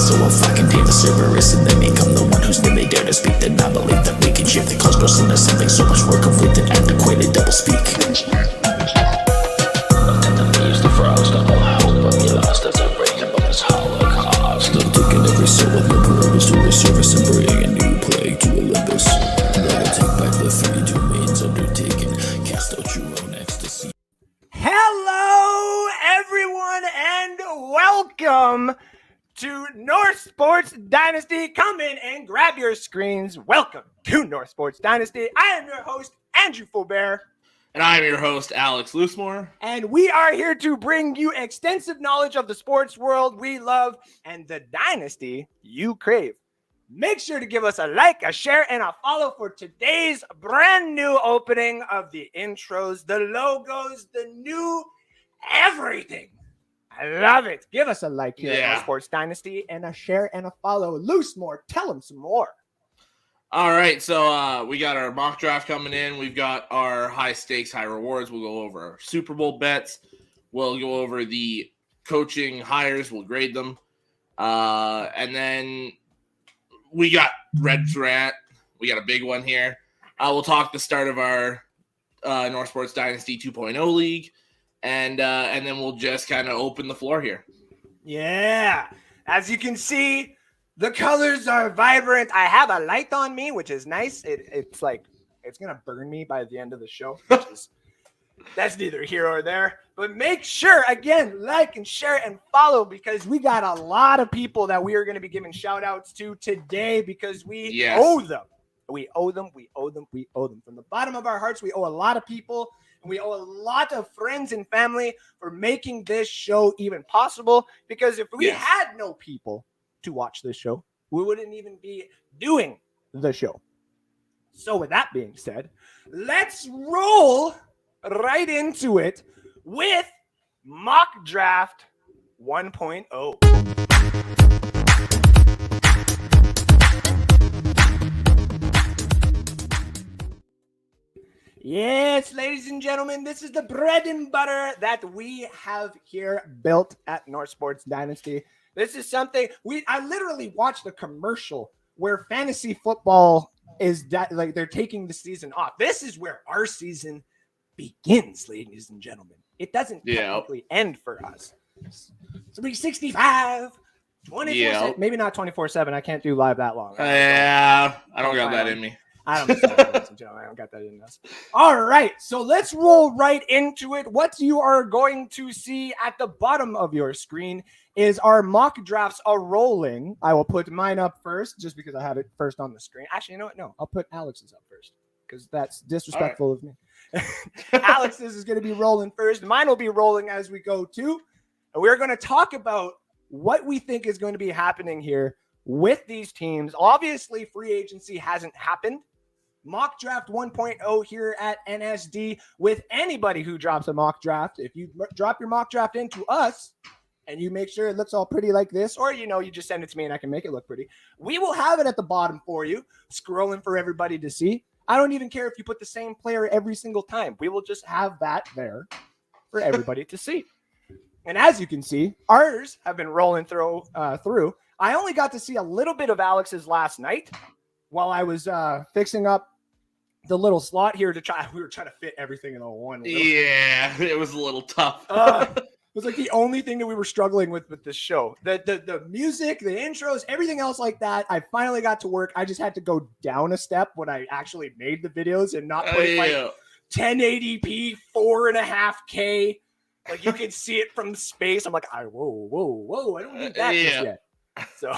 So I'll fucking name a Cerberus and then become the one whose name they dare to speak. Then I believe that we can shift the cosmos into something so much more complete than antiquated doublespeak. Enemies, the frogs, got all hope, but we lost as I bring about this holocaust. I'm taking every soul of your purpose to resurface and bring a new plague to Olympus. Rather take back the 3 domains undertaken, cast out your own ecstasy. Hello, everyone, and welcome to North Sports Dynasty. Come in and grab your screens. Welcome to North Sports Dynasty. I am your host, Andrew Faubert. And I'm your host, Alex Loosemore. And we are here to bring you extensive knowledge of the sports world we love and the dynasty you crave. Make sure to give us a like, a share, and a follow for today's brand new opening of the intros, the logos, the new everything. I love it. Give us a like here on Sports Dynasty and a share and a follow. Loosemore, tell them some more. All right, so we got our mock draft coming in. We've got our high stakes, high rewards. We'll go over our Super Bowl bets. We'll go over the coaching hires. We'll grade them. And then we got Rant. We got a big one here. We'll talk the start of our North Sports Dynasty 2.0 league. And then we'll just kind of open the floor here. Yeah. As you can see, the colors are vibrant. I have a light on me, which is nice. It's like it's going to burn me by the end of the show. That's neither here or there. But make sure, again, like and share and follow because we got a lot of people that we are going to be giving shout outs to today because we owe them. We owe them. From the bottom of our hearts, we owe a lot of people. And we owe a lot of friends and family for making this show even possible because if we had no people to watch this show, we wouldn't even be doing the show. So with that being said, let's roll right into it with Mock Draft 1.0. Yes, ladies and gentlemen, this is the bread and butter that we have here built at North Sports Dynasty. This is something I literally watched a commercial where fantasy football is like they're taking the season off. This is where our season begins, ladies and gentlemen. It doesn't technically end for us. 365, 24/7, maybe not 24/7. I can't do live that long. I don't got that in me. I don't got that in us. All right, so let's roll right into it. What you are going to see at the bottom of your screen is our mock drafts are rolling. I will put mine up first just because I have it first on the screen. Actually, you know what? No, I'll put Alex's up first because that's disrespectful of me. Alex's is going to be rolling first. Mine will be rolling as we go too. And we're going to talk about what we think is going to be happening here with these teams. Obviously, free agency hasn't happened. Mock Draft 1.0 here at NSD with anybody who drops a mock draft. If you drop your mock draft into us and you make sure it looks all pretty like this, or, you just send it to me and I can make it look pretty, we will have it at the bottom for you, scrolling for everybody to see. I don't even care if you put the same player every single time. We will just have that there for everybody to see. And as you can see, ours have been rolling through. I only got to see a little bit of Alex's last night while I was fixing up the little slot here we were trying to fit everything in one. Yeah, it was a little tough. It was like the only thing that we were struggling with this show. The music, the intros, everything else like that. I finally got to work. I just had to go down a step when I actually made the videos and not put like 1080p, 4.5K. Like you could see it from space. I'm like, whoa. I don't need that just yet. So,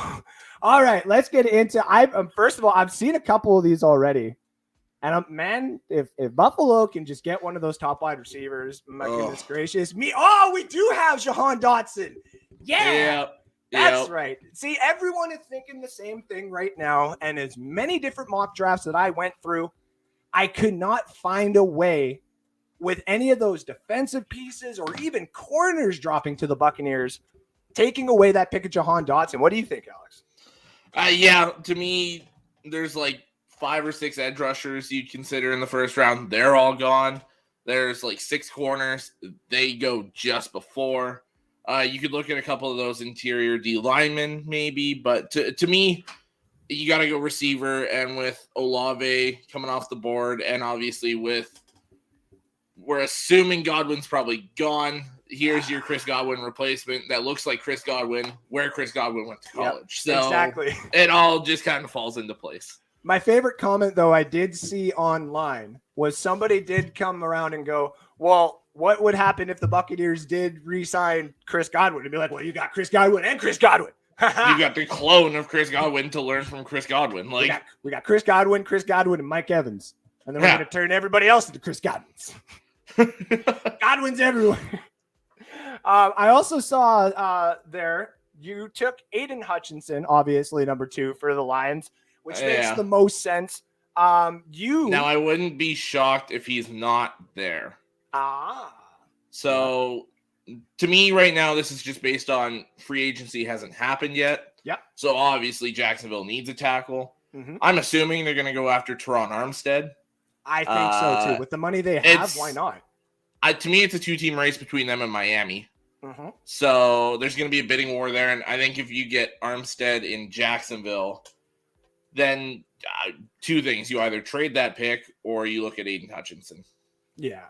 all right, let's get into. First of all, I've seen a couple of these already, and man, if Buffalo can just get one of those top wide receivers, my goodness gracious me! Oh, we do have Jahan Dotson. That's right. See, everyone is thinking the same thing right now, and as many different mock drafts that I went through, I could not find a way with any of those defensive pieces or even corners dropping to the Buccaneers, taking away that pick of Jahan Dotson. What do you think, Alex? To me, there's like 5 or 6 edge rushers you'd consider in the first round. They're all gone. There's like 6 corners. They go just before. You could look at a couple of those interior D linemen, maybe, but to me, you got to go receiver. And with Olave coming off the board, and obviously we're assuming Godwin's probably gone. Here's your Chris Godwin replacement that looks like Chris Godwin, where Chris Godwin went to college. Yep, so exactly. It all just kind of falls into place. My favorite comment, though, I did see online was somebody did come around and go, well, what would happen if the Buccaneers did re-sign Chris Godwin? And be like, well, you got Chris Godwin and Chris Godwin. You got the clone of Chris Godwin to learn from Chris Godwin. Like we got Chris Godwin, and Mike Evans. And then we're going to turn everybody else into Chris Godwins. Godwin's everywhere. I also saw there you took Aiden Hutchinson, obviously number 2 for the Lions, which makes the most sense. Now I wouldn't be shocked if he's not there. So to me right now, this is just based on free agency hasn't happened yet. Yep. So obviously Jacksonville needs a tackle. Mm-hmm. I'm assuming they're going to go after Teron Armstead. I think so too. With the money they have, why not? To me, it's a 2-team race between them and Miami. Mm-hmm. So there's going to be a bidding war there. And I think if you get Armstead in Jacksonville, then 2 things. You either trade that pick or you look at Aiden Hutchinson. Yeah.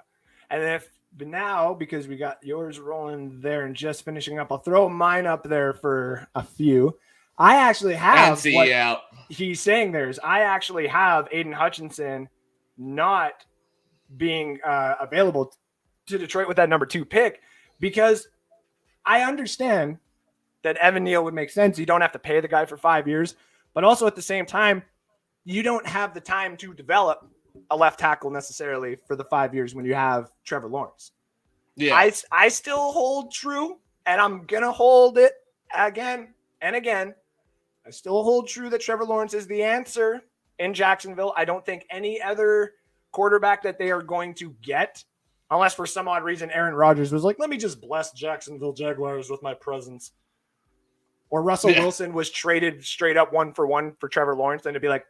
And now, because we got yours rolling there and just finishing up, I'll throw mine up there for a few. I actually have what he's saying there is I actually have Aiden Hutchinson not being available to Detroit with that number 2 pick, because I understand that Evan Neal would make sense. You don't have to pay the guy for 5 years, but also at the same time, you don't have the time to develop a left tackle necessarily for the 5 years when you have Trevor Lawrence. Yeah, I still hold true, and I'm going to hold it again and again. I still hold true that Trevor Lawrence is the answer in Jacksonville. I don't think any other quarterback that they are going to get, unless for some odd reason Aaron Rodgers was like, let me just bless Jacksonville Jaguars with my presence. Or Russell Wilson was traded straight up 1-for-1 for Trevor Lawrence, then it'd be like,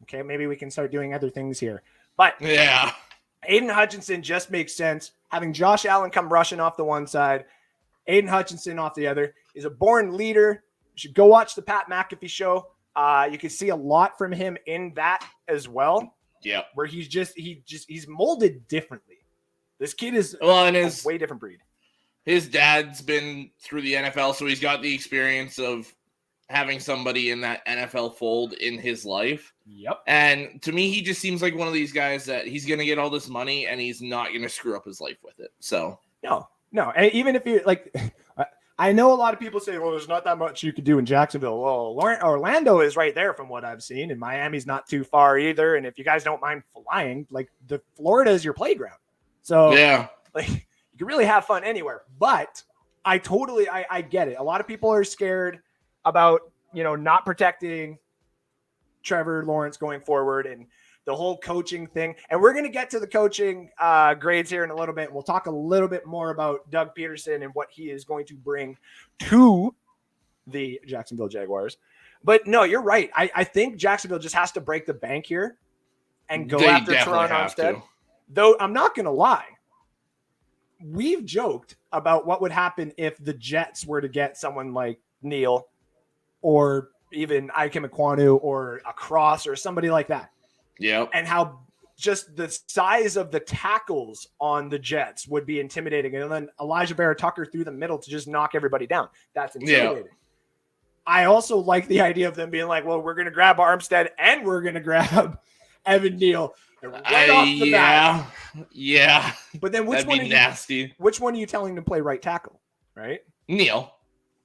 okay, maybe we can start doing other things here. But Aiden Hutchinson just makes sense. Having Josh Allen come rushing off the one side, Aiden Hutchinson off the other. Is a born leader. You should go watch the Pat McAfee show. You can see a lot from him in that as well. Yeah, where he's molded differently. This kid is a way different breed. His dad's been through the NFL, so he's got the experience of having somebody in that NFL fold in his life. Yep. And to me, he just seems like one of these guys that he's going to get all this money and he's not going to screw up his life with it. So no. And even if you like, I know a lot of people say, well, there's not that much you could do in Jacksonville. Well, Orlando is right there from what I've seen, and Miami's not too far either. And if you guys don't mind flying, like Florida is your playground. So like you can really have fun anywhere. But I get it. A lot of people are scared about, not protecting Trevor Lawrence going forward and the whole coaching thing. And we're going to get to the coaching grades here in a little bit. We'll talk a little bit more about Doug Peterson and what he is going to bring to the Jacksonville Jaguars. But no, you're right. I think Jacksonville just has to break the bank here and go after Teron Armstead. Though I'm not going to lie. We've joked about what would happen if the Jets were to get someone like Neal or even Ikem Ekwonu or a Cross or somebody like that. Yeah. And how just the size of the tackles on the Jets would be intimidating. And then Elijah Vera-Tucker through the middle to just knock everybody down. That's intimidating. Yeah. I also like the idea of them being like, well, we're going to grab Armstead and we're going to grab Evan Neal. Right off the bat. Yeah. But then which one are you telling to play right tackle? Right? Neal.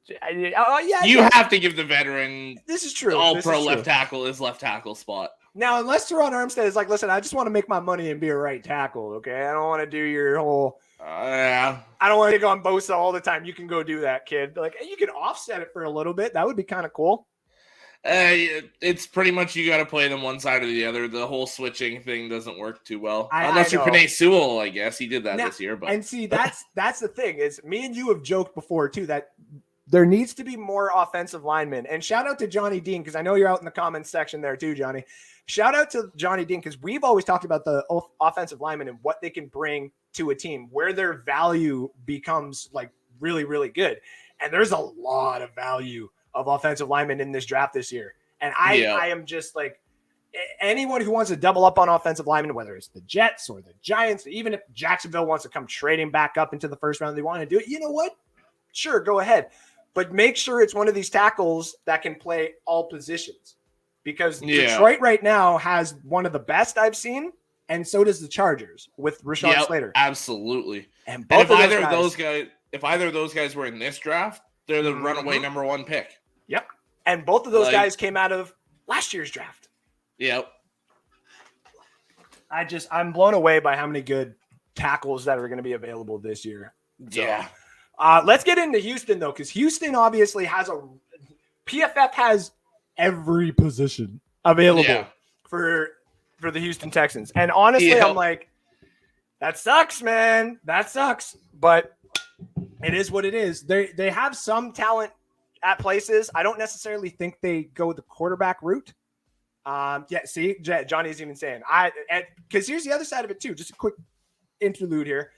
Yeah. You have to give the veteran this is true. All-pro left tackle his left tackle spot. Now, unless Teron Armstead is like, listen, I just want to make my money and be a right tackle, okay? I don't want to do your whole I don't want to go on Bosa all the time. You can go do that, kid. Like, you can offset it for a little bit. That would be kind of cool. It's pretty much you got to play them one side or the other. The whole switching thing doesn't work too well. Unless you're Penei Sewell, I guess. He did that this year. But. And see, that's the thing is me and you have joked before, too, that there needs to be more offensive linemen. And shout out to Johnny Dean, because I know you're out in the comments section there too, Johnny. Shout out to Johnny Dean, because we've always talked about the offensive linemen and what they can bring to a team, where their value becomes like really, really good. And there's a lot of value of offensive linemen in this draft this year. And I am just like, anyone who wants to double up on offensive linemen, whether it's the Jets or the Giants, even if Jacksonville wants to come trading back up into the first round, they want to do it. You know what? Sure, go ahead. But make sure it's one of these tackles that can play all positions, because Detroit right now has one of the best I've seen, and so does the Chargers with Rashawn Slater. Absolutely. And if either of those guys were in this draft, they're the runaway number one pick. Yep. And both of those guys came out of last year's draft. Yep. I'm blown away by how many good tackles that are going to be available this year. So, yeah. Let's get into Houston, though, because Houston obviously PFF has every position available for the Houston Texans. And honestly, I'm like, that sucks, man. That sucks. But it is what it is. They have some talent at places. I don't necessarily think they go the quarterback route. See, Johnny's even saying, because here's the other side of it, too. Just a quick interlude here.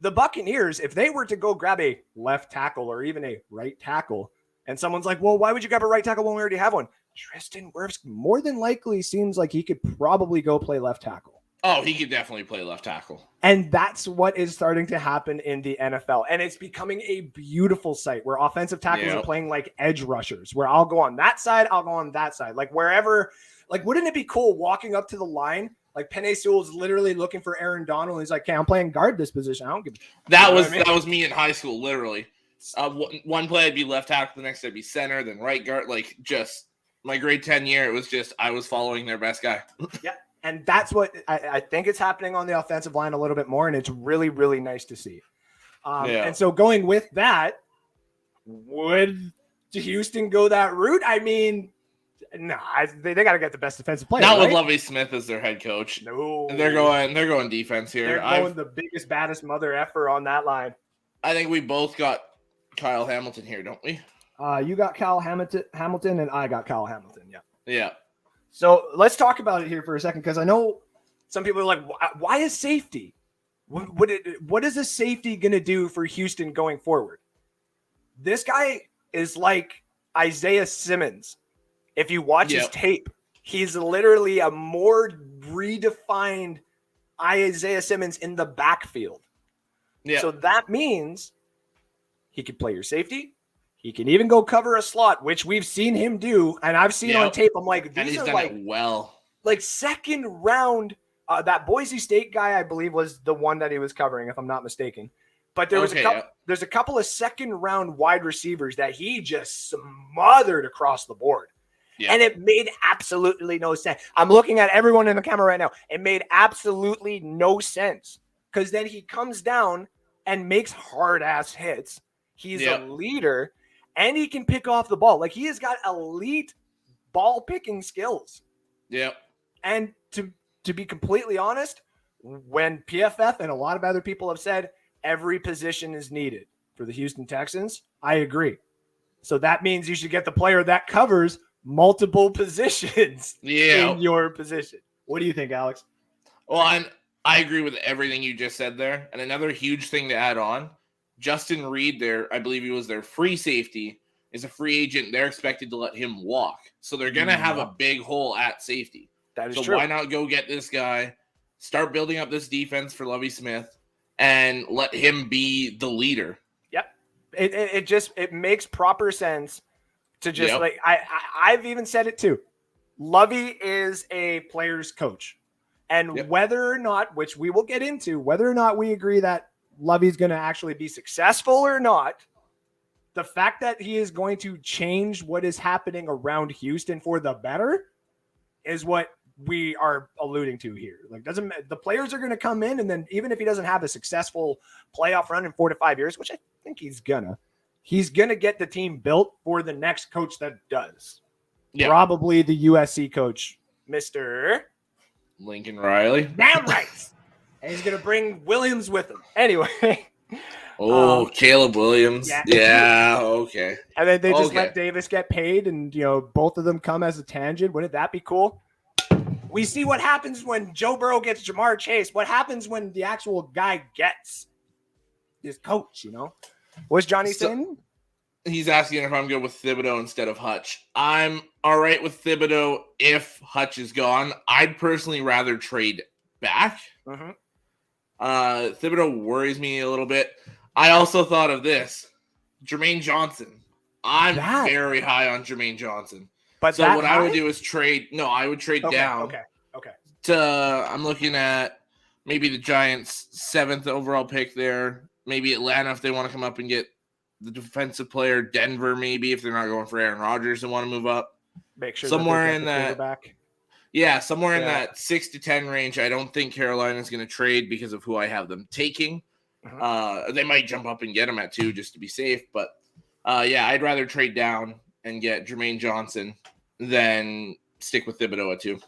The Buccaneers, if they were to go grab a left tackle or even a right tackle, and someone's like, well, why would you grab a right tackle when we already have one? Tristan Wirfs more than likely seems like he could probably go play left tackle. Oh, he could definitely play left tackle. And that's what is starting to happen in the NFL. And it's becoming a beautiful sight where offensive tackles are playing like edge rushers, where I'll go on that side, I'll go on that side. Like wherever, like, wouldn't it be cool walking up to the line? Like Penei Sewell's literally looking for Aaron Donald. And he's like, okay, I'm playing guard this position. I don't give a That was me in high school, literally. One play I'd be left tackle, the next I'd be center, then right guard. Like, just my grade 10 year, it was just I was following their best guy. Yeah, and that's what I think it's happening on the offensive line a little bit more, and it's really, really nice to see. And so going with that, would Houston go that route? I mean, no, they got to get the best defensive player. Not with Lovie Smith as their head coach. No, they're going defense here. They're going the biggest, baddest mother effer on that line. I think we both got Kyle Hamilton here, don't we? You got Kyle Hamilton, and I got Kyle Hamilton. Yeah. Yeah. So let's talk about it here for a second, because I know some people are like, why is safety? What is a safety going to do for Houston going forward? This guy is like Isaiah Simmons. If you watch his tape, he's literally a more redefined Isaiah Simmons in the backfield. Yeah. So that means he could play your safety. He can even go cover a slot, which we've seen him do. And I've seen on tape. I'm like, these are like, like second round. That Boise State guy, I believe, was the one that he was covering, if I'm not mistaken. But there was there's a couple of second round wide receivers that he just smothered across the board. Yeah. And it made absolutely no sense. I'm looking at everyone in the camera right now. It made absolutely no sense, because then he comes down and makes hard ass hits. He's a leader, and he can pick off the ball. Like, he has got elite ball picking skills. Yep. And to be completely honest, when PFF and a lot of other people have said every position is needed for the Houston Texans, I agree. So that means you should get the player that covers multiple positions in your position. What do you think, Alex? Well, I agree with everything you just said there. And another huge thing to add on, Justin Reed, I believe he was their free safety, is a free agent. They're expected to let him walk. So they're going to have a big hole at safety. That is true. So why not go get this guy, start building up this defense for Lovie Smith, and let him be the leader? Yep. It makes proper sense to just like, I've even said it too. Lovie is a player's coach. And whether or not, which we will get into, whether or not we agree that Lovie's going to actually be successful or not, the fact that he is going to change what is happening around Houston for the better is what we are alluding to here. Like, the players are going to come in, and then even if he doesn't have a successful playoff run in 4 to 5 years, which I think he's going to get the team built for the next coach that does. Yeah. Probably the USC coach, Mr. Lincoln Riley. Damn right. And he's going to bring Williams with him. Anyway. Caleb Williams. Yeah, okay. And then they just let Davis get paid, and, both of them come as a tangent. Wouldn't that be cool? We see what happens when Joe Burrow gets Jamar Chase. What happens when the actual guy gets his coach, What's Johnny saying? He's asking if I'm good with Thibodeau instead of Hutch. I'm all right with Thibodeau if Hutch is gone. I'd personally rather trade back. Mm-hmm. Thibodeau worries me a little bit. I also thought of this. Jermaine Johnson. I'm very high on Jermaine Johnson. But so what I would do is trade. No, I would trade down. Okay. I'm looking at maybe the Giants' 7th overall pick there. Maybe Atlanta if they want to come up and get the defensive player. Denver maybe if they're not going for Aaron Rodgers and want to move up. Make sure somewhere in that. Yeah, somewhere in that 6 to 10 range. I don't think Carolina is going to trade because of who I have them taking. Mm-hmm. They might jump up and get him at 2 just to be safe, but I'd rather trade down and get Jermaine Johnson than stick with Thibodeau at 2.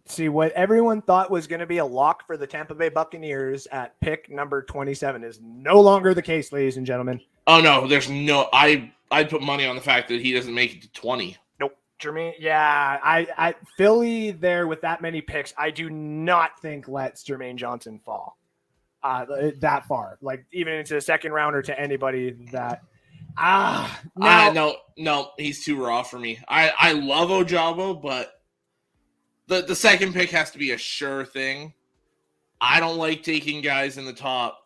See, what everyone thought was going to be a lock for the Tampa Bay Buccaneers at pick number 27 is no longer the case, ladies and gentlemen. Oh, no, there's no – I'd put money on the fact that he doesn't make it to 20. Nope. Jermaine, I Philly there with that many picks, I do not think lets Jermaine Johnson fall that far. Like, even into the second round or to anybody that – No, he's too raw for me. I love Ojabo, but the second pick has to be a sure thing. I don't like taking guys in the top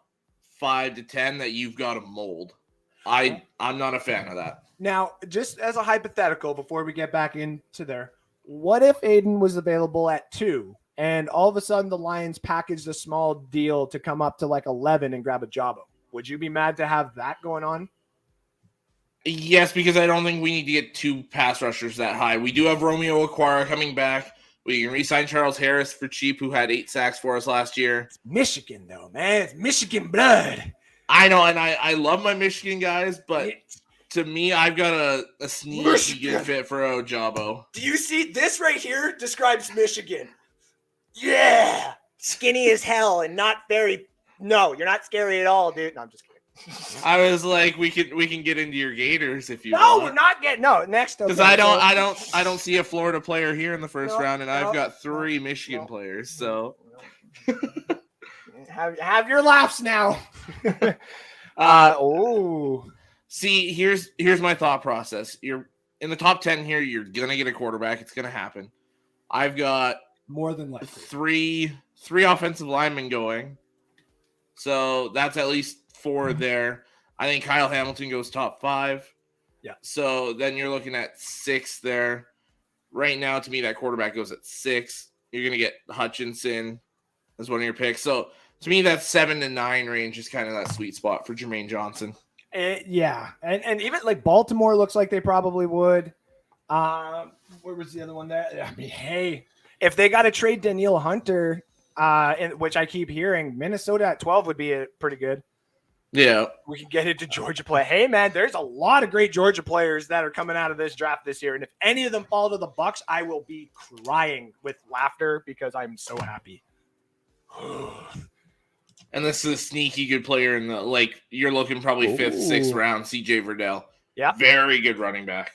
5 to 10 that you've got to mold. I'm not a fan of that. Now, just as a hypothetical, before we get back into there, what if Aiden was available at 2 and all of a sudden the Lions packaged a small deal to come up to like 11 and grab Ojabo? Would you be mad to have that going on? Yes, because I don't think we need to get 2 pass rushers that high. We do have Romeo Okwara coming back. We can re-sign Charles Harris for cheap, who had 8 sacks for us last year. It's Michigan, though, man. It's Michigan blood. I know, and I love my Michigan guys, but to me, I've got a sneaky good fit for Ojabo. Do you see this right here describes Michigan? Yeah. Skinny as hell and not very – no, you're not scary at all, dude. No, I'm just kidding. I was like, we can get into your Gators if you want. No, we're not getting next. Because I don't see a Florida player here in the first round, and I've got 3 Michigan players. So have your laughs now. See, here's my thought process. You're in the top 10 here. You're gonna get a quarterback. It's gonna happen. I've got more than likely three offensive linemen going, so that's at least 4 there. I think Kyle Hamilton goes top 5. Yeah. So then you're looking at 6 there. Right now, to me, that quarterback goes at 6. You're going to get Hutchinson as one of your picks. So to me, that 7 to 9 range is kind of that sweet spot for Jermaine Johnson. Yeah. And even like Baltimore looks like they probably would. Where was the other one there? I mean, hey, if they got to trade Danielle Hunter, which I keep hearing, Minnesota at 12 would be pretty good. Yeah. We can get into Georgia play. Hey, man, there's a lot of great Georgia players that are coming out of this draft this year. And if any of them fall to the Bucs, I will be crying with laughter because I'm so happy. And this is a sneaky good player in the, you're looking probably 5th, 6th round, CJ Verdell. Yeah. Very good running back.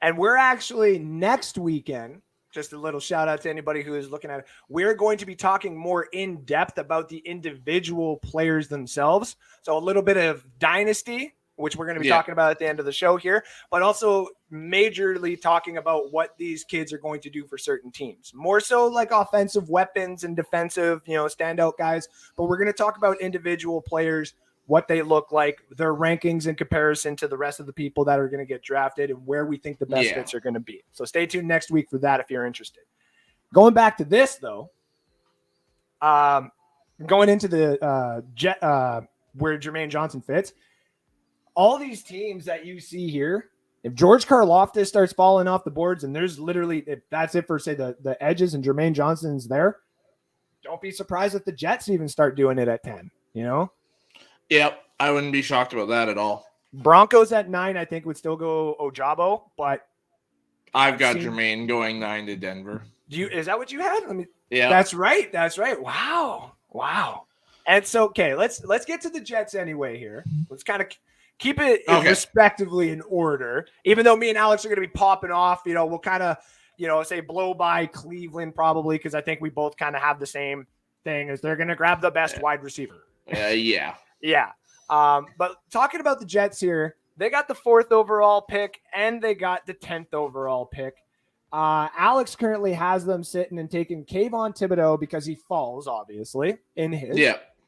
And we're actually next weekend, just a little shout out to anybody who is looking at it. We're going to be talking more in depth about the individual players themselves. So a little bit of dynasty, which we're going to be talking about at the end of the show here, but also majorly talking about what these kids are going to do for certain teams. More so like offensive weapons and defensive, standout guys. But we're going to talk about individual players, what they look like, their rankings in comparison to the rest of the people that are going to get drafted, and where we think the best fits are going to be. So stay tuned next week for that if you're interested. Going back to this, though, going into the where Jermaine Johnson fits, all these teams that you see here, if George Karlaftis starts falling off the boards and there's literally, if that's it for, say, the edges and Jermaine Johnson's there, don't be surprised if the Jets even start doing it at 10, Yep, I wouldn't be shocked about that at all. Broncos at 9, I think would still go Ojabo, but I've got Jermaine going 9 to Denver. Is that what you had? Yeah, that's right. Wow. And so, okay, let's get to the Jets anyway here. Let's kind of keep it respectively in order. Even though me and Alex are going to be popping off, we'll kind of, say blow by Cleveland probably because I think we both kind of have the same thing as they're going to grab the best wide receiver. Yeah. Yeah. But talking about the Jets here, they got the 4th overall pick and they got the 10th overall pick. Alex currently has them sitting and taking Kayvon Thibodeau because he falls, obviously, in his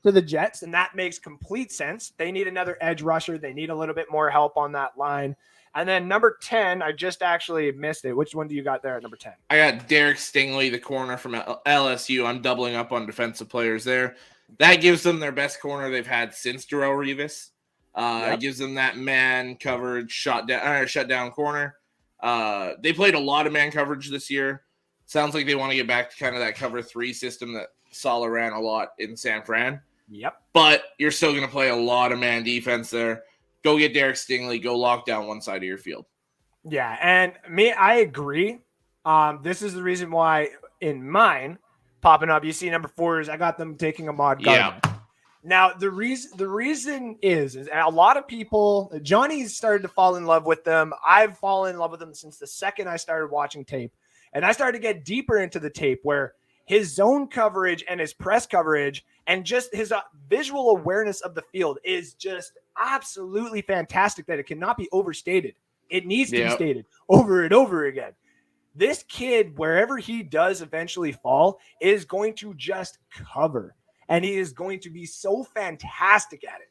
to the Jets, and that makes complete sense. They need another edge rusher. They need a little bit more help on that line. And then number 10, I just actually missed it. Which one do you got there at number 10? I got Derek Stingley, the corner from LSU. I'm doubling up on defensive players there. That gives them their best corner they've had since Darrelle Revis. It gives them that man coverage shutdown corner. They played a lot of man coverage this year. Sounds like they want to get back to kind of that cover 3 system that Saleh ran a lot in San Fran. Yep. But you're still going to play a lot of man defense there. Go get Derek Stingley. Go lock down one side of your field. Yeah, and I agree. This is the reason why in mine popping up, you see number 4 is I got them taking Ahmad Gardner. Yeah. Now, the reason is a lot of people, Johnny's started to fall in love with them. I've fallen in love with them since the second I started watching tape. And I started to get deeper into the tape where his zone coverage and his press coverage and just his visual awareness of the field is just absolutely fantastic that it cannot be overstated. It needs to be stated over and over again. This kid, wherever he does eventually fall, is going to just cover. And he is going to be so fantastic at it.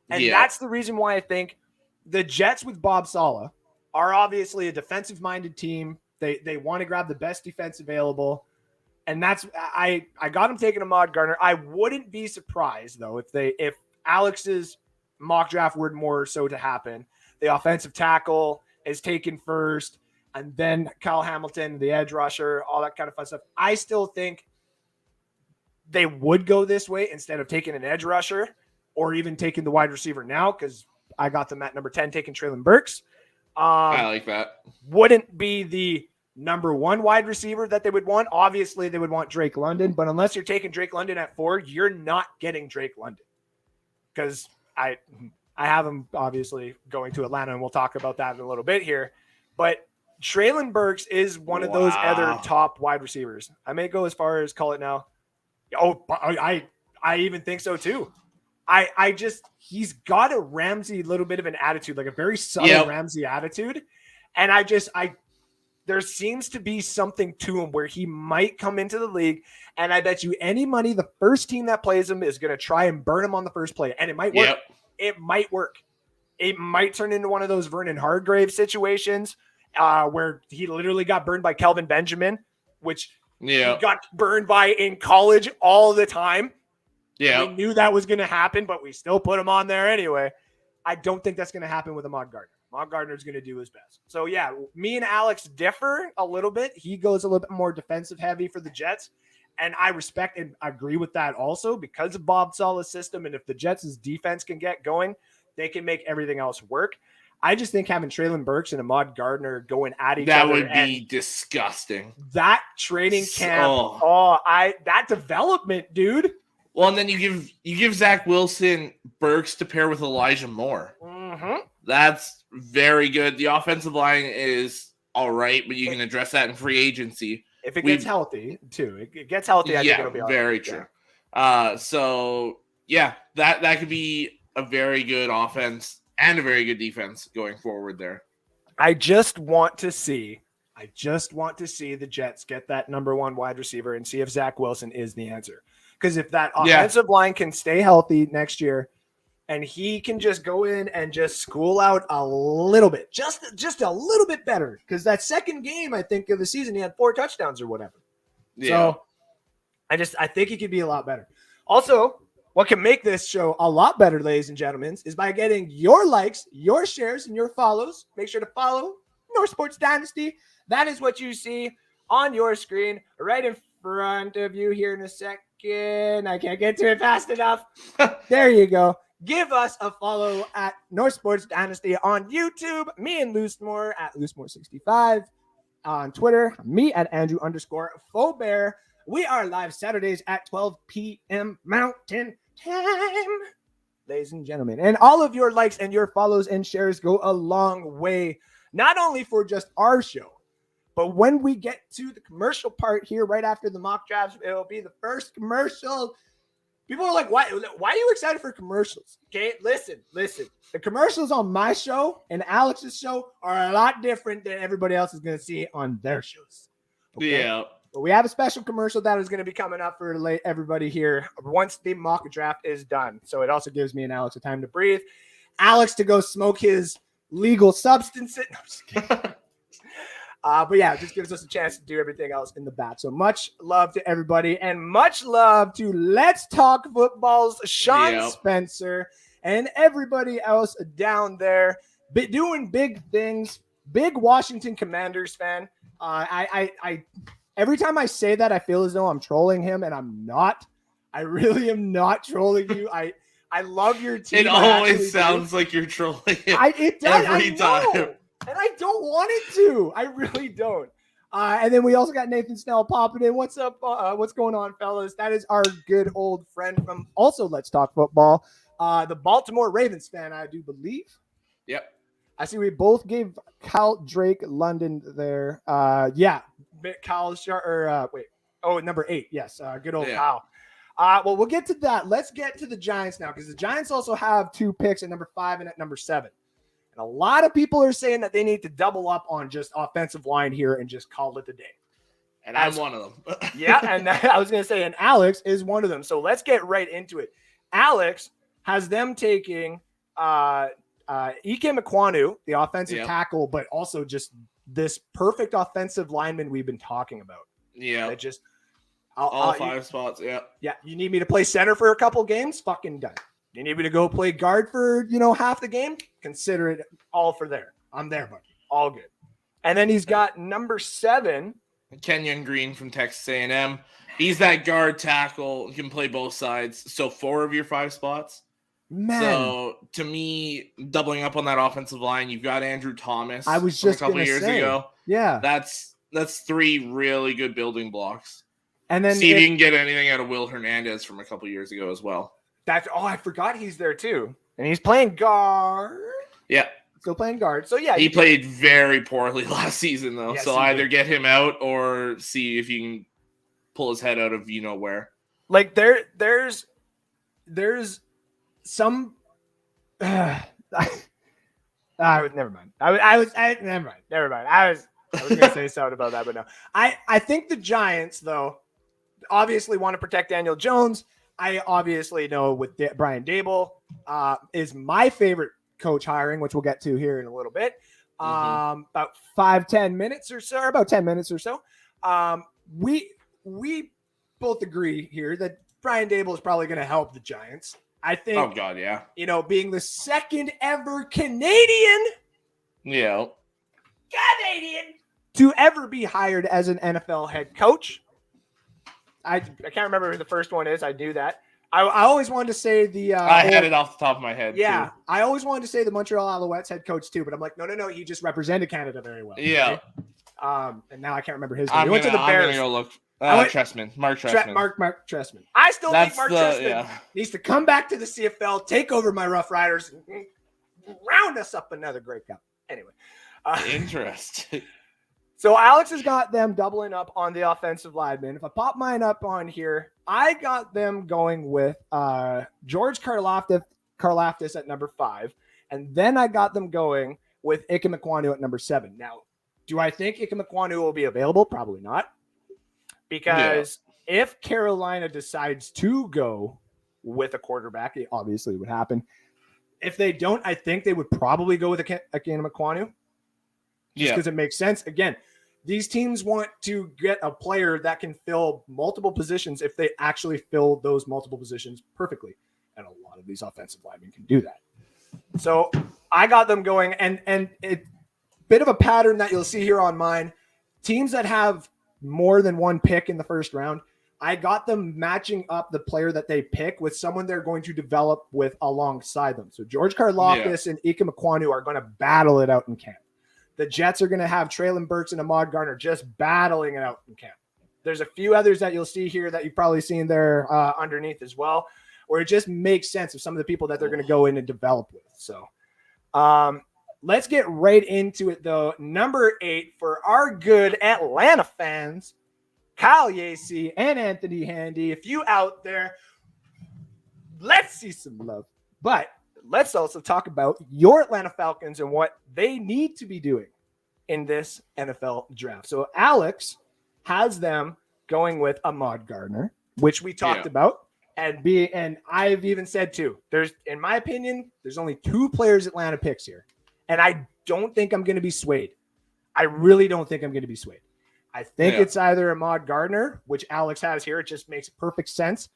And that's the reason why I think the Jets with Bob Saleh are obviously a defensive-minded team. They want to grab the best defense available. And that's I got him taking Ahmad Gardner. I wouldn't be surprised, though, if Alex's mock draft were more so to happen. The offensive tackle is taken first, and then Kyle Hamilton, the edge rusher, all that kind of fun stuff. I still think they would go this way instead of taking an edge rusher or even taking the wide receiver now, because I got them at number 10, taking Treylon Burks. I like that. Wouldn't be the number 1 wide receiver that they would want. Obviously, they would want Drake London, but unless you're taking Drake London at 4, you're not getting Drake London, because I have him obviously going to Atlanta, and we'll talk about that in a little bit here. But Treylon Burks is one of those other top wide receivers. I may go as far as call it now. Oh, I even think so too. He's got a Ramsey little bit of an attitude, like a very subtle Ramsey attitude. And there seems to be something to him where he might come into the league. And I bet you any money, the first team that plays him is going to try and burn him on the first play. And it might work. Yep. It might work. It might turn into one of those Vernon Hargrave situations where he literally got burned by Kelvin Benjamin, which he got burned by in college all the time. Yeah. We knew that was going to happen, but we still put him on there anyway. I don't think that's going to happen with Ahmad Gardner. Ahmad Gardner is going to do his best. So, yeah, me and Alex differ a little bit. He goes a little bit more defensive heavy for the Jets, and I respect and agree with that also because of Bob Saleh's system, and if the Jets' defense can get going, they can make everything else work. I just think having Treylon Burks and Ahmad Gardner going at each other. That would be disgusting. That training camp. That development, dude. Well, and then you give Zach Wilson Burks to pair with Elijah Moore. Mm-hmm. That's very good. The offensive line is all right, but you can address that in free agency. If it gets healthy, too. It gets healthy, I think it'll be all right. Very true. Yeah. That could be a very good offense and a very good defense going forward there. I just want to see the Jets get that number 1 wide receiver and see if Zach Wilson is the answer. Because if that offensive line can stay healthy next year and he can just go in and just school out a little bit, just a little bit better. Because that second game, I think, of the season, he had 4 touchdowns or whatever. Yeah. So I think he could be a lot better. Also, what can make this show a lot better, ladies and gentlemen, is by getting your likes, your shares, and your follows. Make sure to follow North Sports Dynasty. That is what you see on your screen right in front of you here in a second. I can't get to it fast enough. There you go. Give us a follow at North Sports Dynasty on YouTube. Me and Loosemore at Loosemore65 on Twitter. Me at Andrew_Faubert. We are live Saturdays at 12 p.m. Mountain Time, ladies and gentlemen. And all of your likes and your follows and shares go a long way, not only for just our show, but when we get to the commercial part here right after the mock drafts, it'll be the first commercial People are like, why are you excited for commercials? Okay, listen. The commercials on my show and Alex's show are a lot different than everybody else is going to see on their shows. Okay? Yeah. But we have a special commercial that is going to be coming up for everybody here once the mock draft is done. So it also gives me and Alex a time to breathe. Alex to go smoke his legal substances. No, I'm just kidding. But yeah, it just gives us a chance to do everything else in the back. So much love to everybody and much love to Let's Talk Football's Sean Spencer and everybody else down there doing big things. Big Washington Commanders fan. I every time I say that, I feel as though I'm trolling him, and I'm not. I really am not trolling you. I love your team. It always sounds like you're trolling him. It does every time. And I don't want it to. I really don't. And then we also got Nathan Snell popping in. What's up? What's going on, fellas? That is our good old friend from also Let's Talk Football, the Baltimore Ravens fan, I do believe. Yep. I see we both gave Kyle Drake London there. Yeah. Kyle number 8. Yes. Good old Kyle. Well, we'll get to that. Let's get to the Giants now, because the Giants also have 2 picks at number 5 and at number 7. And a lot of people are saying that they need to double up on just offensive line here and just call it a day. And I'm one of them. Yeah, and I was going to say, and Alex is one of them. So let's get right into it. Alex has them taking Ike Mekwonu, the offensive tackle, but also just this perfect offensive lineman we've been talking about. Yeah. Just all 5 spots. Yeah. Yeah. You need me to play center for a couple games? Fucking done. You need me to go play guard for, half the game? Consider it all for there. I'm there, buddy. All good. And then he's got number 7. Kenyan Green from Texas A&M. He's that guard tackle. He can play both sides. So 4 of your 5 spots. Man. So to me, doubling up on that offensive line, you've got Andrew Thomas. I was just a couple years ago. Yeah. That's 3 really good building blocks. And then see if you can get anything out of Will Hernandez from a couple years ago as well. I forgot he's there too. And he's playing guard. Yeah. Still playing guard. So yeah. He played very poorly last season though. Yes, so either get him out or see if you can pull his head out of where. Like there's some never mind. Never mind. I was gonna say something about that, but no. I think the Giants though obviously want to protect Daniel Jones. I obviously know with Brian Dable is my favorite coach hiring, which we'll get to here in a little bit. About 10 minutes or so. We both agree here that Brian Dable is probably going to help the Giants. I think. Oh God, yeah. Being the second ever Canadian. Yeah. Canadian to ever be hired as an NFL head coach. I can't remember who the first one is. I knew that. I always wanted to say the. I had it off the top of my head. Yeah, too. I always wanted to say the Montreal Alouettes head coach too, but I'm like, no. He just represented Canada very well. Yeah. Okay? And now I can't remember his name. He went to the Bears. I'm gonna go look. Trestman. Mark Trestman. Mark Trestman. I still think Mark Trestman needs to come back to the CFL, take over my Rough Riders, and round us up another Grey Cup. Anyway. Interesting. So Alex has got them doubling up on the offensive lineman. If I pop mine up on here, I got them going with George Karlaftis at number 5. And then I got them going with Ike Mekwonu at number 7. Now, do I think Ike Mekwonu will be available? Probably not. Because if Carolina decides to go with a quarterback, it obviously would happen. If they don't, I think they would probably go with Ike Mekwonu. Just because it makes sense. Again, these teams want to get a player that can fill multiple positions if they actually fill those multiple positions perfectly. And a lot of these offensive linemen can do that. So I got them going. And it bit of a pattern that you'll see here on mine. Teams that have more than one pick in the first round, I got them matching up the player that they pick with someone they're going to develop with alongside them. So George Karlaftis and Ike Mekwonu are going to battle it out in camp. The Jets are going to have Treylon Burks and Ahmad Gardner just battling it out in camp. There's a few others that you'll see here that you've probably seen there underneath as well, where it just makes sense of some of the people that they're going to go in and develop with. So let's get right into it, though. Number 8 for our good Atlanta fans, Kyle Yacy and Anthony Handy. If you out there, Let's see some love. But let's also talk about your Atlanta Falcons and what they need to be doing in this NFL draft. So Alex has them going with Ahmad Gardner, which we talked about. And I've even said too, in my opinion, there's only 2 players Atlanta picks here. And I don't think I'm going to be swayed. I really don't think I'm going to be swayed. I think it's either Ahmad Gardner, which Alex has here. It just makes perfect sense.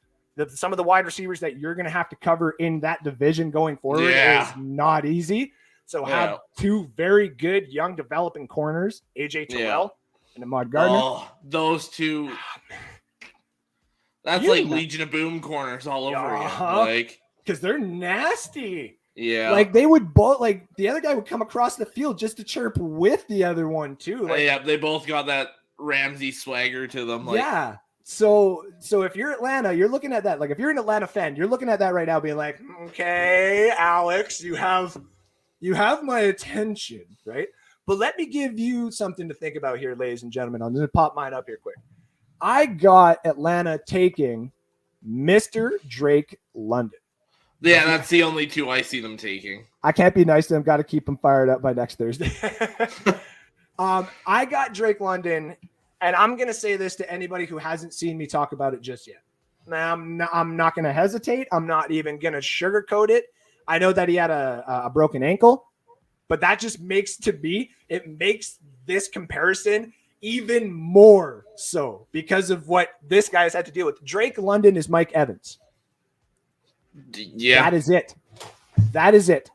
Some of the wide receivers that you're going to have to cover in that division going forward is not easy. So have 2 very good young developing corners, AJ Terrell and Ahmad Gardner. Oh, those 2. That's like Legion of Boom corners all over again. Like, because they're nasty. Yeah. Like they would both, like the other guy would come across the field just to chirp with the other one too. Like, they both got that Ramsey swagger to them. Like, So if you're Atlanta, you're looking at that. Like if you're an Atlanta fan, you're looking at that right now, being like, okay, Alex, you have my attention, right? But let me give you something to think about here, ladies and gentlemen. I'm going to pop mine up here quick. I got Atlanta taking Mr. Drake London. Yeah, that's the only 2 I see them taking. I can't be nice to them. Got to keep them fired up by next Thursday. I got Drake London, and I'm going to say this to anybody who hasn't seen me talk about it just yet. I'm not going to hesitate. I'm not even going to sugarcoat it. I know that he had a broken ankle, but that just makes this comparison even more so because of what this guy has had to deal with. Drake London is Mike Evans. Yeah. That is it.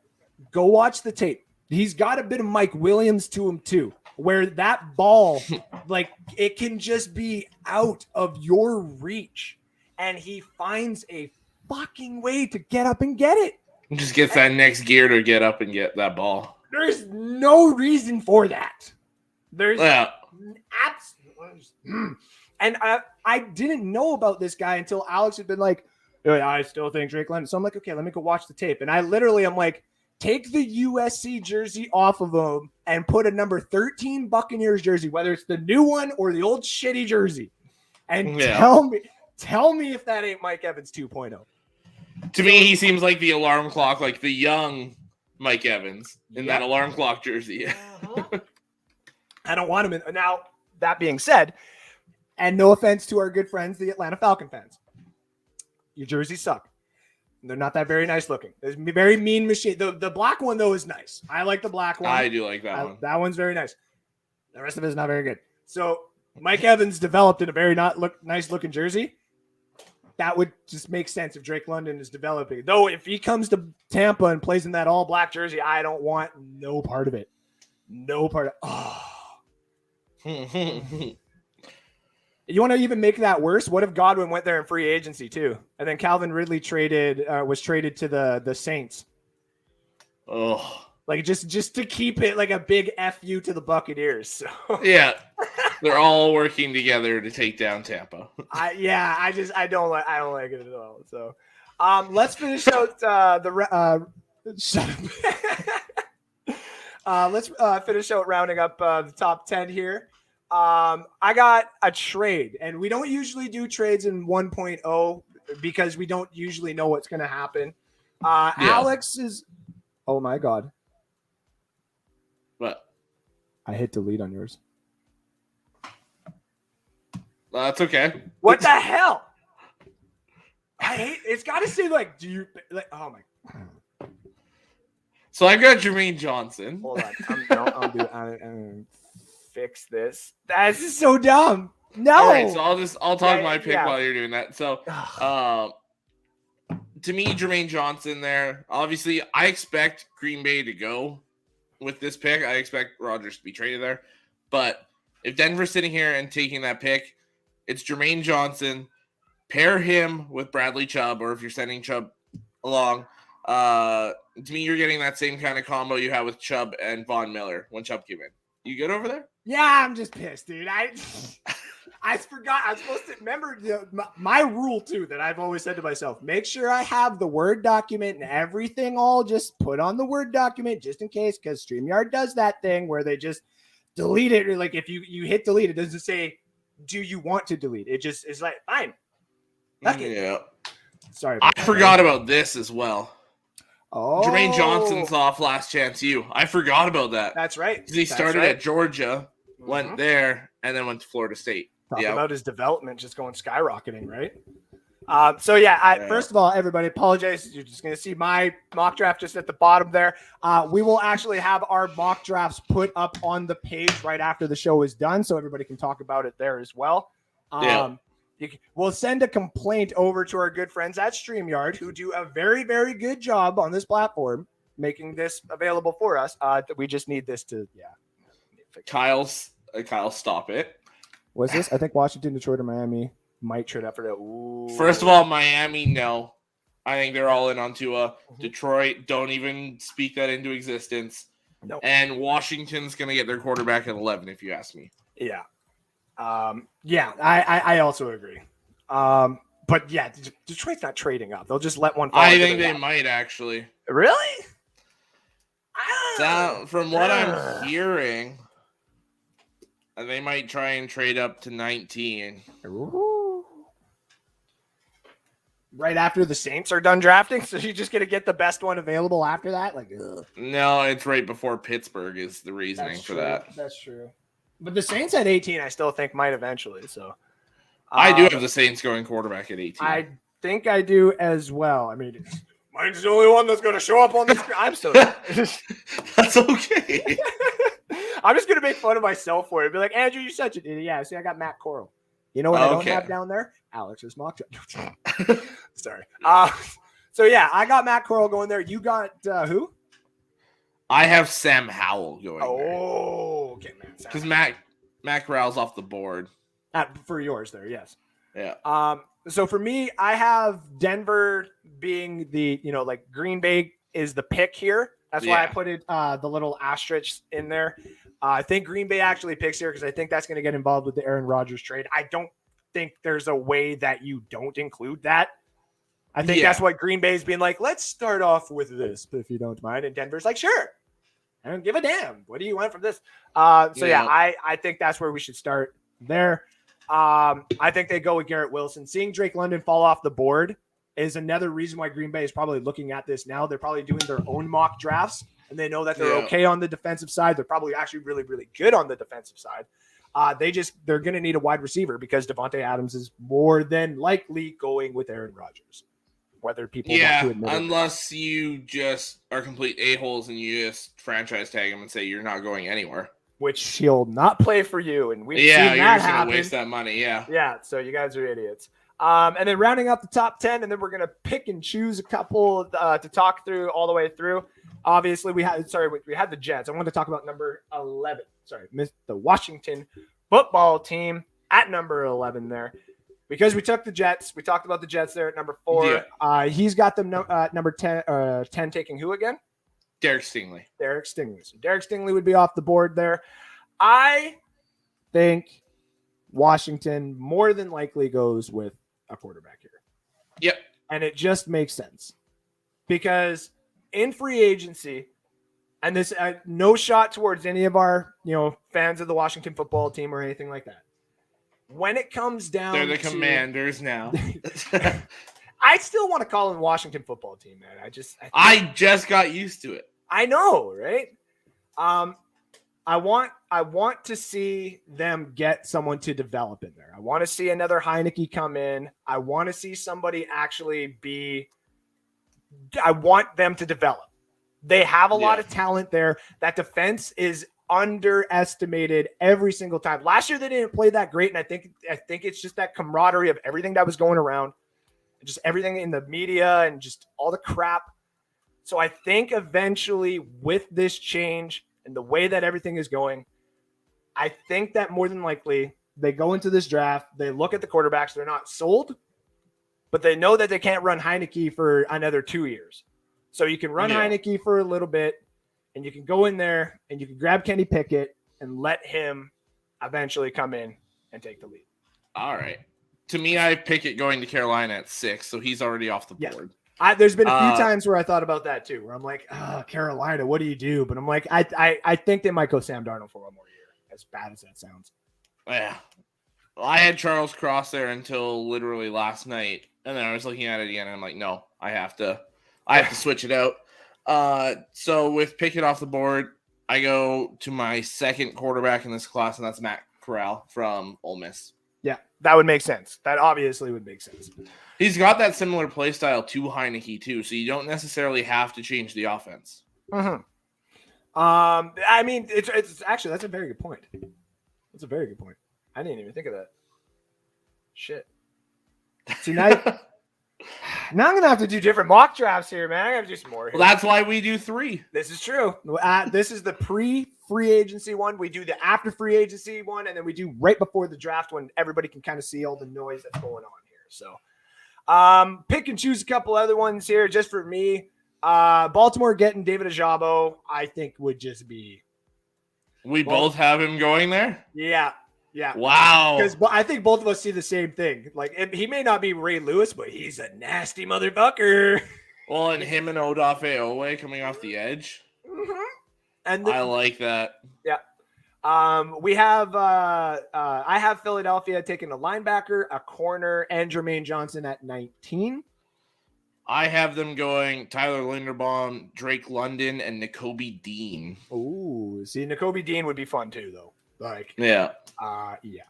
Go watch the tape. He's got a bit of Mike Williams to him too, where that ball, like it can just be out of your reach. And he finds a fucking way to get up and get it. Just gets that next gear to get up and get that ball. There's no reason for that. There's absolutely. And I didn't know about this guy until Alex had been like, I still think Drake London. So I'm like, okay, let me go watch the tape. And I literally am like, take the USC jersey off of him and put a number 13 Buccaneers jersey, whether it's the new one or the old shitty jersey. And tell me if that ain't Mike Evans 2.0. To me, he seems like the alarm clock, like the young Mike Evans in that alarm clock jersey. I don't want him in. Now, that being said, and no offense to our good friends, the Atlanta Falcon fans, your jerseys suck. They're not that very nice looking. There's very mean machine. The black one, though, is nice. I like the black one. I do like that one. That one's very nice. The rest of it is not very good. So Mike Evans developed in a very nice looking jersey. That would just make sense if Drake London is developing. Though if he comes to Tampa and plays in that all black jersey, I don't want no part of it. No part of You want to even make that worse? What if Godwin went there in free agency too? And then Calvin Ridley was traded to the Saints. Oh. Like just to keep it like a big FU to the Buccaneers. So. Yeah. They're all working together to take down Tampa. I don't like it at all. So, let's finish out shut up. Let's finish out rounding up the top 10 here. I got a trade, and we don't usually do trades in 1.0 because we don't usually know what's going to happen. Alex is, oh my God. What? I hit delete on yours. That's okay. What the hell? I hate it's got to say like, do you like? Oh my. So I've got Jermaine Johnson. Hold on, I'm fix this. That's just so dumb. No. All right, so I'll talk my pick while you're doing that. So, to me, Jermaine Johnson there. Obviously, I expect Green Bay to go with this pick. I expect Rodgers to be traded there, but if Denver's sitting here and taking that pick, it's Jermaine Johnson. Pair him with Bradley Chubb, or if you're sending Chubb along, to me, you're getting that same kind of combo you had with Chubb and Von Miller when Chubb came in. You good over there? Yeah, I'm just pissed, dude. I forgot. I'm supposed to remember my rule, too, that I've always said to myself. Make sure I have the Word document and everything all just put on the Word document just in case, because StreamYard does that thing where they just delete it. Like if you hit delete, it doesn't say, do you want to delete? It just is like, fine. Yeah. Sorry about I that, forgot about this as well. Oh, Jermaine Johnson's off last chance you. I forgot about that. That's right. Because he started at Georgia, went Mhm. there, and then went to Florida State. Talk Yeah. about his development just going skyrocketing, right? First of all, everybody, apologize. You're just going to see my mock draft just at the bottom there. We will actually have our mock drafts put up on the page right after the show is done, so everybody can talk about it there as well. We'll send a complaint over to our good friends at StreamYard, who do a very, very good job on this platform, making this available for us. We just need this to, Kyle, stop it. Was this? I think Washington, Detroit, or Miami might trade up for that. Ooh. First of all, Miami, no. I think they're all in on Tua. Detroit, don't even speak that into existence. No. And Washington's going to get their quarterback at 11, if you ask me. Yeah. I also agree. But yeah, Detroit's not trading up. They'll just let one fall. I think they might, actually. Really? From what I'm hearing, they might try and trade up to 19. Ooh. Right after the Saints are done drafting, so you're just gonna get the best one available after that. No, it's right before Pittsburgh is the reasoning for that. That's true. But the Saints at 18, I still think might eventually. So I do have the Saints going quarterback at 18. I think I do as well. I mean, mine's the only one that's gonna show up on the screen. I'm so that's okay. I'm just gonna make fun of myself for it. Be like, Andrew, you're such an idiot. Yeah, see, I got Matt Corral. You know what I don't have down there? Alex's mock draft. Sorry. So yeah, I got Matt Corral going there. You got who? I have Sam Howell going there. Oh, okay, man. Because Matt Corral's off the board. For yours there, yes. Yeah. So for me, I have Denver being the, Green Bay is the pick here. That's why I put it the little asterisk in there. I think Green Bay actually picks here because I think that's going to get involved with the Aaron Rodgers trade. I don't think there's a way that you don't include that. I think that's what Green Bay's being like, let's start off with this, if you don't mind. And Denver's like, sure. I don't give a damn. What do you want from this? I think that's where we should start there. I think they go with Garrett Wilson. Seeing Drake London fall off the board is another reason why Green Bay is probably looking at this now. They're probably doing their own mock drafts, and they know that they're okay on the defensive side. They're probably actually really, really good on the defensive side. They're going to need a wide receiver because Devontae Adams is more than likely going with Aaron Rodgers. Whether people want to admit unless you just are complete a-holes and you just franchise tag him and say you're not going anywhere. Which he'll not play for you, and we've seen that you're just happen. Gonna waste that money. Yeah. So you guys are idiots. And then rounding up the top 10, and then we're gonna pick and choose a couple to talk through all the way through. Obviously, we had the Jets. I wanted to talk about number 11. Missed the Washington football team at number 11 there. Because we took the Jets. We talked about the Jets there at number 4. Yeah. He's got them number 10 taking who again? Derek Stingley. So Derek Stingley would be off the board there. I think Washington more than likely goes with a quarterback here. Yep. And it just makes sense. Because in free agency, and this no shot towards any of our fans of the Washington football team or anything like that. When it comes down they're the Commanders now. I still want to call them Washington football team, man. I just got used to it. I know, right? I want to see them get someone to develop in there. I want to see another Heineke come in. I want to see somebody actually I want them to develop. They have a lot of talent there. That defense is underestimated every single time. Last year they didn't play that great, and I think it's just that camaraderie of everything that was going around, just everything in the media and just all the crap. So I think eventually with this change and the way that everything is going, I think that more than likely they go into this draft, they look at the quarterbacks, they're not sold, but they know that they can't run Heineke for another 2 years. So you can run Heineke for a little bit, and you can go in there and you can grab Kenny Pickett and let him eventually come in and take the lead. All right. To me, I have Pickett going to Carolina at 6, so he's already off the board. There's been a few times where I thought about that too, where I'm like, Carolina, what do you do? But I'm like, I think they might go Sam Darnold for one more year, as bad as that sounds. Yeah. I had Charles Cross there until literally last night, and then I was looking at it again, and I'm like, no, I have to switch it out. So with picking off the board, I go to my second quarterback in this class, and that's Matt Corral from Ole Miss. Yeah, that would make sense. That obviously would make sense. He's got that similar play style to Heineke too, so you don't necessarily have to change the offense. Mm-hmm. I mean, it's actually, that's a very good point. That's a very good point. I didn't even think of that. Shit. See, now I'm going to have to do different mock drafts here, man. I got to do some more here. Well, that's why we do 3. This is true. This is the pre-free agency one. We do the after free agency one, and then we do right before the draft when everybody can kind of see all the noise that's going on here. So pick and choose a couple other ones here just for me. Baltimore getting David Ajabo, I think would just be. We both have him going there? Yeah. Yeah. Wow. Because I think both of us see the same thing. Like, he may not be Ray Lewis, but he's a nasty motherfucker. Well, and him and Odafe Owe coming off the edge. Mm-hmm. And I like that. Yeah. We have I have Philadelphia taking a linebacker, a corner, and Jermaine Johnson at 19. I have them going Tyler Linderbaum, Drake London, and Nakobe Dean. Ooh, see, Nakobe Dean would be fun too, though. Like, yeah. Yeah.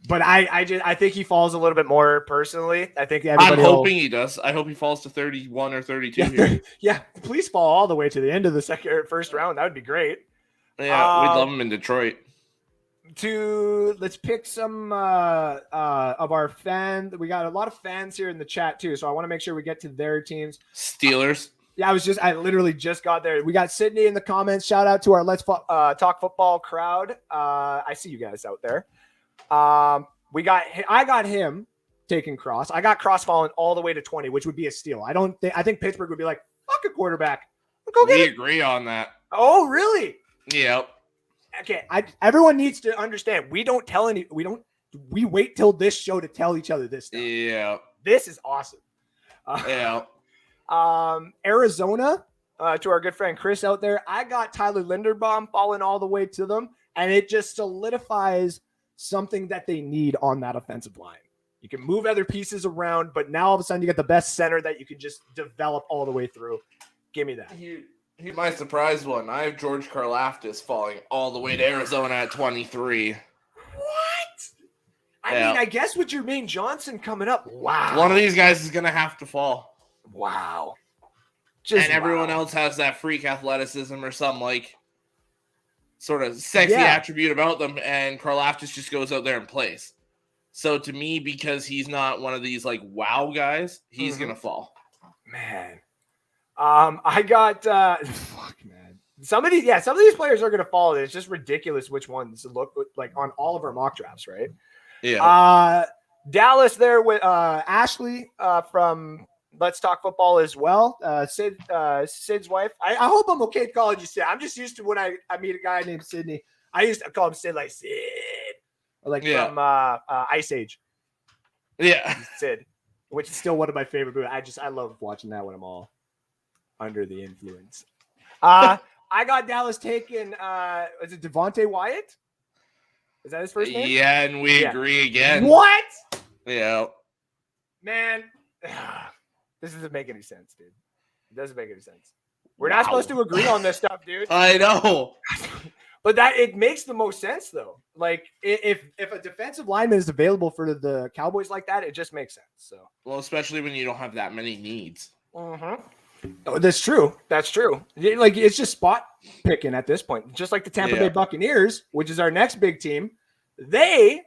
But I think he falls a little bit more personally. I think I'm hoping he does. I hope he falls to 31 or 32 here. Yeah, please fall all the way to the end of the first round. That would be great. Yeah, we'd love him in Detroit. Let's pick some of our fans. We got a lot of fans here in the chat too, so I want to make sure we get to their teams. Steelers. Yeah, I literally just got there. We got Sydney in the comments. Shout out to our Let's Talk Football crowd. I see you guys out there. I got him taking Cross. I got Cross falling all the way to 20, which would be a steal. I think Pittsburgh would be like, fuck a quarterback. We agree on that. Oh, really? Yep. Okay. Everyone needs to understand. We wait till this show to tell each other this stuff. Yeah. This is awesome. Yeah. Arizona, to our good friend Chris out there, I got Tyler Linderbaum falling all the way to them, and it just solidifies something that they need on that offensive line. You can move other pieces around, but now all of a sudden you get the best center that you can just develop all the way through. Give me that. Here's my surprise one. I have George Karlaftis falling all the way to Arizona at 23. What? I mean, I guess with Jermaine Johnson coming up, wow. One of these guys is going to have to fall. Wow. And everyone else has that freak athleticism or some like sort of sexy attribute about them, and Karlaftis just goes out there and plays. So to me, because he's not one of these like wow guys, he's gonna fall. Man. I got fuck man. Some of these players are gonna fall. It's just ridiculous which ones look like on all of our mock drafts, right? Yeah. Dallas there with Ashley from Let's Talk Football as well. Sid's wife. I hope I'm okay calling you Sid. I'm just used to when I meet a guy named Sydney. I used to call him Sid, like Sid, or like from Ice Age. Yeah, Sid, which is still one of my favorite movies. I love watching that when I'm all under the influence. I got Dallas taking. Is it Devontae Wyatt? Is that his first name? Yeah, and we agree again. What? Yeah, man. This doesn't make any sense, dude. It doesn't make any sense. We're not supposed to agree on this stuff, dude. I know. But it makes the most sense, though. Like, if a defensive lineman is available for the Cowboys like that, it just makes sense. So, well, especially when you don't have that many needs. Mm-hmm. Oh, that's true. That's true. Like, it's just spot picking at this point. Just like the Tampa Bay Buccaneers, which is our next big team. They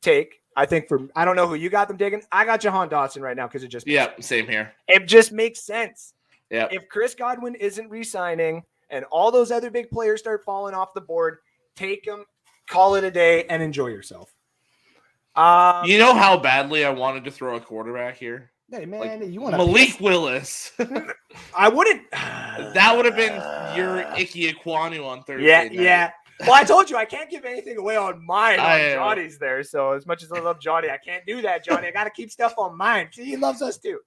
take, I think, I don't know who you got them taking. I got Jahan Dotson right now because it just makes sense. Same here. It just makes sense. Yeah. If Chris Godwin isn't re-signing and all those other big players start falling off the board, take them, call it a day, and enjoy yourself. You know how badly I wanted to throw a quarterback here? Hey, man, like, you want Malik Willis. I wouldn't. That would have been your Ike Ekwonu on Thursday night. Yeah. Well, I told you I can't give anything away on mine on Johnny's there. So as much as I love Johnny, I can't do that, Johnny. I got to keep stuff on mine. See, he loves us too.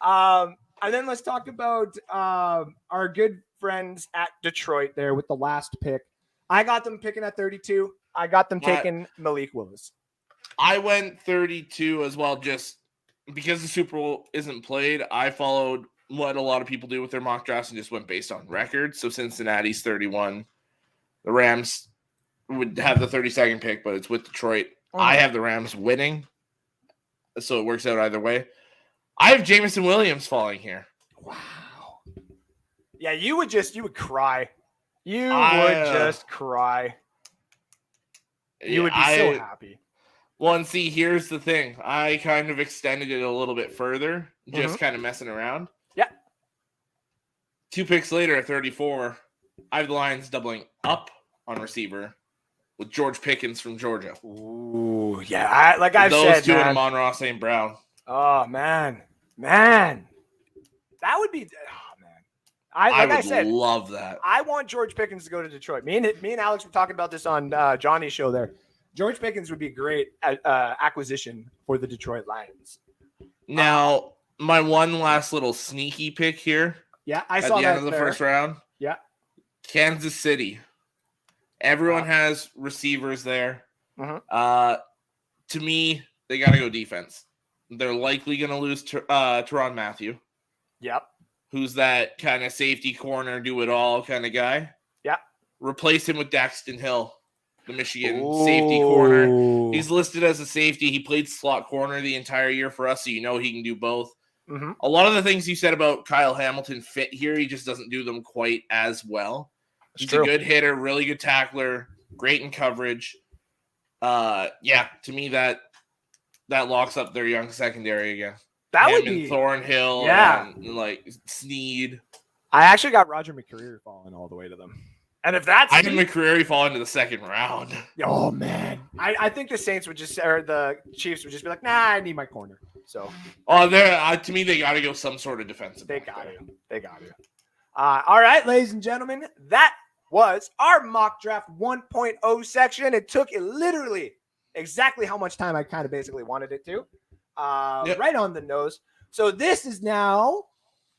And then let's talk about our good friends at Detroit there with the last pick. I got them picking at 32. I got them taking Malik Willis. I went 32 as well, just because the Super Bowl isn't played. I followed what a lot of people do with their mock drafts and just went based on record. So Cincinnati's 31. The Rams would have the 32nd pick, but it's with Detroit. I have the Rams winning, so it works out either way. I have Jameson Williams falling here. Wow. Yeah, you would cry. You would just cry. You would be so happy. Well, and see, here's the thing. I kind of extended it a little bit further, just kind of messing around. Yeah. 2 picks later at 34, I have the Lions doubling up on receiver with George Pickens from Georgia. Ooh, yeah. I've said, those two and Amon-Ra St. Brown. Oh, man. That would be... Oh, man. I would love that. I want George Pickens to go to Detroit. Me and Alex were talking about this on Johnny's show there. George Pickens would be a great acquisition for the Detroit Lions. Now, my one last little sneaky pick here. Yeah, I saw that at the end of the first round. Yeah. Kansas City. Everyone has receivers there. Uh-huh. To me, they got to go defense. They're likely going to lose Tyrann Mathieu. Yep. Who's that kind of safety corner, do-it-all kind of guy. Yeah. Replace him with Daxton Hill, the Michigan safety corner. He's listed as a safety. He played slot corner the entire year for us, so you know he can do both. Mm-hmm. A lot of the things you said about Kyle Hamilton fit here. He just doesn't do them quite as well. He's a good hitter, really good tackler, great in coverage. To me that locks up their young secondary again. That would be Thornhill, and like Snead. I actually got Roger McCreary falling all the way to them. And if that's I think McCreary fall into the second round. Oh man. I think the Saints would just or the Chiefs would just be like, nah, I need my corner. So to me they gotta go some sort of defensive. They got to. All right, ladies and gentlemen, that was our mock draft 1.0 section. It took literally exactly how much time I kind of basically wanted it to. Right on the nose. So this is now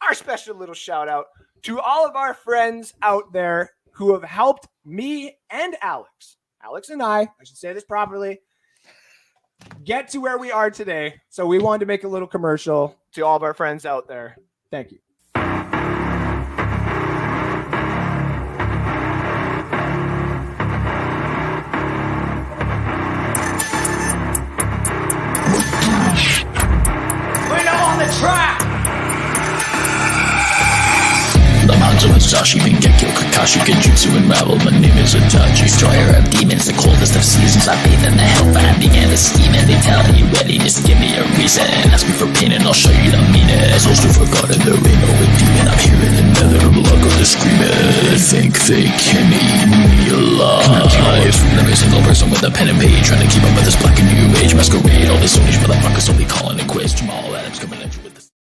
our special little shout out to all of our friends out there who have helped me and Alex and I should say this properly, get to where we are today. So we wanted to make a little commercial to all of our friends out there. Thank you. The mounds of Musashi, Mingekyo, Kakashi, Genjutsu, and Ravel. My name is Itachi, destroyer of demons, the coldest of seasons. I bathe in the hellfire, began to scheme, and they tell you ready, just give me a reason. Ask me for pain and I'll show you the meaning. Souls to forgotten, there ain't no demon. I'm here in the nether, blood go to screaming. Think they can eat me alive. Every single person with a pen and page, trying to keep up with this black and new age masquerade. All this Sonish motherfuckers only calling it quits. Jamal Adams coming at you with this.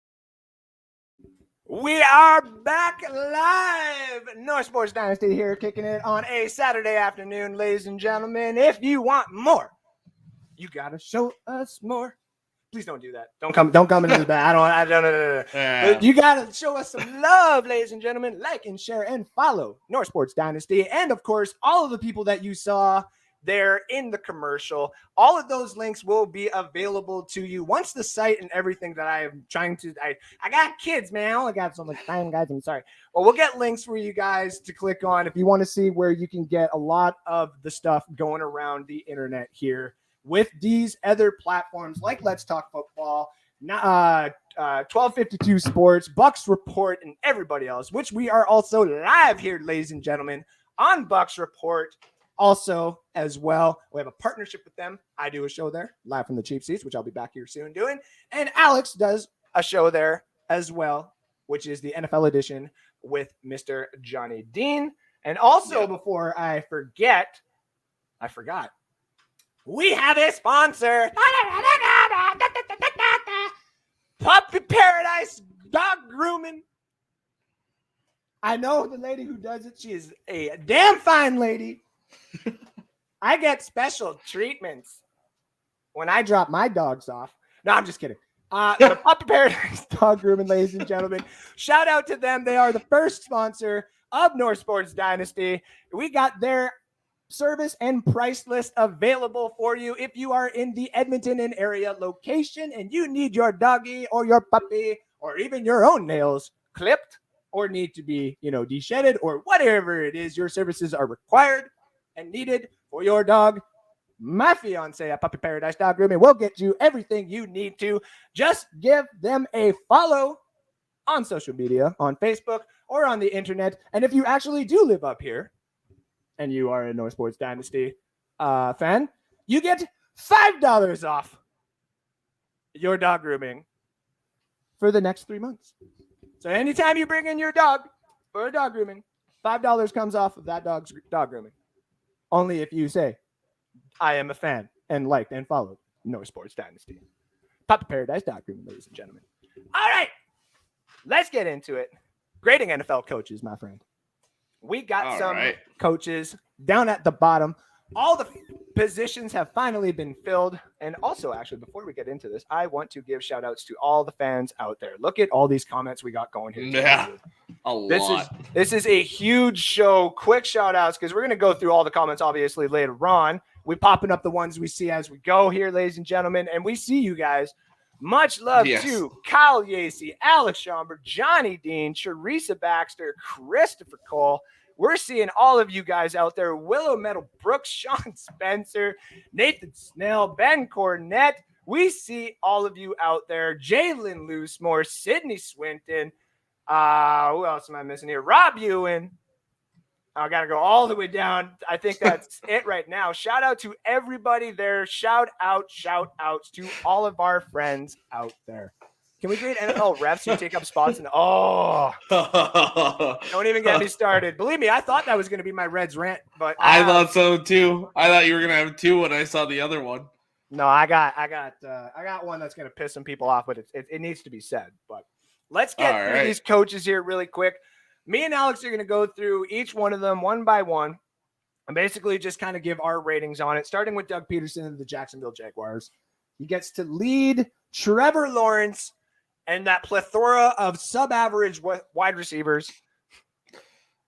We are back live. North Sports Dynasty here, kicking it on a Saturday afternoon, ladies and gentlemen. If you want more, you gotta show us more. Please don't do that. Don't come into the back. I don't. Yeah. You gotta show us some love, ladies and gentlemen. Like and share and follow North Sports Dynasty, and of course, all of the people that you saw there in the commercial. All of those links will be available to you once the site and everything that I am trying to. I got kids, man. I only got so much time, guys. I'm sorry. Well, we'll get links for you guys to click on if you want to see where you can get a lot of the stuff going around the internet here with these other platforms like Let's Talk Football, 1252 Sports, Bucks Report, and everybody else, which we are also live here, ladies and gentlemen, on Bucks Report. Also, as well, we have a partnership with them. I do a show there, live from the cheap seats, which I'll be back here soon doing. And Alex does a show there as well, which is the NFL edition with Mr. Johnny Dean. And also, before I forget, I forgot. We have a sponsor. Puppy Paradise Dog Grooming. I know the lady who does it. She is a damn fine lady. I get special treatments when I drop my dogs off. No, I'm just kidding. The Puppy Paradise Dog Grooming, ladies and gentlemen. Shout out to them. They are the first sponsor of North Sports Dynasty. We got their service and price list available for you. If you are in the Edmonton and area location and you need your doggy or your puppy or even your own nails clipped or need to be, de-shedded or whatever it is, your services are required and needed for your dog. My fiance at Puppy Paradise Dog Grooming will get you everything you need to. Just give them a follow on social media, on Facebook or on the internet. And if you actually do live up here and you are a North Sports Dynasty fan, you get $5 off your dog grooming for the next 3 months. So anytime you bring in your dog for a dog grooming, $5 comes off of that dog's dog grooming. Only if you say, I am a fan and liked and followed North Sports Dynasty. Puppy Paradise Dog Grooming, ladies and gentlemen. All right, let's get into it. Grading NFL coaches, my friend. We got some coaches down at the bottom. All the positions have finally been filled. And also, actually, before we get into this, I want to give shout outs to all the fans out there. Look at all these comments we got going here. Yeah, a lot. This is a huge show. Quick shout outs because we're going to go through all the comments, obviously, later on. We're popping up the ones we see as we go here, ladies and gentlemen. And we see you guys. Much love to Kyle Yacey, Alex Schomburg, Johnny Dean, Charissa Baxter, Christopher Cole. We're seeing all of you guys out there. Willow Metal Brooks, Sean Spencer, Nathan Snell, Ben Cornett. We see all of you out there. Jalen Loosemore, Sydney Swinton. Who else am I missing here? Rob Ewan. I got to go all the way down. I think that's it right now. Shout out to everybody there. Shout outs to all of our friends out there. Can we grade NFL refs who take up spots? Don't even get me started. Believe me, I thought that was going to be my Reds rant, but I thought so too. I thought you were going to have two when I saw the other one. No, I got one that's going to piss some people off, but it needs to be said. But let's get through these coaches here really quick. Me and Alex are going to go through each one of them one by one and basically just kind of give our ratings on it, starting with Doug Peterson of the Jacksonville Jaguars. He gets to lead Trevor Lawrence and that plethora of sub-average wide receivers.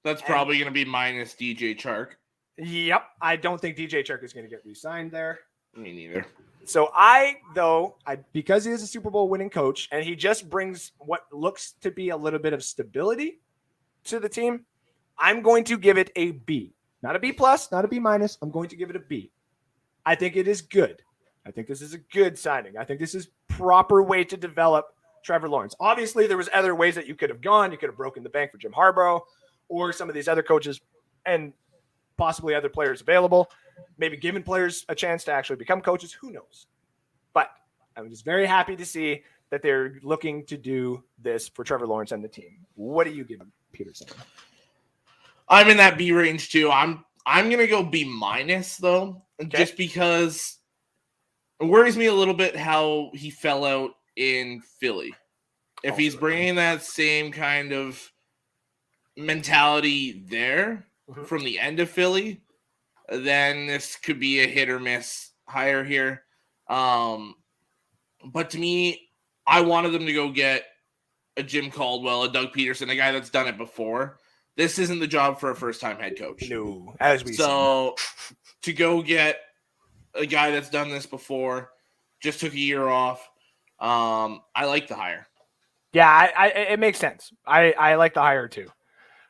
That's probably going to be minus DJ Chark. Yep. I don't think DJ Chark is going to get re-signed there. Me neither. So because he is a Super Bowl winning coach and he just brings what looks to be a little bit of stability to the team, I'm going to give it a B. Not a B plus, not a B minus. I'm going to give it a B. I think it is good. I think this is a good signing. I think this is proper way to develop Trevor Lawrence. Obviously, there was other ways that you could have gone. You could have broken the bank for Jim Harbaugh or some of these other coaches and possibly other players available. Maybe giving players a chance to actually become coaches. Who knows? But I'm just very happy to see that they're looking to do this for Trevor Lawrence and the team. What do you give Peterson? I'm in that B range too. I'm going to go B minus though, just because it worries me a little bit how he fell out in Philly. If he's bringing that same kind of mentality there from the end of Philly, then this could be a hit or miss hire here. But to me, I wanted them to go get a Jim Caldwell, a Doug Peterson, a guy that's done it before. This isn't the job for a first-time head coach. No, as we to go get a guy that's done this before, just took a year off. I like the hire. Yeah, it makes sense. I like the hire too.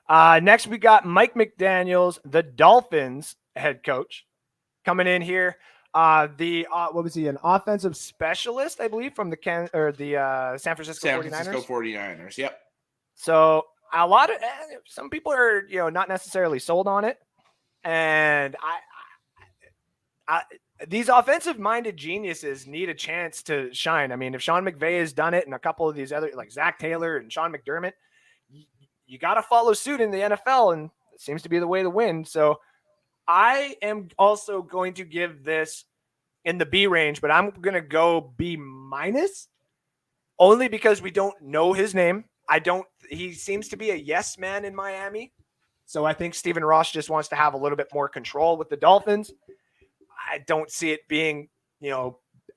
Next, we got Mike McDaniels, the Dolphins head coach, coming in here. What was he? An offensive specialist, I believe, from the San Francisco 49ers. Yep. So some people are not necessarily sold on it, and these offensive-minded geniuses need a chance to shine. I mean, if Sean McVay has done it and a couple of these other, like Zach Taylor and Sean McDermott, you got to follow suit in the NFL, and it seems to be the way to win. So I am also going to give this in the B range, but I'm going to go B minus only because we don't know his name. He seems to be a yes man in Miami. So I think Stephen Ross just wants to have a little bit more control with the Dolphins. I don't see it being,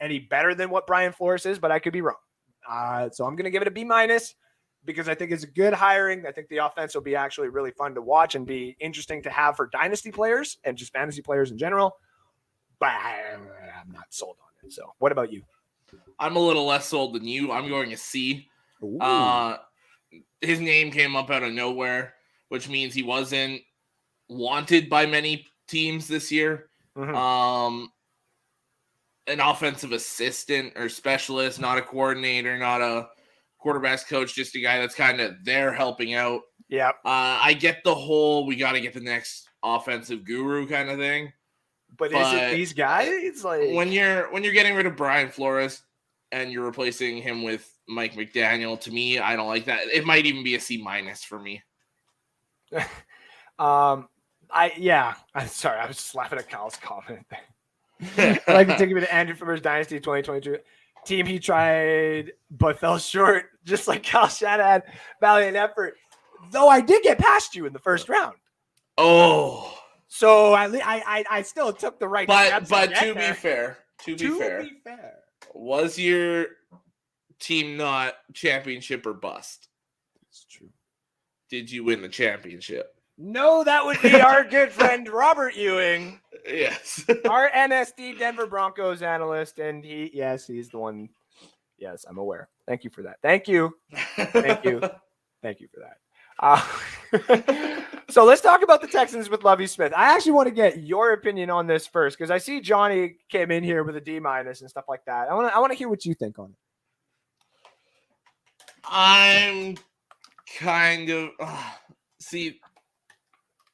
any better than what Brian Flores is, but I could be wrong. So I'm going to give it a B minus. because I think it's a good hiring. I think the offense will be actually really fun to watch and be interesting to have for dynasty players and just fantasy players in general. But I'm not sold on it. So what about you? I'm a little less sold than you. I'm going a C. His name came up out of nowhere, which means he wasn't wanted by many teams this year. An offensive assistant or specialist, not a coordinator, not a quarterback's coach, just a guy that's kind of there helping out. Yeah. I get the whole we got to get the next offensive guru kind of thing. But is it these guys? Like when you're getting rid of Brian Flores and you're replacing him with Mike McDaniel, to me, I don't like that. It might even be a C- for me. I'm sorry, I was just laughing at Kyle's comment. I'd like to take him to Andrew from his Dynasty 2022 team. He tried but fell short, just like Kyle Shanahan. Valiant effort. Though I did get past you in the first round. Oh. So I still took the right steps. But to be fair, was your team not championship or bust? It's true. Did you win the championship? No, that would be our good friend Robert Ewing. Yes. Our NSD Denver Broncos analyst, and he's the one. Yes, I'm aware. Thank you for that. Thank you for that. So let's talk about the Texans with Lovie Smith. I actually want to get your opinion on this first because I see Johnny came in here with a D- and stuff like that. I want to hear what you think on it. I'm kind of see.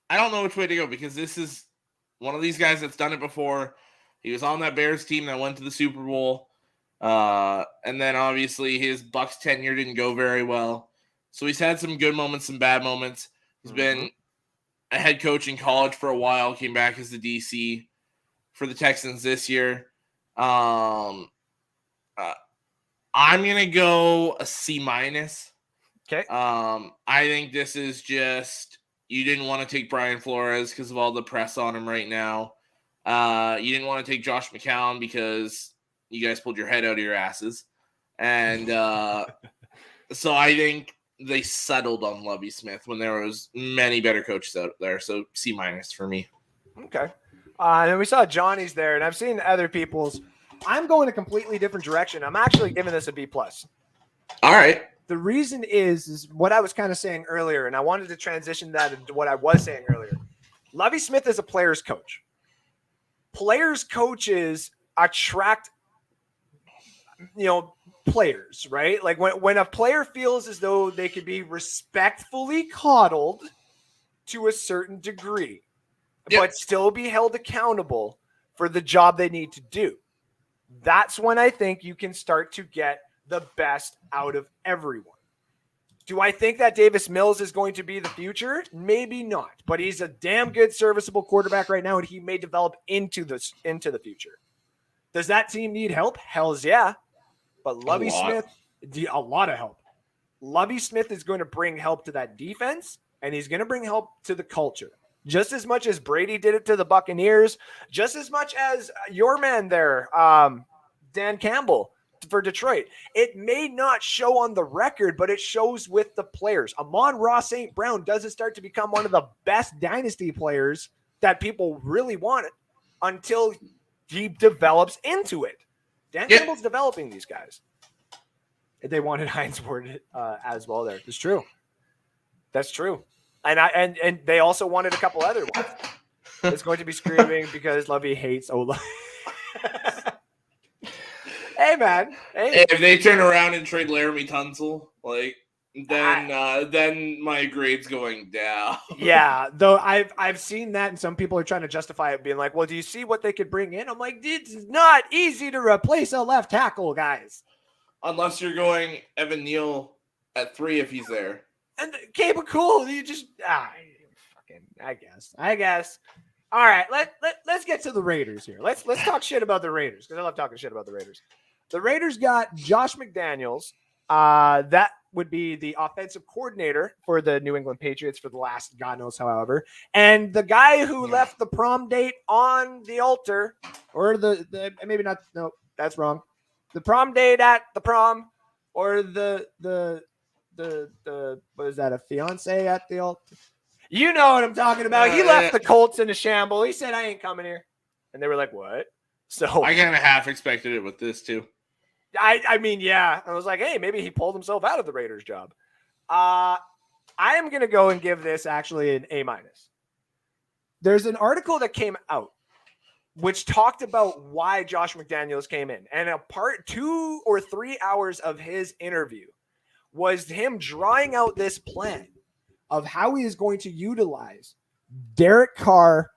I don't know which way to go because this is one of these guys that's done it before. He was on that Bears team that went to the Super Bowl, and then obviously his Bucs tenure didn't go very well. So he's had some good moments, some bad moments. He's been a head coach in college for a while, came back as the DC for the Texans this year. I'm going to go a C-. Okay. I think this is just you didn't want to take Brian Flores because of all the press on him right now. You didn't want to take Josh McCown because you guys pulled your head out of your asses. And so I think they settled on Lovie Smith when there was many better coaches out there. So C- for me. Okay. And then we saw Johnny's there, and I've seen other people's. I'm going a completely different direction. I'm actually giving this a B+. All right. The reason is what I was kind of saying earlier, and I wanted to transition that into what I was saying earlier. Lovie Smith is a player's coach. Players' coaches attract, players, right? Like when a player feels as though they could be respectfully coddled to a certain degree, but still be held accountable for the job they need to do. That's when I think you can start to get the best out of everyone. Do I think that Davis Mills is going to be the future? Maybe not, but he's a damn good serviceable quarterback right now, and he may develop into the future. Does that team need help? Hells yeah. But Lovie Smith, a lot of help. Lovie Smith is going to bring help to that defense, and he's going to bring help to the culture. Just as much as Brady did it to the Buccaneers, just as much as your man there, Dan Campbell, for Detroit. It may not show on the record, but it shows with the players. Amon-Ra St. Brown doesn't start to become one of the best dynasty players that people really want until he develops into it. Dan Campbell's developing these guys. They wanted Hines Ward as well there. That's true. That's true. And they also wanted a couple other ones. It's going to be screaming because Lovie hates Ola. Hey, man. Hey. If they turn around and trade Laramie Tunsil, then my grade's going down. Yeah, though I've seen that, and some people are trying to justify it, being like, "Well, do you see what they could bring in?" I'm like, it's not easy to replace a left tackle, guys. Unless you're going Evan Neal at 3 if he's there. And Cape Cool, you just I guess. All right, let's get to the Raiders here. Let's talk shit about the Raiders because I love talking shit about the Raiders. The Raiders got Josh McDaniels. That would be the offensive coordinator for the New England Patriots for the last God knows however. And the guy who left the prom date on the altar, or the maybe not. No, that's wrong. The prom date at the prom, or the what is that, a fiance at the altar? You know what I'm talking about. He left the Colts in a shamble. He said, I ain't coming here. And they were like, what? So I kind of half expected it with this too. I mean, yeah. I was like, hey, maybe he pulled himself out of the Raiders job. I am going to go and give this actually an A-. There's an article that came out which talked about why Josh McDaniels came in. And a part 2 or 3 hours of his interview was him drawing out this plan of how he is going to utilize Derek Carr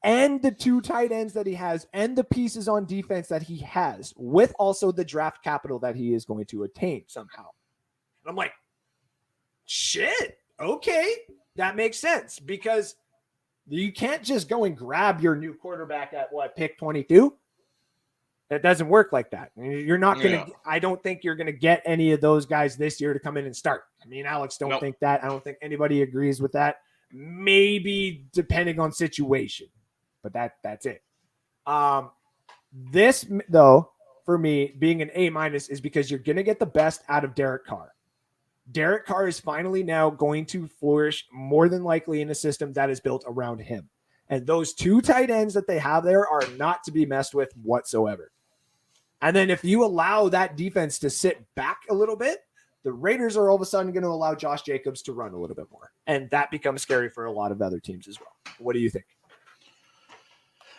and the 2 tight ends that he has and the pieces on defense that he has, with also the draft capital that he is going to attain somehow. And I'm like, shit, okay, that makes sense, because you can't just go and grab your new quarterback at pick 22. That doesn't work like that. You're not going to, I don't think you're going to get any of those guys this year to come in and start. I mean, Alex, don't think that. I don't think anybody agrees with that. Maybe depending on situation, but that's it. This though, for me, being an A- is because you're going to get the best out of Derek Carr. Derek Carr is finally now going to flourish more than likely in a system that is built around him. And those 2 tight ends that they have there are not to be messed with whatsoever. And then if you allow that defense to sit back a little bit, the Raiders are all of a sudden going to allow Josh Jacobs to run a little bit more. And that becomes scary for a lot of other teams as well. What do you think?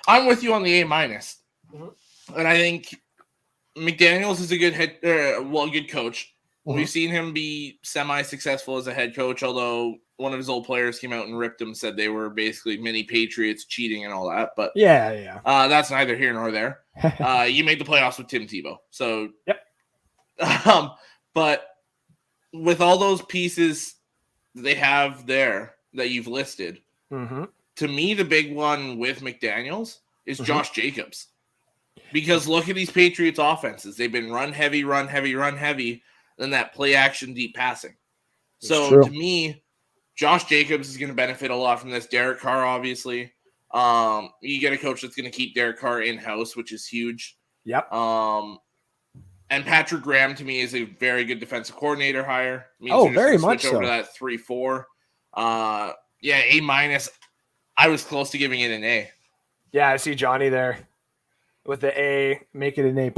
I'm with you on the A-. And I think McDaniels is a good good coach. We've seen him be semi-successful as a head coach, although one of his old players came out and ripped him, said they were basically mini Patriots, cheating and all that. But that's neither here nor there. You made the playoffs with Tim Tebow. So, but with all those pieces they have there that you've listed, to me, the big one with McDaniels is Josh Jacobs. Because look at these Patriots offenses. They've been run heavy, than that play action deep passing. So to me, Josh Jacobs is going to benefit a lot from this. Derek Carr, obviously. You get a coach that's going to keep Derek Carr in-house, which is huge. Yep. And Patrick Graham, to me, is a very good defensive coordinator hire. Very much so. Over to that 3-4. A-. I was close to giving it an A. Yeah, I see Johnny there with the A, make it an A+.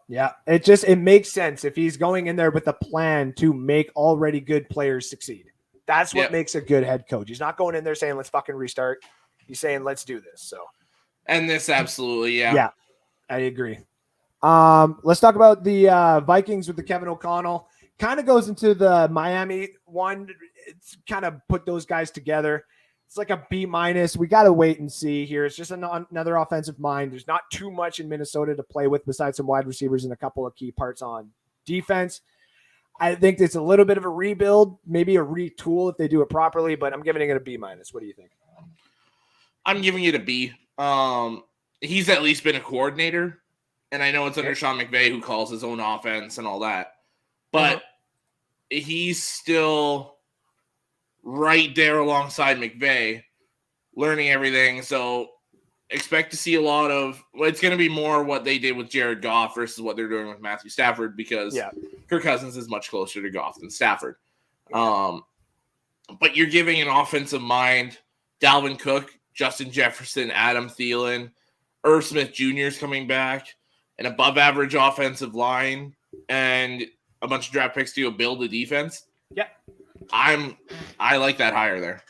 Yeah, it makes sense if he's going in there with a plan to make already good players succeed. That's what makes a good head coach. He's not going in there saying, let's fucking restart. He's saying, let's do this. So, and this absolutely, Yeah, I agree. Let's talk about the Vikings with the Kevin O'Connell. Kind of goes into the Miami one. It's kind of put those guys together. It's like a B-. We got to wait and see here. It's just another offensive mind. There's not too much in Minnesota to play with besides some wide receivers and a couple of key parts on defense. I think it's a little bit of a rebuild, maybe a retool if they do it properly, but I'm giving it a B-. What do you think? I'm giving it a B. He's at least been a coordinator, and I know it's under Sean McVay, who calls his own offense and all that, but he's still right there alongside McVay, learning everything. So expect to see a lot of, it's going to be more what they did with Jared Goff versus what they're doing with Matthew Stafford, because Kirk Cousins is much closer to Goff than Stafford. But you're giving an offensive mind, Dalvin Cook, Justin Jefferson, Adam Thielen, Irv Smith Jr. is coming back, an above average offensive line, and a bunch of draft picks to go build the defense. Yeah. I like that hire there.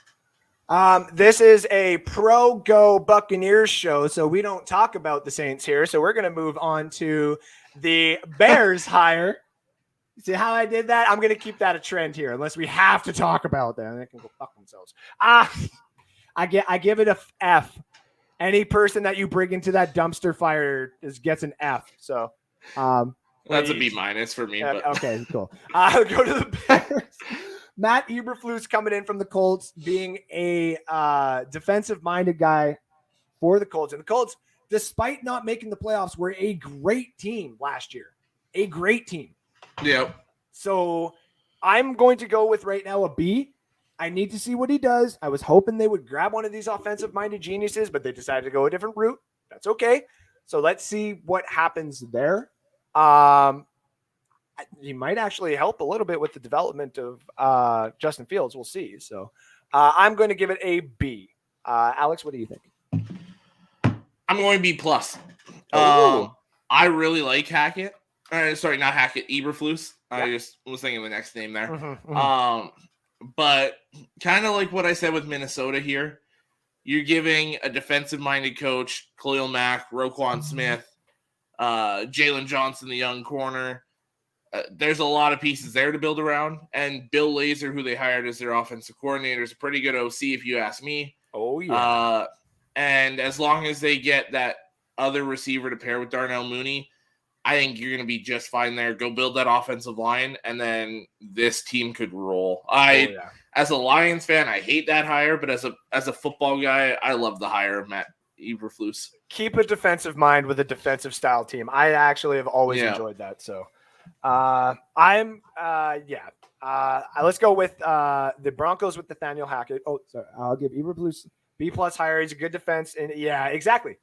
This is a pro-go Buccaneers show, so we don't talk about the Saints here. So we're going to move on to the Bears hire. See how I did that? I'm going to keep that a trend here, unless we have to talk about them. They can go fuck themselves. I give it a F. Any person that you bring into that dumpster fire gets an F. So that's a B- for me. But. Okay, cool. I'll go to the Bears. Matt Eberflus coming in from the Colts, being a defensive-minded guy for the Colts. And the Colts, despite not making the playoffs, were a great team last year. A great team. Yep. So I'm going to go with right now a B. I need to see what he does. I was hoping they would grab one of these offensive-minded geniuses, but they decided to go a different route. That's okay. So let's see what happens there. I he might actually help a little bit with the development of Justin Fields. We'll see. So I'm going to give it a B. Alex, what do you think? I'm going B plus. Oh. I really like Hackett. Sorry, not Hackett, Eberflus. Yeah. I just was thinking of the next name there. Mm-hmm. But kind of like what I said with Minnesota here, you're giving a defensive-minded coach, Khalil Mack, Roquan Smith, Jalen Johnson, the young corner. There's a lot of pieces there to build around. And Bill Lazor, who they hired as their offensive coordinator, is a pretty good OC, if you ask me. Oh, yeah. And as long as they get that other receiver to pair with Darnell Mooney, I think you're going to be just fine there. Go build that offensive line, and then this team could roll. As a Lions fan, I hate that hire, but as a football guy, I love the hire of Matt Eberflus. Keep a defensive mind with a defensive style team. I actually have always enjoyed that. So let's go with the Broncos with Nathaniel Hackett. Oh, sorry. I'll give Eberflus B+ hire. He's a good defense. And yeah, exactly.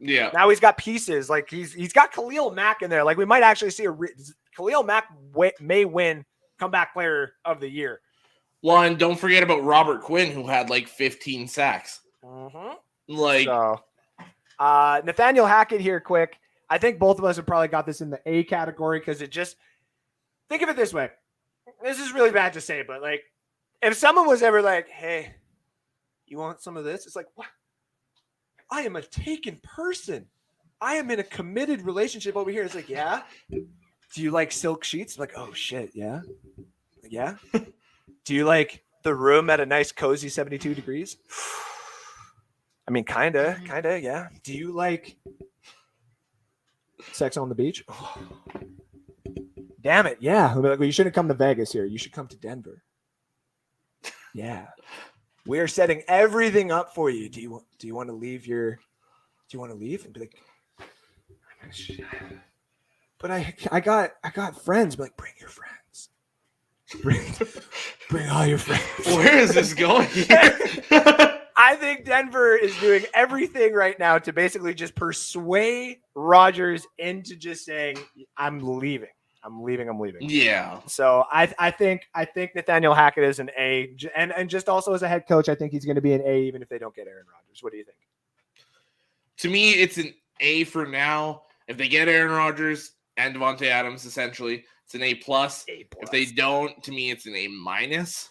Yeah. Now he's got pieces. Like he's got Khalil Mack in there. Like we might actually see Khalil Mack may win comeback player of the year. Well, and don't forget about Robert Quinn, who had like 15 sacks. Nathaniel Hackett here, quick. I think both of us have probably got this in the A category because it just think of it this way. This is really bad to say, but like if someone was ever like, "Hey, you want some of this?" It's like, what? I am a taken person. I am in a committed relationship over here. It's like, yeah. Do you like silk sheets? I'm like, oh shit, yeah. Yeah. Do you like the room at a nice cozy 72 degrees? I mean, kinda, yeah. Do you like sex on the beach? Oh. Damn it, yeah. Like, well, you shouldn't come to Vegas here. You should come to Denver. Yeah. We are setting everything up for you. Do you want to leave and be like, but I got friends. Be like, bring your friends. Bring all your friends. Where is this going? I think Denver is doing everything right now to basically just persuade Rodgers into just saying, I'm leaving. Yeah. So I think Nathaniel Hackett is an A, and just also as a head coach, I think he's going to be an A even if they don't get Aaron Rodgers. What do you think? To me, it's an A for now. If they get Aaron Rodgers and Devontae Adams, essentially, it's an A+. If they don't, to me, it's an A-.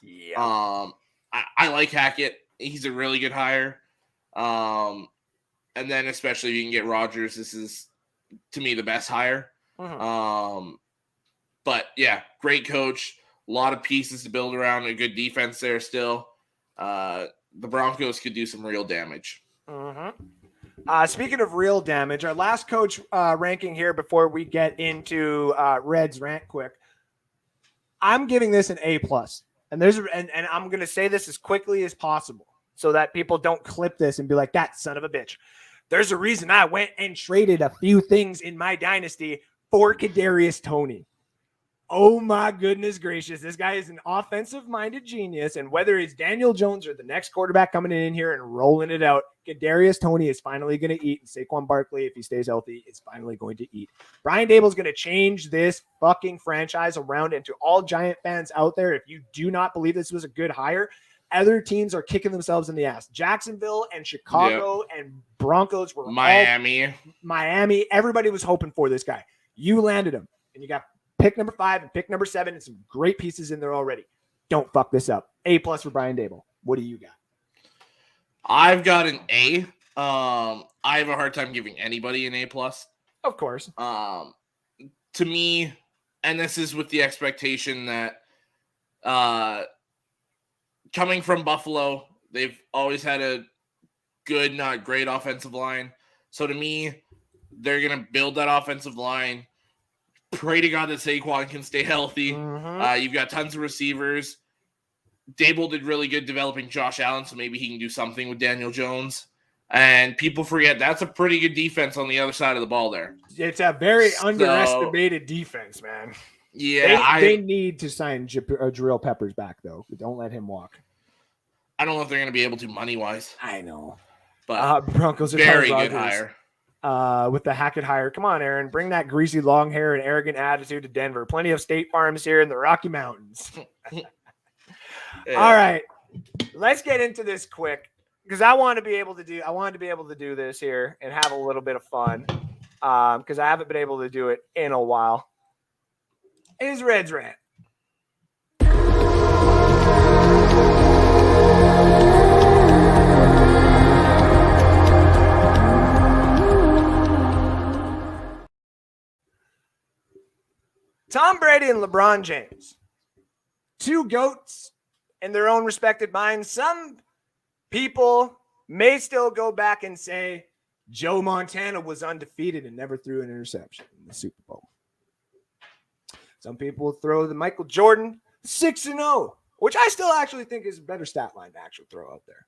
Yeah. I like Hackett. He's a really good hire. And then especially if you can get Rodgers, this is, to me, the best hire. Mm-hmm. But yeah, great coach. A lot of pieces to build around. A good defense there still. The Broncos could do some real damage. Mm-hmm. Speaking of real damage, our last coach ranking here before we get into Red's rant quick. I'm giving this an A+. And and I'm going to say this as quickly as possible so that people don't clip this and be like, that son of a bitch. There's a reason I went and traded a few things in my dynasty for Kadarius Toney. Oh my goodness gracious. This guy is an offensive-minded genius, and whether it's Daniel Jones or the next quarterback coming in here and rolling it out, Kadarius Toney is finally going to eat, and Saquon Barkley, if he stays healthy, is finally going to eat. Brian Daboll's going to change this fucking franchise around, and to all Giant fans out there, if you do not believe this was a good hire, other teams are kicking themselves in the ass. Jacksonville and Chicago and Broncos were Miami. Everybody was hoping for this guy. You landed him, and you got pick number 5 and pick number 7 and some great pieces in there already. Don't fuck this up. A+ for Brian Daboll. What do you got? I've got an A. I have a hard time giving anybody an A+. Of course. To me, and this is with the expectation that coming from Buffalo, they've always had a good, not great offensive line. So to me, they're going to build that offensive line. Pray to God that Saquon can stay healthy. Mm-hmm. You've got tons of receivers. Daboll did really good developing Josh Allen, so maybe he can do something with Daniel Jones. And people forget that's a pretty good defense on the other side of the ball there. It's a very underestimated defense, man. Yeah. They need to sign Jarrell Peppers back, though. Don't let him walk. I don't know if they're going to be able to money-wise. I know. But Broncos are very good hire. with the Hackett hire. Come on, Aaron, bring that greasy long hair and arrogant attitude to Denver. Plenty of state farms here in the Rocky Mountains. Yeah. All right, let's get into this quick because I wanted to be able to do this here and have a little bit of fun because I haven't been able to do it in a while. Is Red's Rant. Tom Brady and LeBron James, two GOATs in their own respected minds. Some people may still go back and say Joe Montana was undefeated and never threw an interception in the Super Bowl. Some people will throw the Michael Jordan 6-0, which I still actually think is a better stat line to actually throw out there.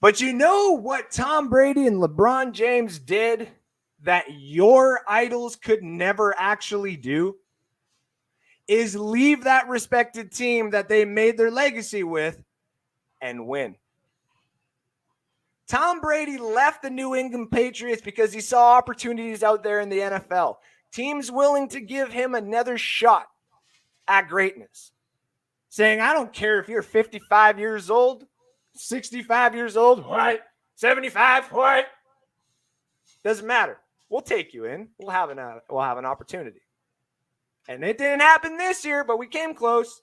But you know what Tom Brady and LeBron James did that your idols could never actually do? Is leave that respected team that they made their legacy with and win. Tom Brady left the New England Patriots because he saw opportunities out there in the NFL. Teams willing to give him another shot at greatness. Saying, I don't care if you're 55 years old, 65 years old, what? 75, what? Doesn't matter. We'll take you in. We'll have an opportunity. And it didn't happen this year, but we came close.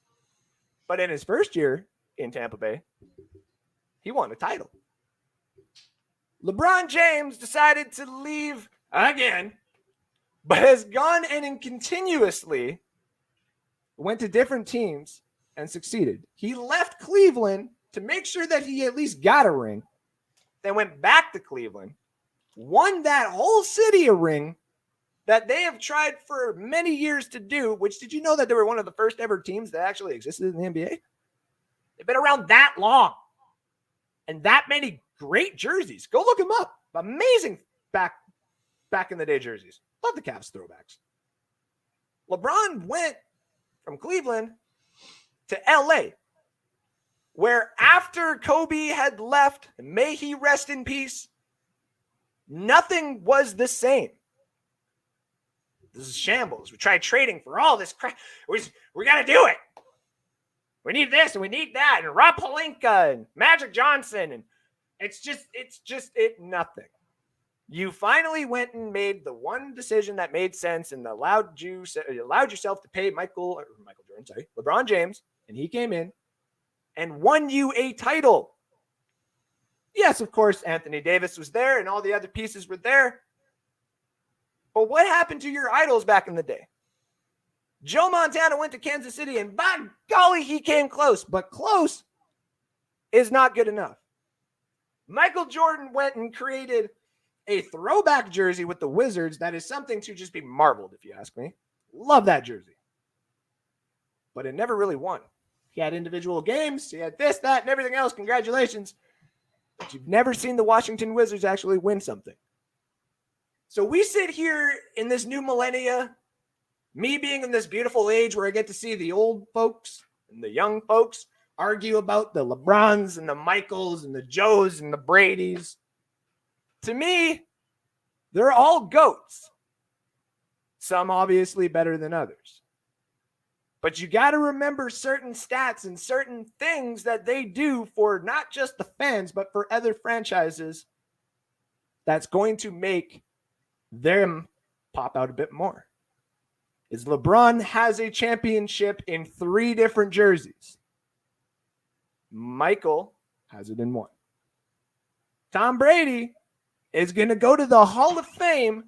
But in his first year in Tampa Bay, he won a title. LeBron James decided to leave again, but has gone and continuously went to different teams and succeeded. He left Cleveland to make sure that he at least got a ring, then went back to Cleveland, won that whole city a ring that they have tried for many years to do, which did you know that they were one of the first ever teams that actually existed in the NBA? They've been around that long and that many great jerseys. Go look them up. Amazing back in the day jerseys. Love the Cavs throwbacks. LeBron went from Cleveland to LA, where after Kobe had left, may he rest in peace, nothing was the same. This is shambles. We tried trading for all this crap. We got to do it. We need this and we need that. And Rob Pelinka and Magic Johnson. And it's just nothing. You finally went and made the one decision that made sense and allowed yourself to pay LeBron James, and he came in and won you a title. Yes, of course, Anthony Davis was there and all the other pieces were there. But what happened to your idols back in the day? Joe Montana went to Kansas City and by golly, he came close, but close is not good enough. Michael Jordan went and created a throwback jersey with the Wizards that is something to just be marveled, if you ask me. Love that jersey. But it never really won. He had individual games. He had this, that, and everything else. Congratulations. But you've never seen the Washington Wizards actually win something. So we sit here in this new millennia, me being in this beautiful age where I get to see the old folks and the young folks argue about the LeBrons and the Michaels and the Joes and the Bradys. To me, they're all GOATs. Some obviously better than others. But you got to remember certain stats and certain things that they do for not just the fans, but for other franchises that's going to make them pop out a bit more. Is LeBron has a championship in 3 different jerseys. Michael has it in 1. Tom Brady is going to go to the Hall of Fame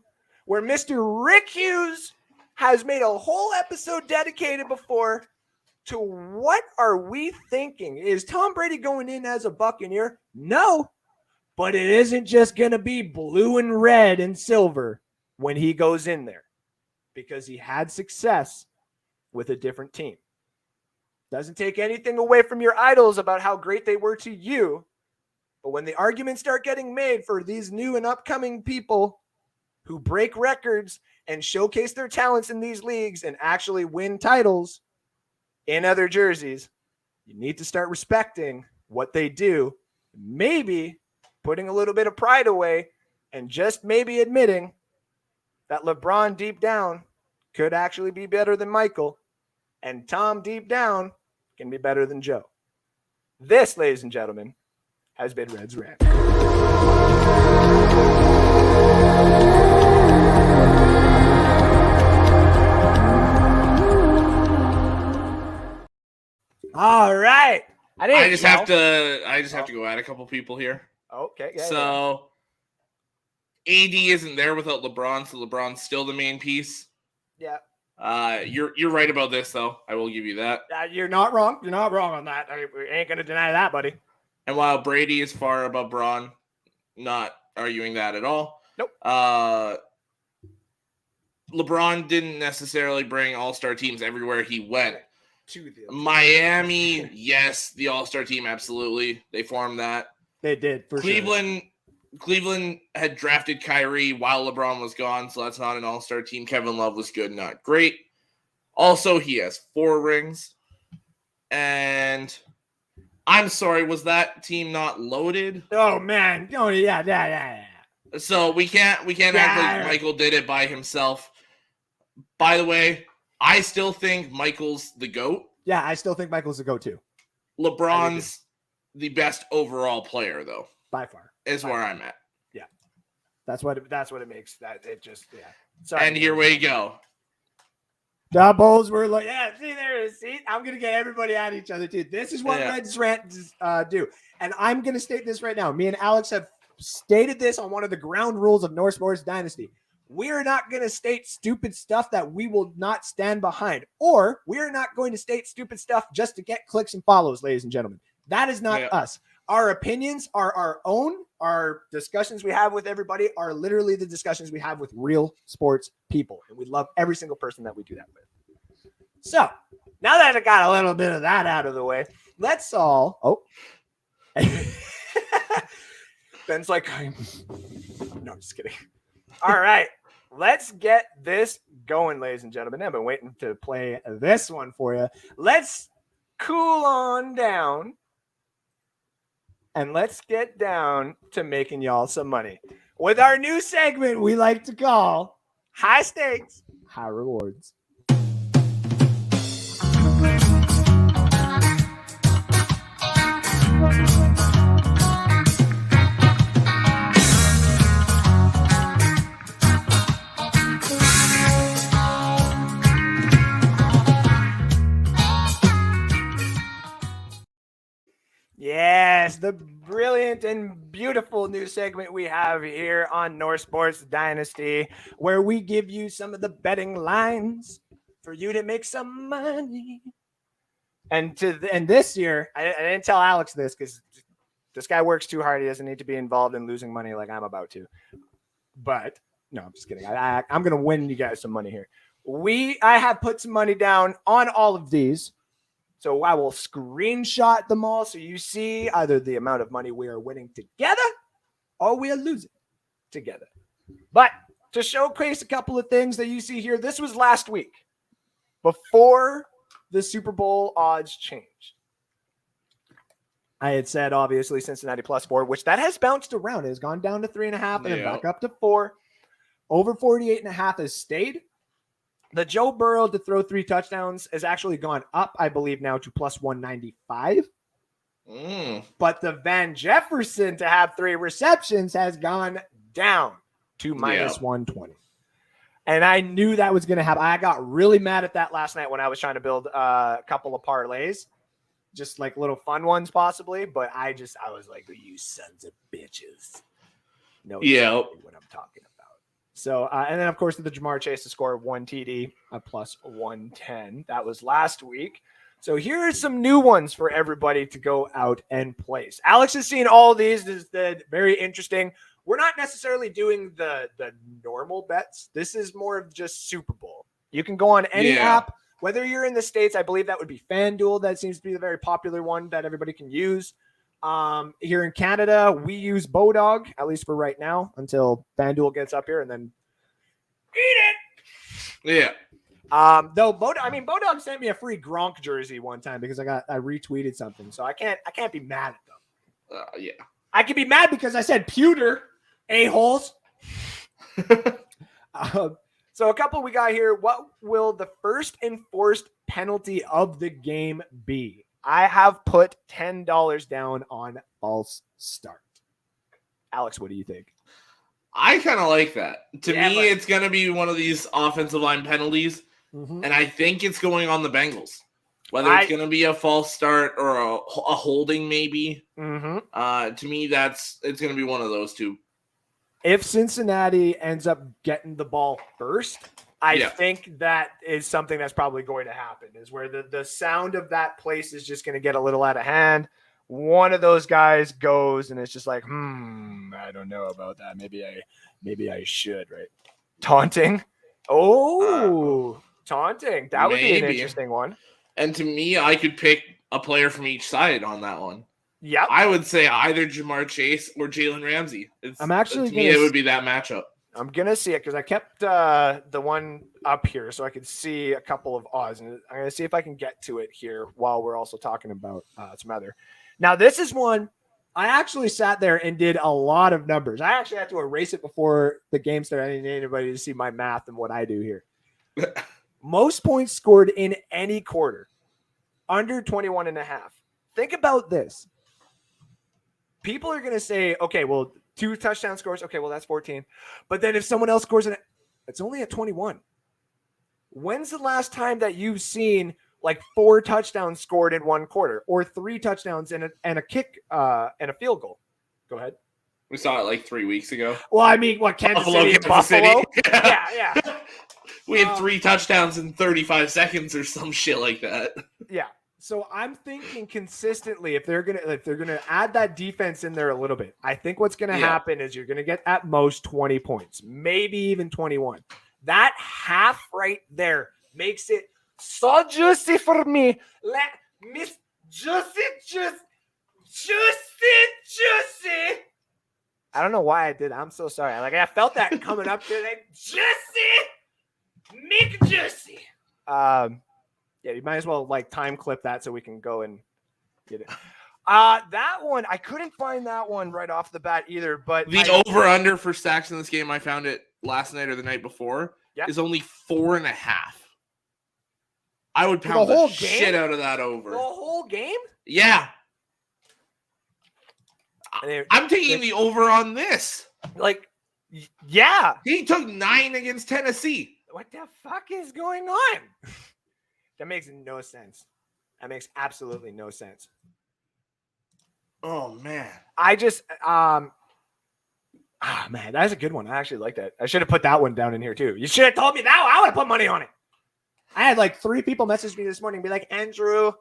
where Mr. Rick Hughes has made a whole episode dedicated before to what are we thinking? Is Tom Brady going in as a Buccaneer? No, but it isn't just going to be blue and red and silver when he goes in there because he had success with a different team. Doesn't take anything away from your idols about how great they were to you. But when the arguments start getting made for these new and upcoming people who break records and showcase their talents in these leagues and actually win titles in other jerseys, you need to start respecting what they do. Maybe putting a little bit of pride away and just maybe admitting that LeBron deep down could actually be better than Michael, and Tom deep down can be better than Joe. This, ladies and gentlemen, has been Red's Rant. All right. I just have to go at a couple people here. Okay. Yeah, so AD isn't there without LeBron, so LeBron's still the main piece. Yeah. You're right about this, though. I will give you that. You're not wrong. You're not wrong on that. We ain't gonna deny that, buddy. And while Brady is far above Braun, not arguing that at all. Nope. LeBron didn't necessarily bring all-star teams everywhere he went. To the Miami, yes. The all-star team, absolutely. They formed that. They did, for Cleveland, sure. Cleveland had drafted Kyrie while LeBron was gone, so that's not an all-star team. Kevin Love was good, not great. Also, he has 4 rings. And I'm sorry, was that team not loaded? Oh, man. Oh, yeah. So we can't act like Michael did it by himself. By the way, I still think Michael's the GOAT. Yeah, I still think Michael's the GOAT too. LeBron's the best overall player, though. By far. Is where I'm at. Yeah. That's what it makes. That it just, yeah. Sorry. And here we go. Doubles were like, yeah, see there is. See, I'm going to get everybody at each other too. This is what Red's Rant do. And I'm going to state this right now. Me and Alex have stated this on one of the ground rules of North Sports Dynasty. We're not going to state stupid stuff that we will not stand behind, or we're not going to state stupid stuff just to get clicks and follows, ladies and gentlemen. That is not us. Our opinions are our own. Our discussions we have with everybody are literally the discussions we have with real sports people, and we love every single person that we do that with. So now that I got a little bit of that out of the way, let's all. Oh, Ben's like, no, I'm just kidding. All right. Let's get this going, ladies and gentlemen. I've been waiting to play this one for you. Let's cool on down, and let's get down to making y'all some money with our new segment we like to call High Stakes, High Rewards. Yes, the brilliant and beautiful new segment we have here on North Sports Dynasty, where we give you some of the betting lines for you to make some money. And this year, I didn't tell Alex this because this guy works too hard. He doesn't need to be involved in losing money like I'm about to. But no, I'm just kidding. I'm going to win you guys some money here. I have put some money down on all of these. So I will screenshot them all so you see either the amount of money we are winning together or we are losing together. But to showcase a couple of things that you see here, this was last week before the Super Bowl odds changed. I had said, obviously, Cincinnati +4, which that has bounced around. It has gone down to 3.5 and then back up to 4. Over 48.5 has stayed. The Joe Burrow to throw 3 touchdowns has actually gone up, I believe, now to +195. But the Van Jefferson to have 3 receptions has gone down to -120. And I knew that was going to happen. I got really mad at that last night when I was trying to build a couple of parlays, just like little fun ones possibly. But I was like, you sons of bitches. No, exactly what I'm talking about. So, and then, of course, the Jamar Chase to score 1 TD, +110. That was last week. So here are some new ones for everybody to go out and place. Alex has seen all these. This is very interesting. We're not necessarily doing the normal bets. This is more of just Super Bowl. You can go on any app, whether you're in the States. I believe that would be FanDuel. That seems to be the very popular one that everybody can use. Here in Canada, we use Bodog, at least for right now, until FanDuel gets up here and then eat it. Yeah. Though Bodog sent me a free Gronk jersey one time because I retweeted something, so I can't be mad at them. Yeah. I can be mad because I said pewter, a-holes. So a couple we got here. What will the first enforced penalty of the game be? I have put $10 down on false start. Alex, what do you think? I kind of like that. To Yeah, me, but- it's going to be one of these offensive line penalties, Mhm. and I think it's going on the Bengals. Whether it's going to be a false start or a holding, maybe. Mhm. To me, it's going to be one of those two. If Cincinnati ends up getting the ball first, I Yeah. think that is something that's probably going to happen, is where the sound of that place is just going to get a little out of hand. One of those guys goes and it's just like, I don't know about that. Maybe I should, right? Taunting. Oh, taunting. That would be an Maybe. interesting one. And to me, I could pick a player from each side on that one. Yep. I would say either Jamar Chase or Jalen Ramsey. I'm actually to me, it would be that matchup. I'm gonna see it because I kept the one up here so I could see a couple of odds, and I'm gonna see if I can get to it here while we're also talking about some other. Now, this is one I actually sat there and did a lot of numbers. I actually had to erase it before the game started. I didn't need anybody to see my math and what I do here. Most points scored in any quarter, under 21.5. Think about this. People are going to say, okay, well, 2 touchdown scores. Okay, well, that's 14. But then if someone else scores it, it's only at 21. When's the last time that you've seen like 4 touchdowns scored in one quarter, or 3 touchdowns and a kick and a field goal? Go ahead. We saw it like 3 weeks ago. Well, I mean, what, Kansas City and Buffalo? Yeah. We had 3 touchdowns in 35 seconds or some shit like that. Yeah. So I'm thinking consistently, if they're gonna add that defense in there a little bit, I think what's gonna happen is you're gonna get at most 20 points, maybe even 21. That half right there makes it so juicy for me. Let Miss Juicy. I don't know why I did. I'm so sorry. Like, I felt that coming up there. Like, make juicy. Yeah, you might as well like time clip that so we can go and get it. That one, I couldn't find that one right off the bat either. But the over-under for sacks in this game, I found it last night or the night before, is only 4.5. I would pound the shit out of that over. The whole game? Yeah. I'm taking the over on this. Like, yeah. He took 9 against Tennessee. What the fuck is going on? That makes no sense. That makes absolutely no sense. Oh, man. I just, man, that's a good one. I actually like that. I should have put that one down in here too. You should have told me that. I would have put money on it. I had like 3 people message me this morning and be like, Andrew,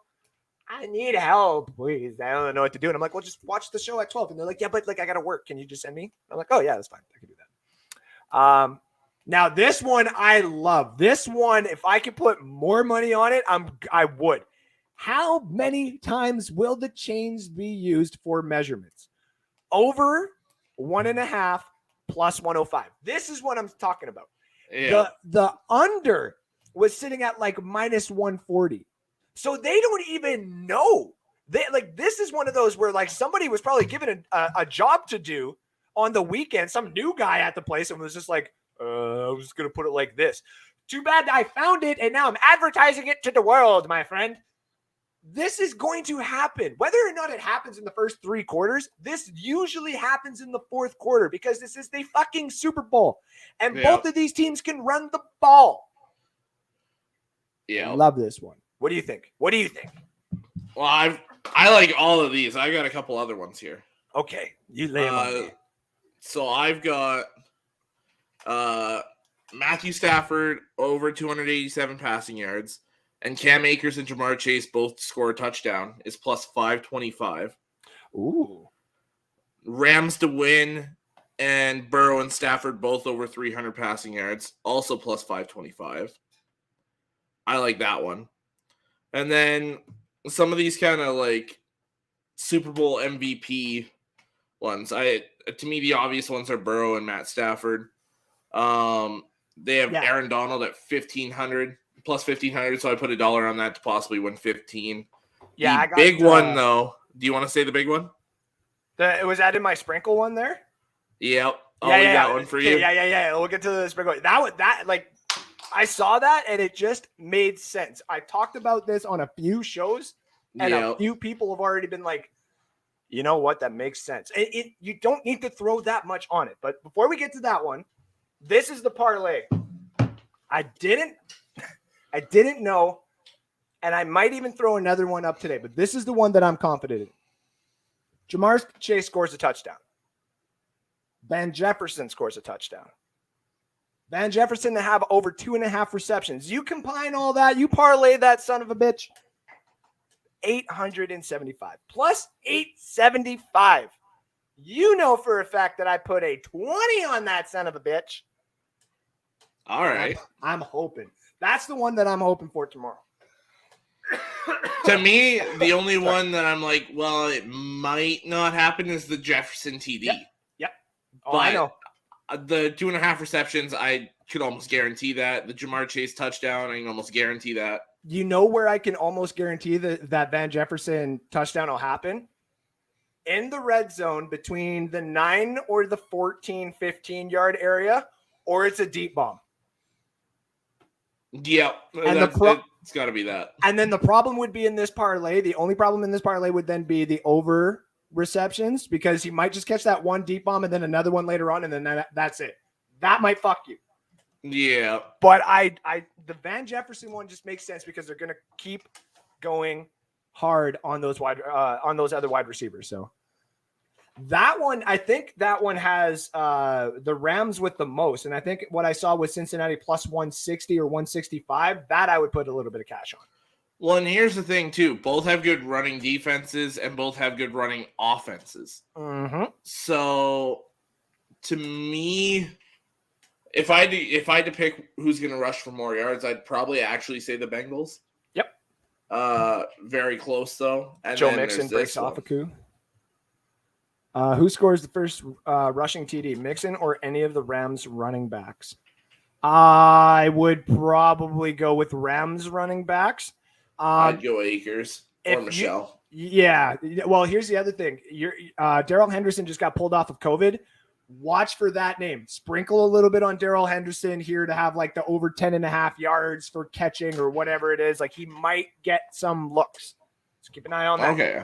I need help, please. I don't know what to do. And I'm like, well, just watch the show at 12. And they're like, yeah, but like I got to work. Can you just send me? I'm like, oh, yeah, that's fine. I can do that. Now, this one I love. This one, if I could put more money on it, I would. How many times will the chains be used for measurements? Over 1.5 plus 105. This is what I'm talking about. Yeah. The under was sitting at like minus 140. So they don't even know. This is one of those where like somebody was probably given a job to do on the weekend. Some new guy at the place and was just like, I was just going to put it like this. Too bad I found it, and now I'm advertising it to the world, my friend. This is going to happen. Whether or not it happens in the first 3 quarters, this usually happens in the 4th quarter because this is the fucking Super Bowl. And both of these teams can run the ball. Yeah. I love this one. What do you think? Well, I like all of these. I got a couple other ones here. Okay. You lay them on me. So I've got Matthew Stafford over 287 passing yards, and Cam Akers and Jamar Chase both score a touchdown is plus 525. Ooh. Rams to win, and Burrow and Stafford both over 300 passing yards, also plus 525. I like that one. And then some of these kind of like Super Bowl MVP ones. To me, the obvious ones are Burrow and Matt Stafford. They have Aaron Donald at 1,500 plus 1,500, so I put $1 on that to possibly win 15. Yeah, the I got big one though. Do you want to say the big one? Was that in my sprinkle one there? Yep. I'll leave that one for you. Yeah. We'll get to the sprinkle. I saw that and it just made sense. I talked about this on a few shows, and a few people have already been like, you know what? That makes sense. You don't need to throw that much on it. But before we get to that one, this is the parlay. I didn't know, and I might even throw another one up today, but this is the one that I'm confident in. Jamar Chase scores a touchdown. Van Jefferson scores a touchdown. Van Jefferson to have over 2.5 receptions. You combine all that, you parlay that son of a bitch, 875 plus 875. You know for a fact that I put a 20 on that son of a bitch. All right. I'm hoping. That's the one that I'm hoping for tomorrow. To me, the only one that I'm like, well, it might not happen is the Jefferson TD. Yep. Oh, I know. The 2.5 receptions, I could almost guarantee that. The Jamar Chase touchdown, I can almost guarantee that. You know where I can almost guarantee that Van Jefferson touchdown will happen? In the red zone between the 9 or the 14, 15-yard area, or it's a deep bomb. Yeah, and it's got to be that. And then the problem would be in this parlay. The only problem in this parlay would then be the over receptions, because he might just catch that one deep bomb and then another one later on, and then that's it. That might fuck you. Yeah. But the Van Jefferson one just makes sense because they're going to keep going hard on those other wide receivers. So that one, I think that one has the Rams with the most. And I think what I saw was Cincinnati plus 160 or 165. That I would put a little bit of cash on. Well, and here's the thing, too. Both have good running defenses and both have good running offenses. So, to me, if I had to pick who's going to rush for more yards, I'd probably actually say the Bengals. Yep. Very close, though. And Joe Mixon breaks off a coup. Who scores the first rushing TD, Mixon or any of the Rams running backs? I would probably go with Rams running backs. I'd go Akers or Michelle. Yeah. Well, here's the other thing. Darrell Henderson just got pulled off of COVID. Watch for that name. Sprinkle a little bit on Darrell Henderson here to have like the over 10.5 yards for catching or whatever it is. Like he might get some looks. So keep an eye on that. Okay.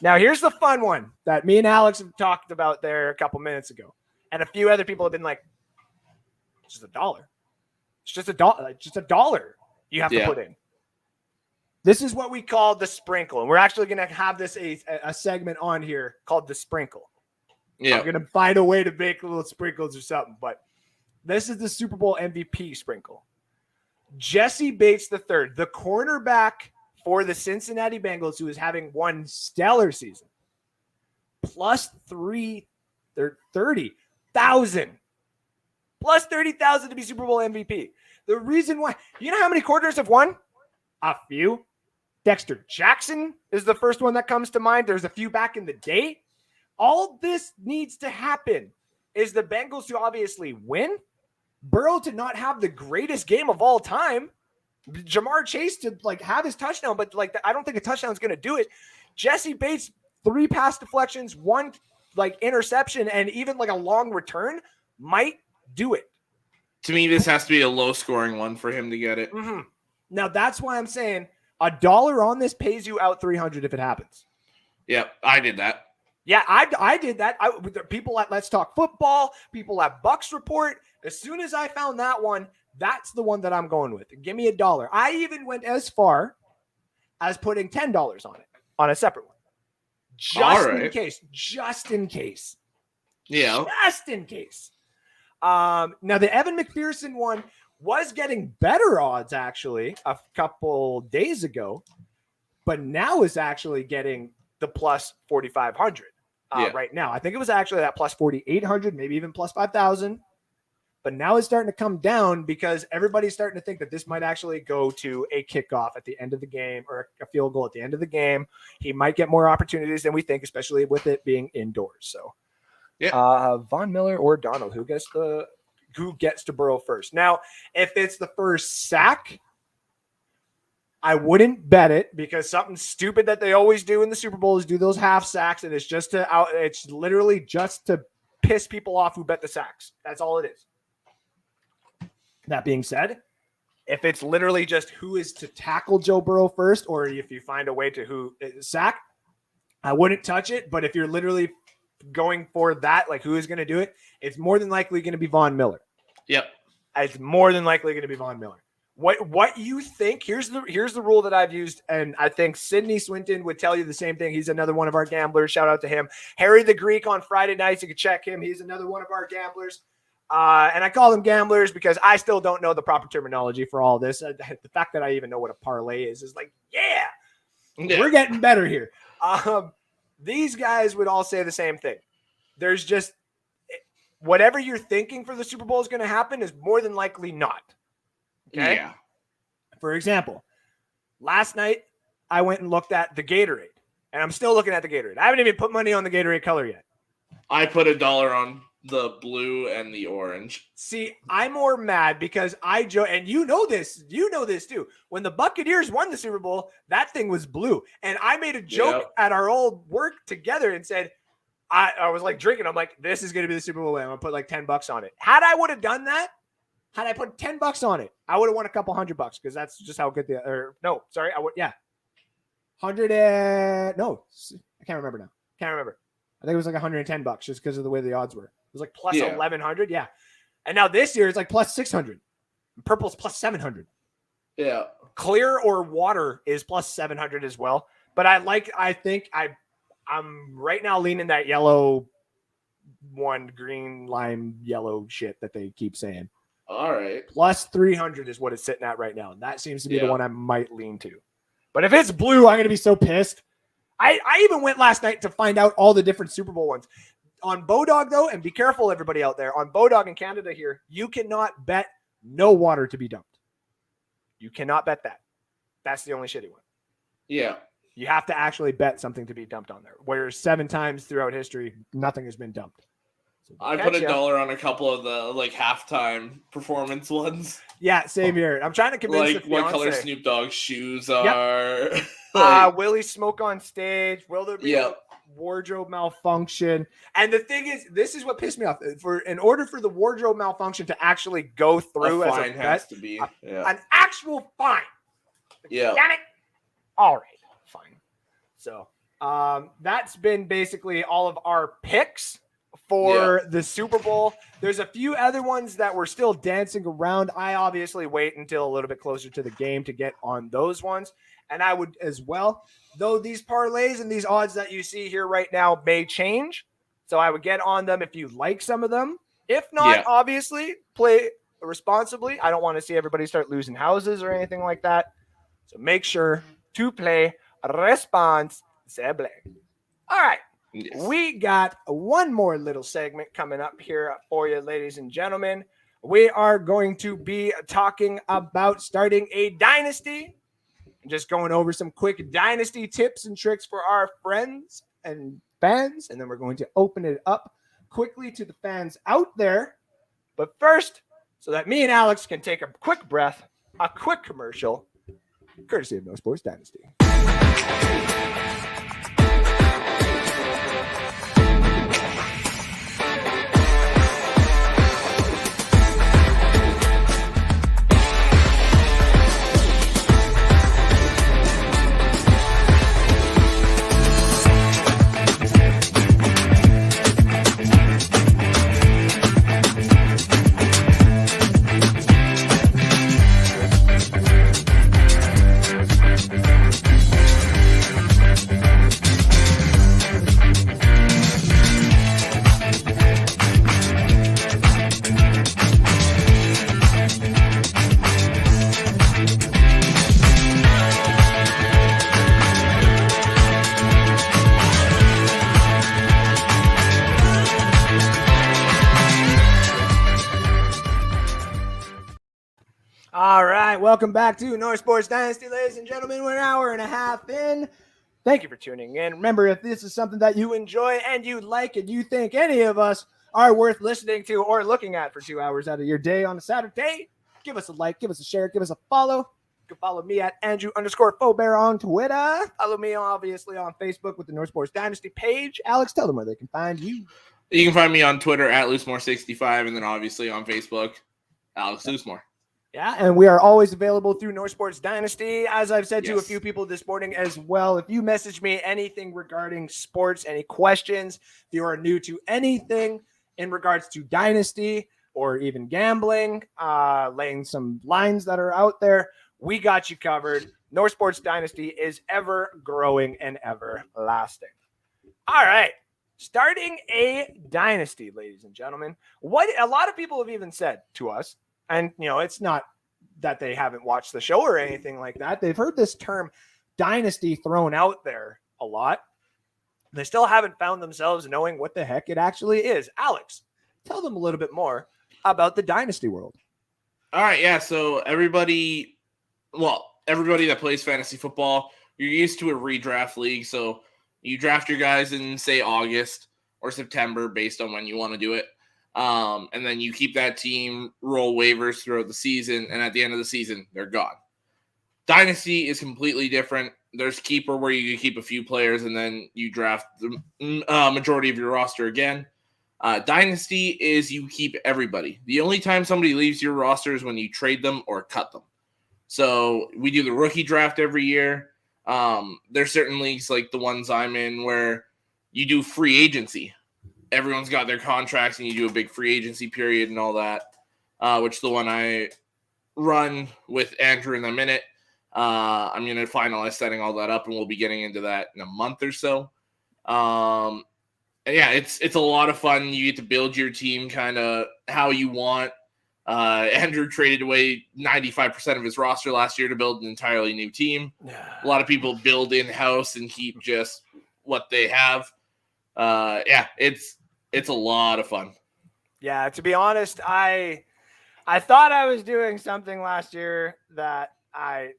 Now here's the fun one that me and Alex have talked about there a couple minutes ago. And a few other people have been like, it's just $1. It's just $1. Just $1 you have to put in. This is what we call the sprinkle. And we're actually going to have this a segment on here called the sprinkle. Yeah. I'm going to find a way to make little sprinkles or something. But this is the Super Bowl MVP sprinkle. Jesse Bates III, the cornerback for the Cincinnati Bengals, who is having one stellar season, plus 30,000. Plus 30,000 to be Super Bowl MVP. The reason why, you know how many quarters have won? A few. Dexter Jackson is the first one that comes to mind. There's a few back in the day. All this needs to happen is the Bengals to obviously win, Burrow to not have the greatest game of all time, Jamar Chase to like have his touchdown, but like I don't think a touchdown is going to do it. Jesse Bates, 3 pass deflections, 1 like interception, and even like a long return might do it. To me, this has to be a low scoring one for him to get it. Mm-hmm. Now that's why I'm saying $1 on this pays you out 300 if it happens. Yep, I did that. Yeah, I did that. People at Let's Talk Football, people at Bucks Report. As soon as I found that one, that's the one that I'm going with. Give me $1. I even went as far as putting $10 on it, on a separate one. Just in case. Just in case. Yeah. Just in case. Now, the Evan McPherson one was getting better odds, actually, a couple days ago, but now is actually getting the plus 4,500 right now. I think it was actually that plus 4,800, maybe even plus 5,000. But now it's starting to come down because everybody's starting to think that this might actually go to a kickoff at the end of the game or a field goal at the end of the game. He might get more opportunities than we think, especially with it being indoors. So, Von Miller or Donald, who gets to Burrow first? Now, if it's the first sack, I wouldn't bet it because something stupid that they always do in the Super Bowl is do those half sacks, and it's just it's literally just to piss people off who bet the sacks. That's all it is. That being said, if it's literally just who is to tackle Joe Burrow first, or if you find a way to who sack, I wouldn't touch it. But if you're literally going for that, like who is going to do it, it's more than likely going to be Von Miller. Yep. It's more than likely going to be Von Miller. What you think? Here's the rule that I've used, and I think Sidney Swinton would tell you the same thing. He's another one of our gamblers. Shout out to him. Harry the Greek on Friday nights. You can check him. He's another one of our gamblers. And I call them gamblers because I still don't know the proper terminology for all this. The fact that I even know what a parlay is like, yeah, we're getting better here. These guys would all say the same thing. There's just whatever you're thinking for the Super Bowl is going to happen is more than likely not. Okay? Yeah. For example, last night I went and looked at the Gatorade, and I'm still looking at the Gatorade. I haven't even put money on the Gatorade color yet. I put $1 on the blue and the orange. See, I'm more mad because and you know this too. When the Buccaneers won the Super Bowl, that thing was blue. And I made a joke at our old work together and said, I was like drinking. I'm like, this is going to be the Super Bowl. I'm going to put like $10 on it. Had I would have done that, had I put $10 on it, I would have won a couple $100 because that's just how good I would, yeah. 100 no, I can't remember now. I think it was like $110 just because of the way the odds were. It was like plus 1,100. Yeah. And now this year it's like plus 600. Purple's plus 700. Yeah. Clear or water is plus 700 as well. But I think I'm right now leaning that yellow one, green, lime, yellow shit that they keep saying. All right. Plus 300 is what it's sitting at right now. And that seems to be the one I might lean to. But if it's blue, I'm going to be so pissed. I even went last night to find out all the different Super Bowl ones. On Bodog, though, and be careful, everybody out there, on Bodog in Canada here, you cannot bet no water to be dumped. You cannot bet that. That's the only shitty one. Yeah. You have to actually bet something to be dumped on there. Whereas 7 times throughout history, nothing has been dumped. So I put $1 on a couple of the like halftime performance ones. Yeah, same here. I'm trying to convince like what color Snoop Dogg's shoes are. Will he smoke on stage? Will there be a wardrobe malfunction? And the thing is, this is what pissed me off. In order for the wardrobe malfunction to actually go through, as a bet, to be an actual fine. Yeah. Damn it. All right, fine. So that's been basically all of our picks for the Super Bowl. There's a few other ones that we're still dancing around. I obviously wait until a little bit closer to the game to get on those ones. And I would as well, though these parlays and these odds that you see here right now may change. So I would get on them if you like some of them. If not, obviously, play responsibly. I don't want to see everybody start losing houses or anything like that. So make sure to play responsibly. All right. Yes. We got one more little segment coming up here for you, ladies and gentlemen. We are going to be talking about starting a dynasty. Just going over some quick dynasty tips and tricks for our friends and fans. And then we're going to open it up quickly to the fans out there. But first, so that me and Alex can take a quick breath, a quick commercial, courtesy of No Sports Dynasty. All right, welcome back to North Sports Dynasty, ladies and gentlemen. We're an hour and a half in. Thank you for tuning in. Remember, if this is something that you enjoy and you like and you think any of us are worth listening to or looking at for 2 hours out of your day on a Saturday, give us a like, give us a share, give us a follow. You can follow me at Andrew_Fobear on Twitter. Follow me, obviously, on Facebook with the North Sports Dynasty page. Alex, tell them where they can find you. You can find me on Twitter at LooseMore65, and then obviously on Facebook, Alex Loosemore. Yeah, and we are always available through North Sports Dynasty, as I've said to a Yes. few people this morning as well. If you message me anything regarding sports, any questions, if you are new to anything in regards to Dynasty or even gambling, laying some lines that are out there, we got you covered. North Sports Dynasty is ever growing and ever lasting. All right. Starting a dynasty, ladies and gentlemen. What a lot of people have even said to us, and it's not that they haven't watched the show or anything like that. They've heard this term dynasty thrown out there a lot. They still haven't found themselves knowing what the heck it actually is. Alex, tell them a little bit more about the dynasty world. All right, yeah. So everybody that plays fantasy football, you're used to a redraft league. So you draft your guys in, say, August or September based on when you want to do it. And then you keep that team, roll waivers throughout the season, and at the end of the season, they're gone. Dynasty is completely different. There's keeper where you keep a few players, and then you draft the majority of your roster again. Dynasty is you keep everybody. The only time somebody leaves your roster is when you trade them or cut them. So we do the rookie draft every year. There's certain leagues like the ones I'm in where you do free agency. Everyone's got their contracts and you do a big free agency period and all that, which the one I run with Andrew in a minute. I'm going to finalize setting all that up, and we'll be getting into that in a month or so. And yeah, it's a lot of fun. You get to build your team kind of how you want. Andrew traded away 95% of his roster last year to build an entirely new team. A lot of people build in-house and keep just what they have. Yeah, it's a lot of fun. Yeah, to be honest, I thought I was doing something last year that I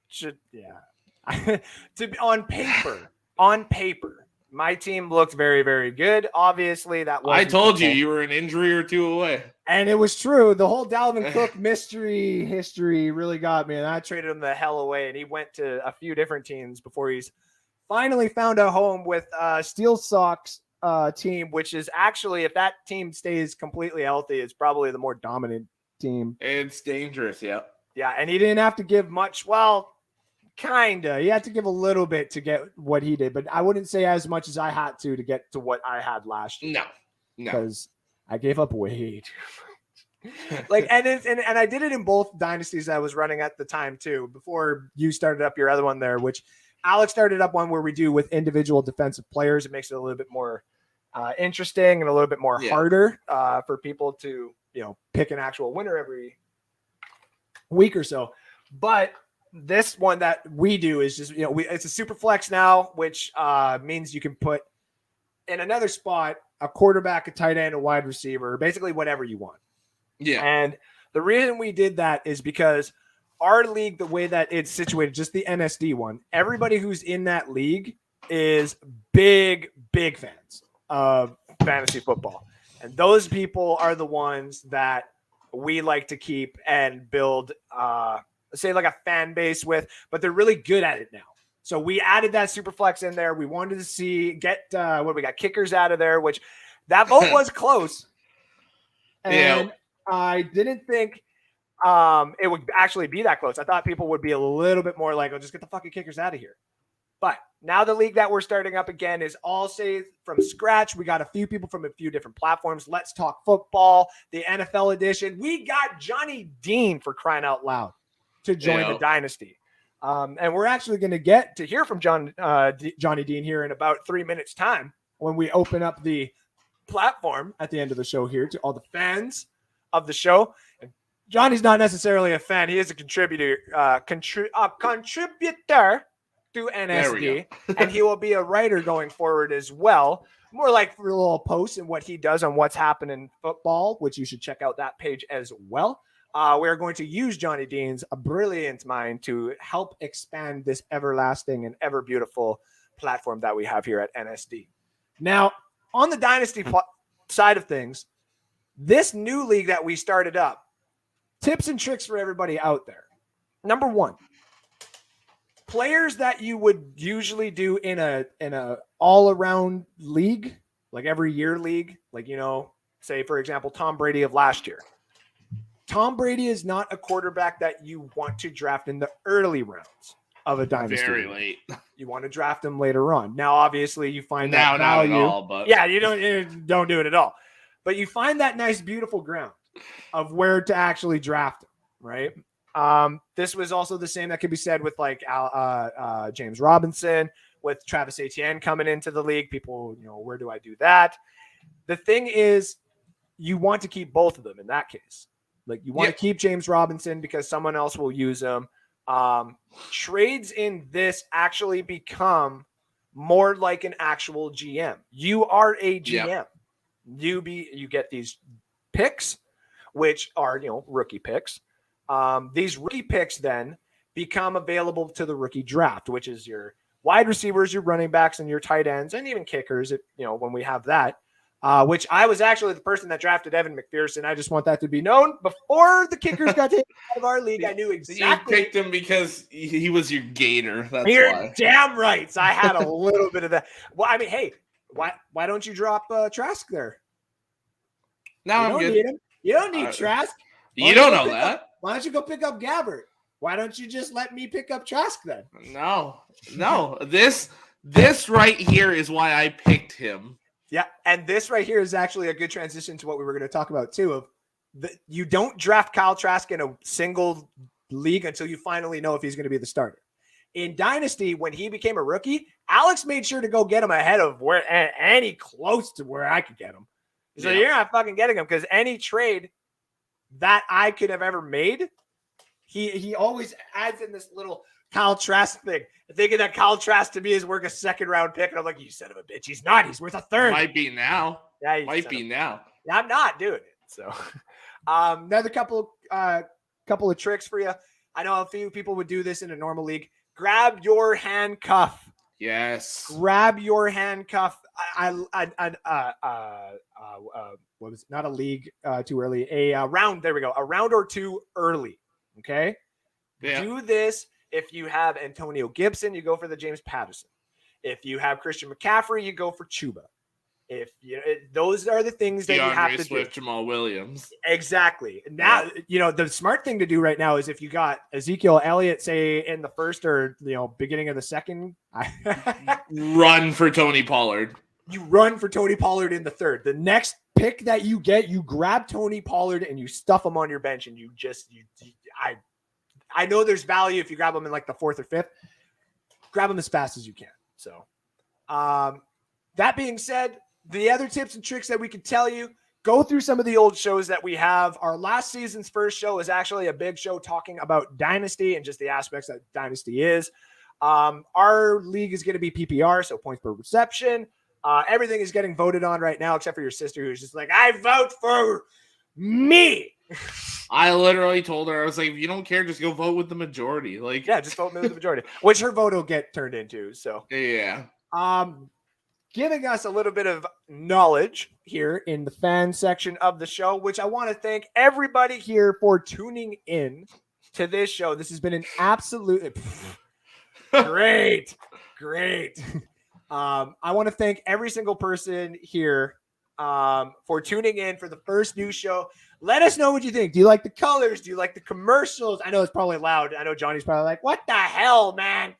should to be on paper. My team looked very, very good. Obviously, that was I told you were an injury or two away. And it was true. The whole Dalvin Cook mystery history really got me, and I traded him the hell away, and he went to a few different teams before he's finally found a home with Steel Sox team, which is actually, if that team stays completely healthy, it's probably the more dominant team. It's dangerous, yeah. Yeah, and he didn't have to give much. Well, kinda. He had to give a little bit to get what he did, but I wouldn't say as much as I had to get to what I had last year. No. Because I gave up way too much. And I did it in both dynasties I was running at the time too, before you started up your other one there, which Alex started up one where we do with individual defensive players. It makes it a little bit more interesting and a little bit more harder for people to, pick an actual winner every week or so. But this one that we do is just, it's a super flex now, which means you can put in another spot a quarterback, a tight end, a wide receiver, basically whatever you want. Yeah. And the reason we did that is because our league, the way that it's situated, just the NSD one, everybody who's in that league is big fans of fantasy football. And those people are the ones that we like to keep and build, say like a fan base with, but they're really good at it now. So we added that super flex in there. We wanted to get we got kickers out of there, which that vote was close. And I didn't think it would actually be that close. I thought people would be a little bit more like, just get the fucking kickers out of here. But now the league that we're starting up again is all saved from scratch. We got a few people from a few different platforms. Let's Talk Football, the NFL edition. We got Johnny Dean, for crying out loud, to join the dynasty. And we're actually going to get to hear from Johnny Dean here in about 3 minutes time when we open up the platform at the end of the show here to all the fans of the show. And Johnny's not necessarily a fan. He is a contributor to NSD, and he will be a writer going forward as well. More like for little posts and what he does on what's happening in football, which you should check out that page as well. We are going to use Johnny Dean's brilliant mind to help expand this everlasting and ever beautiful platform that we have here at NSD. Now, on the dynasty side of things, this new league that we started up, tips and tricks for everybody out there. Number one, players that you would usually do in a all-around league like every year league, like, say, for example, Tom Brady of last year. Tom Brady is not a quarterback that you want to draft in the early rounds of a dynasty. Very late. You want to draft him later on. Now, obviously, you find now that value. not at all, but yeah, you don't do it at all. But you find that nice, beautiful ground of where to actually draft him, right? This was also the same that could be said with like James Robinson, with Travis Etienne coming into the league. People, where do I do that? The thing is, you want to keep both of them in that case. Like, you want to keep James Robinson because someone else will use him. Trades in this actually become more like an actual GM. You are a GM. You get these picks, which are, rookie picks. These rookie picks then become available to the rookie draft, which is your wide receivers, your running backs, and your tight ends, and even kickers, when we have that. Which I was actually the person that drafted Evan McPherson. I just want that to be known. Before the kickers got taken out of our league, I knew exactly. You picked him because he was your gainer. That's You're why. damn right. So I had a little bit of that. Well, I mean, hey, why don't you drop Trask there? Now I'm good. You don't need Trask. You don't know that. Why don't you go pick up Gabbert? Why don't you just let me pick up Trask then? No. This right here is why I picked him. Yeah, and this right here is actually a good transition to what we were going to talk about too. You don't draft Kyle Trask in a single league until you finally know if he's going to be the starter. In Dynasty, when he became a rookie, Alex made sure to go get him ahead of any close to where I could get him. So you're not fucking getting him because any trade that I could have ever made, he always adds in this little Kyle Trask thing. Thinking that Kyle Trask to me is worth a second round pick. And I'm like, you son of a bitch. He's not. He's worth a third. Might be now. Yeah, Might be now. I'm not doing it. So another couple of tricks for you. I know a few people would do this in a normal league. Grab your handcuff. Yes. Grab your handcuff. What was it? Not a league too early. A round. There we go. A round or two early. Okay. Yeah. Do this. If you have Antonio Gibson, you go for the James Patterson. If you have Christian McCaffrey, you go for Chuba. If those are the things that you have to Swift, do. Jamal Williams. Exactly. Now, the smart thing to do right now is if you got Ezekiel Elliott, say in the first or beginning of the second, run for Tony Pollard. You run for Tony Pollard in the third. The next pick that you get, you grab Tony Pollard and you stuff him on your bench, and I know there's value if you grab them in like the fourth or fifth. Grab them as fast as you can. So, that being said, the other tips and tricks that we could tell you, go through some of the old shows that we have. Our last season's first show is actually a big show talking about Dynasty and just the aspects that Dynasty is. Our league is going to be PPR, so points per reception. Everything is getting voted on right now, except for your sister, who's just like, I vote for me. I literally told her, I was like, if you don't care, just go vote with the majority. Like, yeah, just vote with the majority, which her vote will get turned into. So, yeah. Giving us a little bit of knowledge here in the fan section of the show, which I want to thank everybody here for tuning in to this show. This has been an absolute great. I want to thank every single person here for tuning in for the first new show. Let us know what you think. Do you like the colors? Do you like the commercials? I know it's probably loud. I know Johnny's probably like, what the hell, man?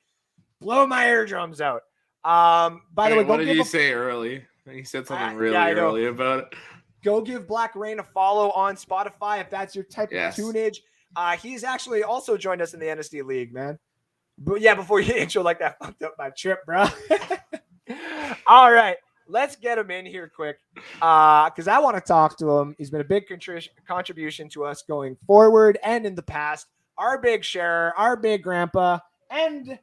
Blow my eardrums out. By the way, what did you say early? He said something really early about it. Go give Black Rain a follow on Spotify if that's your type of tunage. He's actually also joined us in the NSD League, man. But yeah, before you intro like that, fucked up my trip, bro. All right. Let's get him in here quick because I want to talk to him. He's been a big contribution to us going forward and in the past. Our big sharer, our big grandpa, and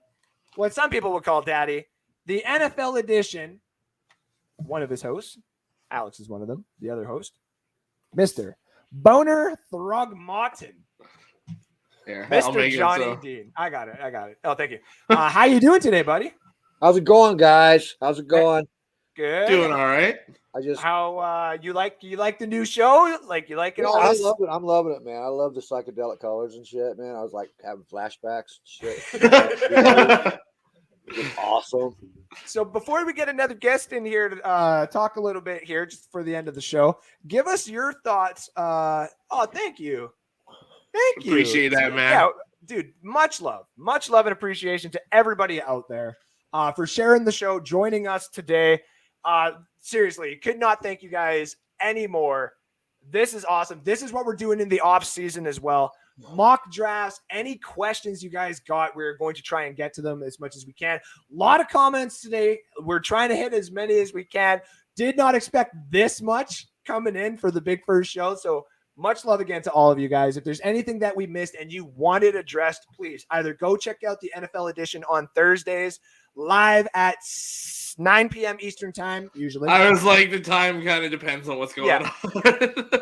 what some people would call daddy, the NFL edition, one of his hosts. Alex is one of them. The other host, Mr. Boner Throgmorton. Mr. Johnny Dean. I got it. Oh, thank you. How you doing today, buddy? How's it going, guys? How's it going? Good. Doing all right. How you like the new show? Like you like it all? I love it. I'm loving it, man. I love the psychedelic colors and shit, man. I was like having flashbacks and shit. It's awesome. So before we get another guest in here to talk a little bit here, just for the end of the show, give us your thoughts. Thank you. Thank you. Appreciate that, man. Yeah, dude, much love and appreciation to everybody out there for sharing the show, joining us today. Seriously, could not thank you guys anymore. This is awesome. This is what we're doing in the off season as well. Mock drafts, any questions you guys got, we're going to try and get to them as much as we can. A lot of comments today. We're trying to hit as many as we can. Did not expect this much coming in for the big first show. So much love again to all of you guys. If there's anything that we missed and you wanted addressed, please either go check out the NFL edition on Thursdays live at 9 p.m. Eastern time, usually. I was like, the time kind of depends on what's going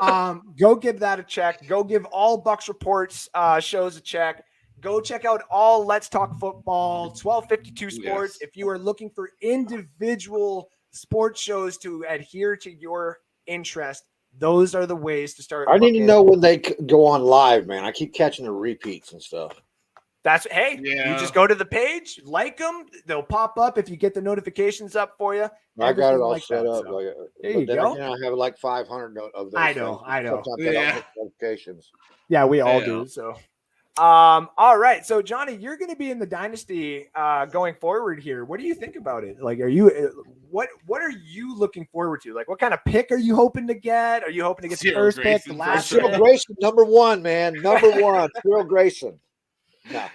on. Go give that a check. Go give all Bucks Reports shows a check. Go check out all Let's Talk Football, 1252 Sports. Yes. If you are looking for individual sports shows to adhere to your interest, those are the ways to start. I need to know when they go on live, man. I keep catching the repeats and stuff. You just go to the page, like them, they'll pop up if you get the notifications up for you. I got it all like set that, up. so. There you go. I have like 500 of those. I know. Sometimes I don't get notifications. Yeah, we all do. So, all right. So, Johnny, you're going to be in the Dynasty going forward here. What do you think about it? Like, what are you looking forward to? Like, what kind of pick are you hoping to get? Are you hoping to get the first pick, the last pick? Cyril Grayson, number one, man. Number one, Cyril Grayson. No.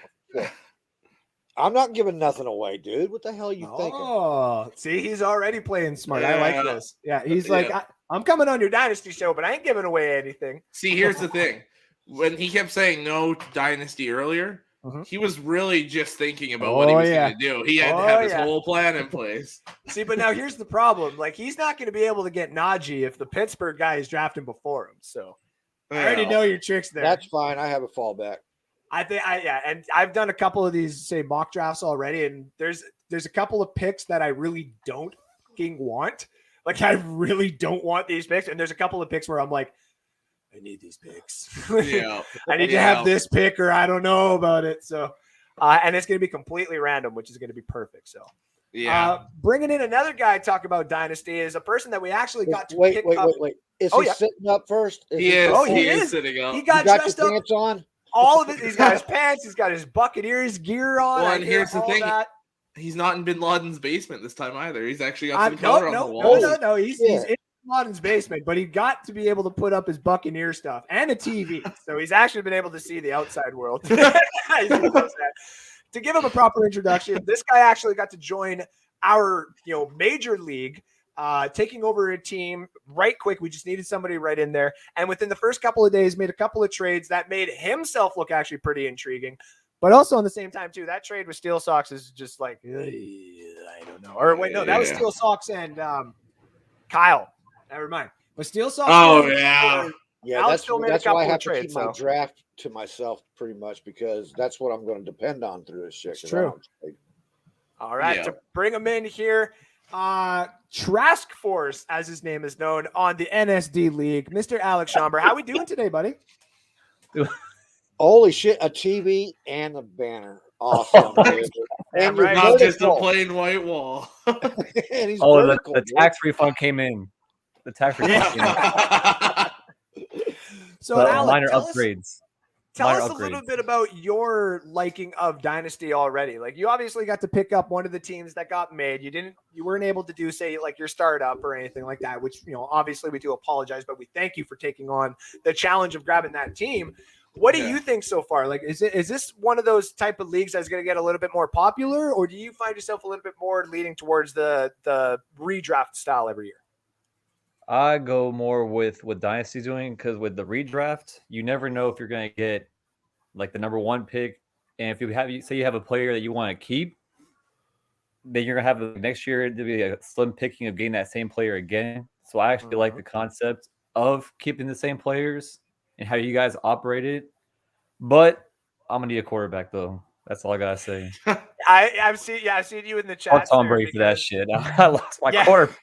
I'm not giving nothing away, dude. What the hell are you thinking? Oh, see, he's already playing smart. I like this. Yeah, he's like, I'm coming on your Dynasty show, but I ain't giving away anything. See, here's the thing. When he kept saying no to Dynasty earlier, he was really just thinking about what he was going to do. He had to have his whole plan in place. See, but now here's the problem. Like, he's not going to be able to get Najee if the Pittsburgh guy is drafting before him. So I already know your tricks there. That's fine. I have a fallback. And I've done a couple of these, say, mock drafts already, and there's a couple of picks that I really don't fucking want. Like, I really don't want these picks, and there's a couple of picks where I'm like, I need these picks. Yeah, I need to have this pick, or I don't know about it. So, and it's going to be completely random, which is going to be perfect. So, bringing in another guy to talk about Dynasty is a person that we actually got to pick up. Wait. Is he sitting up first? He is sitting up. He got dressed up. Pants on? All of it. He's got his pants. He's got his Buccaneers gear on. Well, and here's the thing. He's not in Bin Laden's basement this time either. He's actually got some color on the wall. No. He's in Bin Laden's basement, but he got to be able to put up his Buccaneer stuff and a TV. So he's actually been able to see the outside world. To give him a proper introduction, this guy actually got to join our major league. Taking over a team right quick. We just needed somebody right in there. And within the first couple of days, made a couple of trades that made himself look actually pretty intriguing. But also, on the same time, too, that trade with Steel Sox is just like, I don't know. Or wait, no, that was Steel Sox and Kyle. Never mind. But Steel Sox. Yeah, that's why I have to keep my draft to myself pretty much, because that's what I'm going to depend on through this shit. It's true. All right, to bring him in here. Trask Force, as his name is known on the NSD League, Mr. Alex Schomber. How we doing today, buddy? Holy shit, a TV and a banner. Awesome. And not just a plain white wall. And he's the tax refund came in. The tax refund came in. So Alex, minor upgrades. Tell us a little bit about your liking of Dynasty already. Like, you obviously got to pick up one of the teams that got made. You weren't able to do, say, like your startup or anything like that, which, obviously we do apologize, but we thank you for taking on the challenge of grabbing that team. What do you think so far? Like, is this one of those type of leagues that's going to get a little bit more popular, or do you find yourself a little bit more leaning towards the redraft style every year? I go more with what Dynasty's doing, because with the redraft, you never know if you're going to get like the number one pick. And if you have a player that you want to keep, then you're going to have next year to be a slim picking of getting that same player again. So I actually like the concept of keeping the same players and how you guys operate it. But I'm going to need a quarterback, though. That's all I got to say. I've seen you in the chat. I'll Tom Brady for that shit. I lost my quarterback.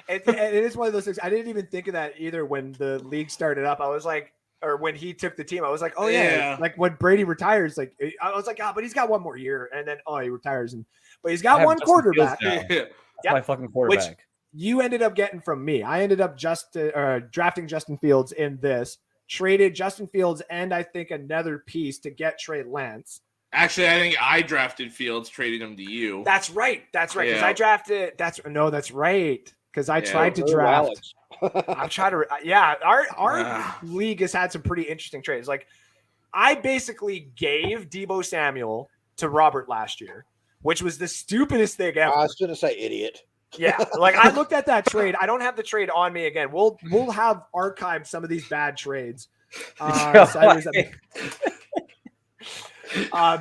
It is one of those things. I didn't even think of that either when the league started up. I was like, or when he took the team, I was like, oh yeah. Like when Brady retires, like I was like, but he's got one more year, and then he retires. but he's I got have one Justin Fields quarterback. now. Yeah. That's Yep. my fucking quarterback. You ended up getting from me. I ended up drafting Justin Fields in this, traded Justin Fields and I think another piece to get Trey Lance. Actually, I think I drafted Fields, traded him to you. That's right. Because Yeah. I drafted. That's right. Because I Yeah. tried to Ooh, draft. Alex. I'm trying to. Yeah, our Ah. league has had some pretty interesting trades. Like, I basically gave Deebo Samuel to Robert last year, which was the stupidest thing ever. I was going to say idiot. Yeah, like I looked at that trade. I don't have the trade on me again. We'll have archived some of these bad trades.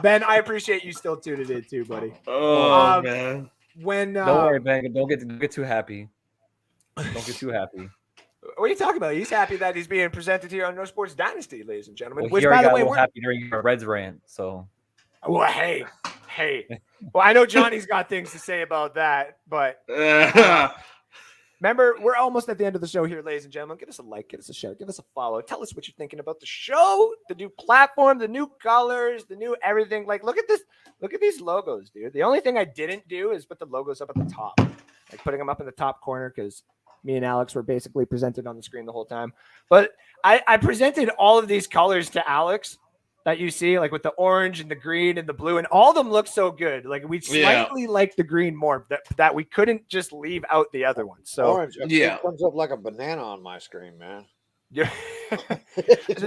Ben, I appreciate you still tuning in too, buddy. Oh, man. When Don't worry, man. Don't get too happy. Don't get too happy. what are you talking about? He's happy that he's being presented here on No Sports Dynasty, ladies and gentlemen. Well, Which, he by already the got way, a little we're happy during your Reds rant. So, well, hey. Well, I know Johnny's got things to say about that, but remember, we're almost at the end of the show here, ladies and gentlemen. Give us a like, give us a share, give us a follow. Tell us what you're thinking about the show, the new platform, the new colors, the new everything. Like, look at this. Look at these logos, dude. The only thing I didn't do is put the logos up at the top, like putting them up in the top corner because me and Alex were basically presented on the screen the whole time. But I presented all of these colors to Alex that you see, like with the orange and the green and the blue, and all of them look so good. Like we slightly like the green more, that we couldn't just leave out the other ones. So Orange. It comes up like a banana on my screen, man. yeah,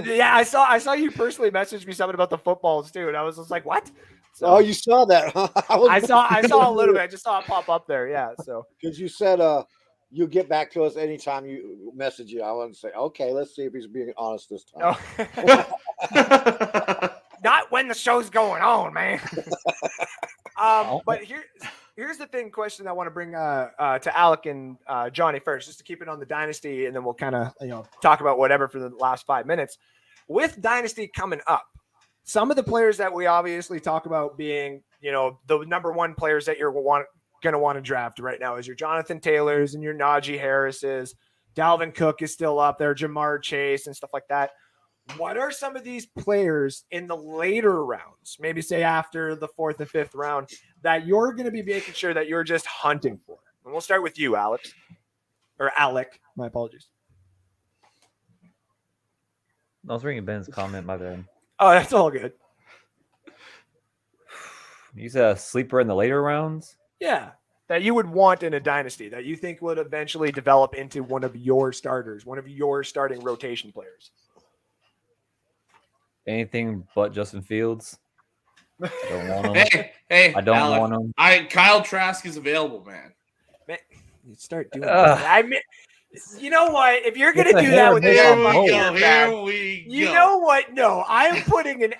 yeah. I saw you personally message me something about the footballs too, and I was just like, what? So, Oh, you saw that? Huh? I saw a little bit. I just saw it pop up there. Yeah. So because you said you get back to us anytime you message you. I want to say, okay, let's see if he's being honest this time. no. Not when the show's going on, man. But here's the question I want to bring to Alec and Johnny first, just to keep it on the Dynasty, and then we'll kind of talk about whatever for the last 5 minutes. With Dynasty coming up, some of the players that we obviously talk about being, the number one players that you're going to want to draft right now is your Jonathan Taylors and your Najee Harrises. Dalvin Cook is still up there, Jamar Chase and stuff like that. What are some of these players in the later rounds, maybe say after the 4th and 5th round, that you're going to be making sure that you're just hunting for? And we'll start with you, Alex. Or Alec. My apologies. I was reading Ben's comment, my bad. Oh, that's all good. You said a sleeper in the later rounds? Yeah. That you would want in a dynasty, that you think would eventually develop into one of your starters, one of your starting rotation players. Anything but Justin Fields. I don't want him. Hey, I don't Alec, want him. Kyle Trask is available, man. Man, you start doing that. I mean, you know what? If you're gonna It's a do that with this, hair Here we go. you know what? No, I am putting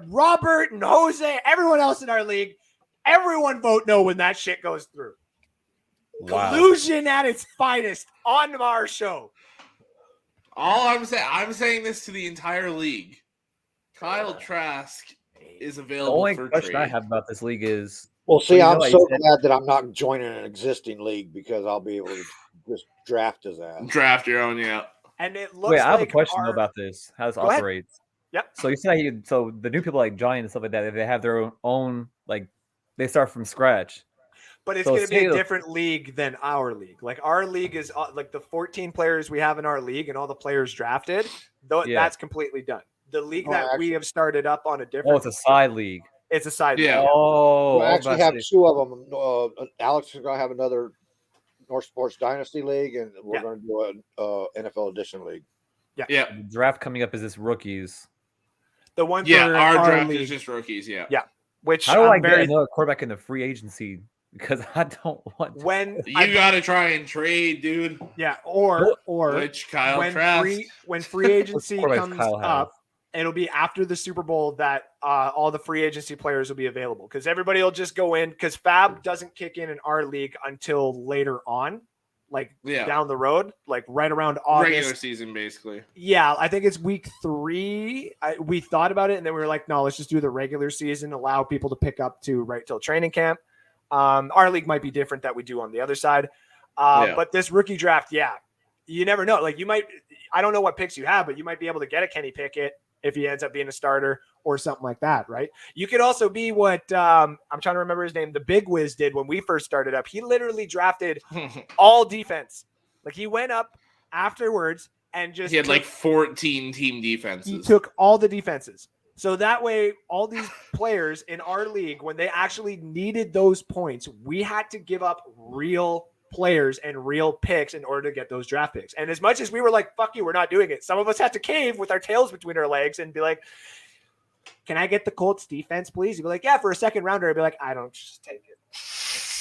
Robert and Jose, everyone else in our league, everyone vote no when that shit goes through. Wow. Collusion at its finest on our show. All I'm saying this to the entire league. Kyle Trask is The available only for question trade. I have about this league is Well, see, you know I'm what so you said? glad that I'm not joining an existing league because I'll be able to just draft his ass. Draft your own, yeah. And it looks wait, I have a like question though about this. How this Go ahead. operates. Yep. So you say so the new people like Johnny and stuff like that, if they have their own like they start from scratch. But it's So going to be a say- different league than our league. Like our league is like the 14 players we have in our league and all the players drafted. Yeah. That's completely done. The league Oh, that we have started up on a different. Oh, it's a side league. It's a side. Yeah. league. Oh, I I was actually about to have say- two of them. Alex is going to have another North Sports Dynasty League, and we're Yeah. going to do an NFL Edition League. Yeah. the draft coming up is this rookies. The one Yeah, for our draft league, is just rookies, yeah. which How do I'm I get very another quarterback in the free agency? Because I don't want. when You gotta try and trade, dude. or Which Kyle when Trask. when free agency quarterbacks comes Kyle have? up, it'll be after the Super Bowl that all the free agency players will be available because everybody will just go in because Fab doesn't kick in our league until later on, like down the road, like right around August. Regular season, basically. Yeah, I think it's week 3. We thought about it and then we were like, no, let's just do the regular season, allow people to pick up to right till training camp. Our league might be different that we do on the other side. But this rookie draft, you never know. Like you might, I don't know what picks you have, but you might be able to get a Kenny Pickett if he ends up being a starter or something like that, right? You could also be what I'm trying to remember his name, the Big Wiz did when we first started up. He literally drafted all defense. Like he went up afterwards and just he had like 14 team defenses. He took all the defenses. So that way, all these players in our league, when they actually needed those points, we had to give up real players and real picks in order to get those draft picks. And as much as we were like, fuck you, we're not doing it, some of us had to cave with our tails between our legs and be like, can I get the Colts defense, please? You'd be like, yeah, for a second rounder. I'd be like, I don't, just take it.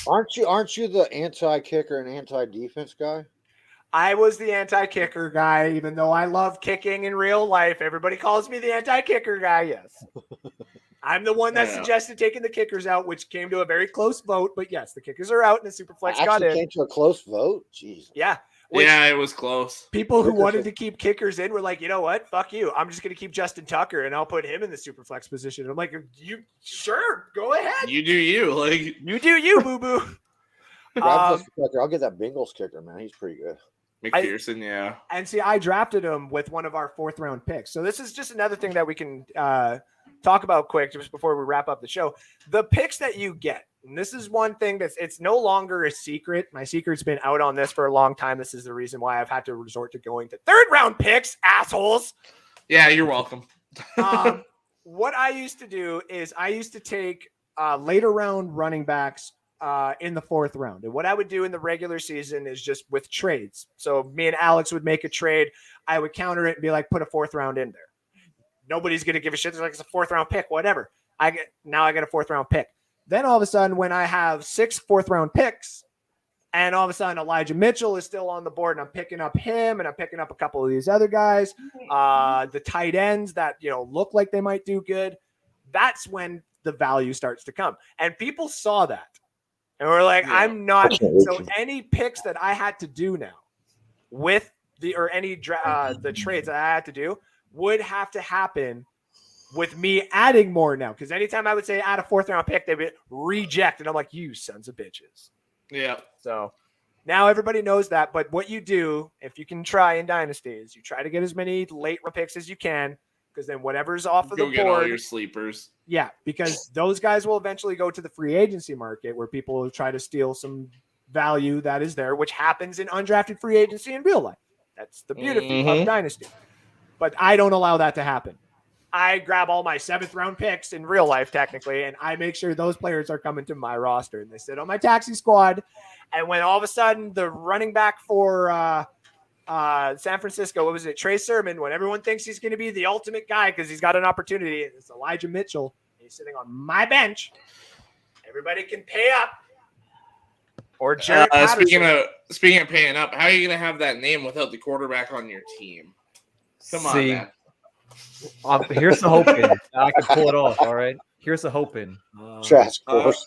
Aren't you the anti-kicker and anti-defense guy? I was the anti-kicker guy, even though I love kicking in real life. Everybody calls me the anti-kicker guy, yes. I'm the one that suggested taking the kickers out, which came to a very close vote. But yes, the kickers are out and the Superflex got in. Came to a close vote? Jeez. Yeah. Yeah, it was close. People who wanted to keep kickers in were like, you know what? Fuck you. I'm just going to keep Justin Tucker and I'll put him in the Superflex position. And I'm like, you sure? Go ahead. You do you. Like you do you, boo-boo. I'll get that Bengals kicker, man. He's pretty good. Peterson, yeah. And see, I drafted him with one of our 4th round picks. So this is just another thing that we can talk about quick just before we wrap up the show. The picks that you get. And this is one thing it's no longer a secret. My secret's been out on this for a long time. This is the reason why I've had to resort to going to 3rd round picks, assholes. Yeah, you're welcome. What I used to do is I used to take later round running backs in the 4th round. And what I would do in the regular season is just with trades. So me and Alex would make a trade. I would counter it and be like, put a 4th round in there. Nobody's going to give a shit. It's like, it's a 4th round pick, whatever. I get a 4th round pick. Then all of a sudden, when I have 6 4th round picks, and all of a sudden Elijah Mitchell is still on the board, and I'm picking up him, and I'm picking up a couple of these other guys, the tight ends that look like they might do good. That's when the value starts to come, and people saw that, and we're like, I'm not. So any picks that I had to do now with the trades that I had to do would have to happen with me adding more now, because anytime I would say add a 4th round pick, they would reject, and I'm like, you sons of bitches. Yeah. So now everybody knows that. But what you do, if you can try in Dynasty, is you try to get as many late round picks as you can, because then whatever's off of the board, all your sleepers. Yeah, because those guys will eventually go to the free agency market where people will try to steal some value that is there, which happens in undrafted free agency in real life. That's the beauty of Dynasty. But I don't allow that to happen. I grab all my 7th round picks in real life, technically, and I make sure those players are coming to my roster, and they sit on my taxi squad. And when all of a sudden the running back for San Francisco, what was it, Trey Sermon, when everyone thinks he's going to be the ultimate guy because he's got an opportunity, it's Elijah Mitchell, and he's sitting on my bench. Everybody can pay up. Or Jared Patterson. Speaking of paying up, how are you going to have that name without the quarterback on your team? Come on, man. Here's the hoping. I can pull it off. All right. Here's the hoping. Trash course.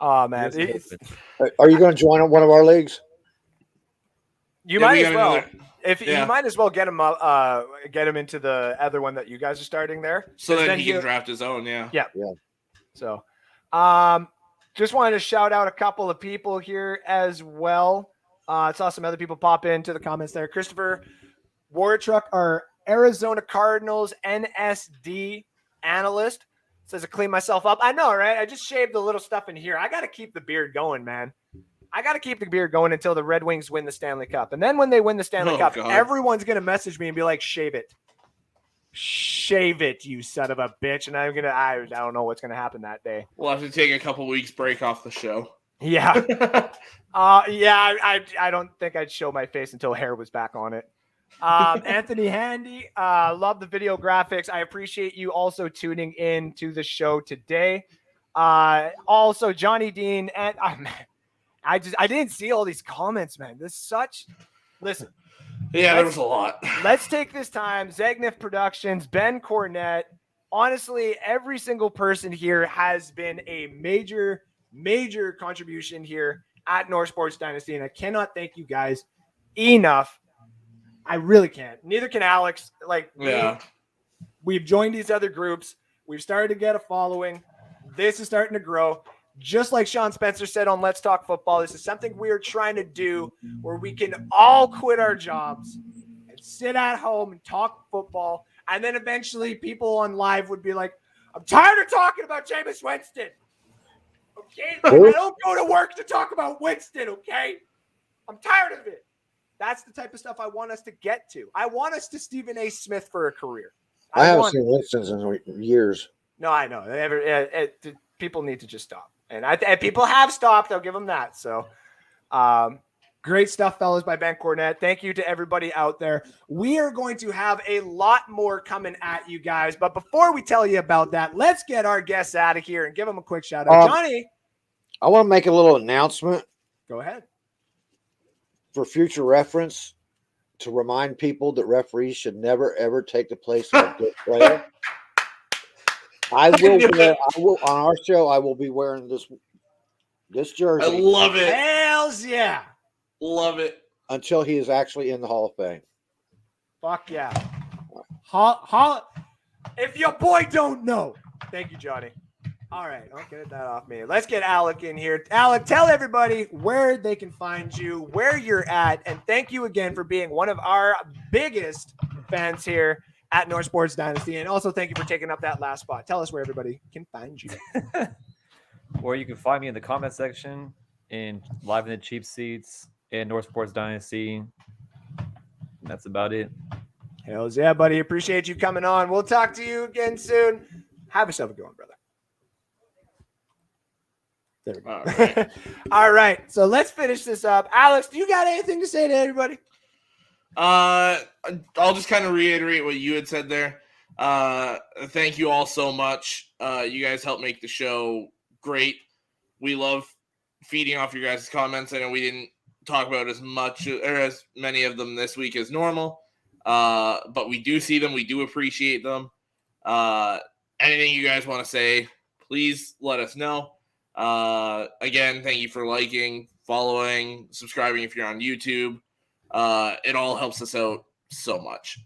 Oh man, are you going to join one of our leagues? You might as well. You might as well get him into the other one that you guys are starting there. So then he can draft his own. Yeah. So, just wanted to shout out a couple of people here as well. I saw some other people pop into the comments there. Christopher Wartruck, our Arizona Cardinals NSD analyst, says, I clean myself up. I know, right? I just shaved the little stuff in here. I got to keep the beard going, man. I got to keep the beard going until the Red Wings win the Stanley Cup. And then when they win the Stanley Cup, everyone's going to message me and be like, shave it. Shave it, you son of a bitch. And I don't know what's going to happen that day. We'll have to take a couple weeks break off the show. Yeah. I don't think I'd show my face until hair was back on it. Anthony Handy, love the video graphics. I appreciate you also tuning in to the show today. Also Johnny Dean, and I didn't see all these comments, man. Listen. Yeah, there was a lot. Let's take this time. Zagnif Productions, Ben Cornett. Honestly, every single person here has been a major, major contribution here at North Sports Dynasty, and I cannot thank you guys enough. I really can't. Neither can Alex. We've joined these other groups. We've started to get a following. This is starting to grow. Just like Sean Spencer said on Let's Talk Football, this is something we are trying to do where we can all quit our jobs and and sit at home and talk football. And then eventually people on live would be like, I'm tired of talking about Jameis Winston. Okay? I don't go to work to talk about Winston, okay? I'm tired of it. That's the type of stuff I want us to get to. I want us to Stephen A. Smith for a career. I haven't seen Winston's in years. No, I know. People need to just stop. And people have stopped. I'll give them that. So, great stuff, fellas, by Ben Cornett. Thank you to everybody out there. We are going to have a lot more coming at you guys. But before we tell you about that, let's get our guests out of here and give them a quick shout out. Johnny. I want to make a little announcement. Go ahead. For future reference, to remind people that referees should never, ever take the place of a good player. I will on our show, I will be wearing this jersey. I love it. Hells yeah. Love it. Until he is actually in the Hall of Fame. Fuck yeah. If your boy don't know. Thank you, Johnny. All right, I'll get that off me. Let's get Alec in here. Alec, tell everybody where they can find you, where you're at, and thank you again for being one of our biggest fans here at North Sports Dynasty, and also thank you for taking up that last spot. Tell us where everybody can find you. Or you can find me in the comment section in Live in the Cheap Seats and North Sports Dynasty. That's about it. Hells yeah, buddy. Appreciate you coming on. We'll talk to you again soon. Have yourself a good one, brother. There we go. All right. All right. So let's finish this up. Alex, do you got anything to say to everybody? I'll just kind of reiterate what you had said there. Thank you all so much. You guys helped make the show great. We love feeding off your guys' comments. I know we didn't talk about as much or as many of them this week as normal. But we do see them. We do appreciate them. Anything you guys want to say, please let us know. Again, thank you for liking, following, subscribing if you're on YouTube. It all helps us out so much.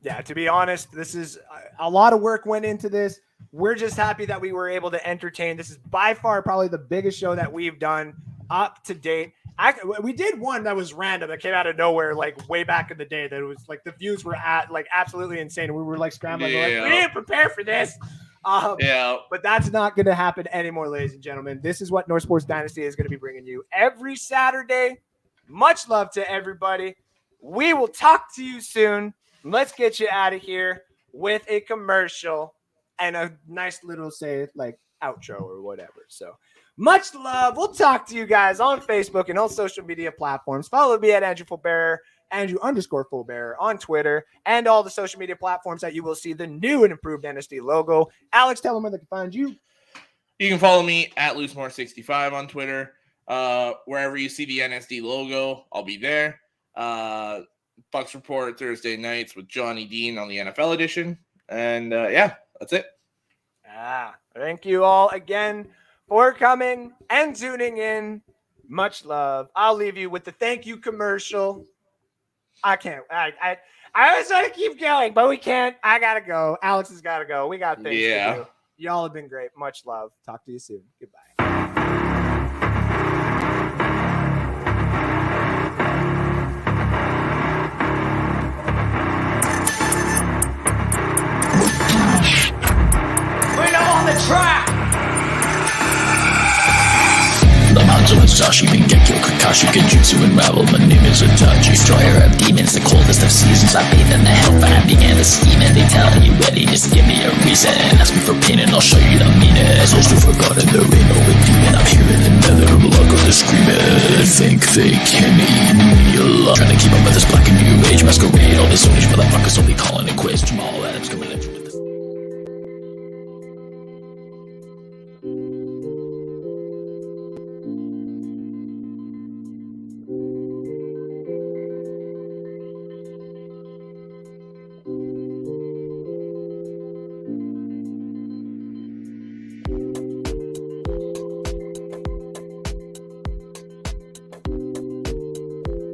Yeah, to be honest, this is a lot of work went into this. We're just happy that we were able to entertain. This is by far probably the biggest show that we've done up to date. We did one that was random that came out of nowhere, like way back in the day. That it was like the views were at like absolutely insane. We were like scrambling. Yeah. Like, we didn't prepare for this. Yeah. But that's not going to happen anymore, ladies and gentlemen. This is what North Sports Dynasty is going to be bringing you every Saturday. Much love to everybody. We will talk to you soon. Let's get you out of here with a commercial and a nice little, say, like, outro or whatever. So much love. We'll talk to you guys on Facebook and all social media platforms. Follow me at Andrew Fulbearer, Andrew_Fulbearer on Twitter, and all the social media platforms that you will see the new and improved NSD logo. Alex, tell them where they can find you. You can follow me at LooseMore65 on Twitter. Wherever you see the NSD logo, I'll be there. Bucks Report Thursday nights with Johnny Dean on the NFL edition. And yeah, that's it. Thank you all again for coming and tuning in. Much love. I'll leave you with the thank you commercial. I can't. I was trying to keep going, but we can't. I gotta go. Alex has gotta go. We got things to do. Y'all have been great. Much love. Talk to you soon. Goodbye. Sashi, Mingekyo, Kakashi, Genjutsu, and Rabble. My name is Itachi, destroyer of demons, the coldest of seasons. I bathe in the hellfire, began to scheme, and they tell you readiness, give me a reason. Ask me for pain, and I'll show you the meanest. Those who forgotten, there ain't no demon. I'm here in the nether, blood of the screaming. Think they can eat me alive. Trying to keep up with this black and new age masquerade. All this Sonish motherfuckers only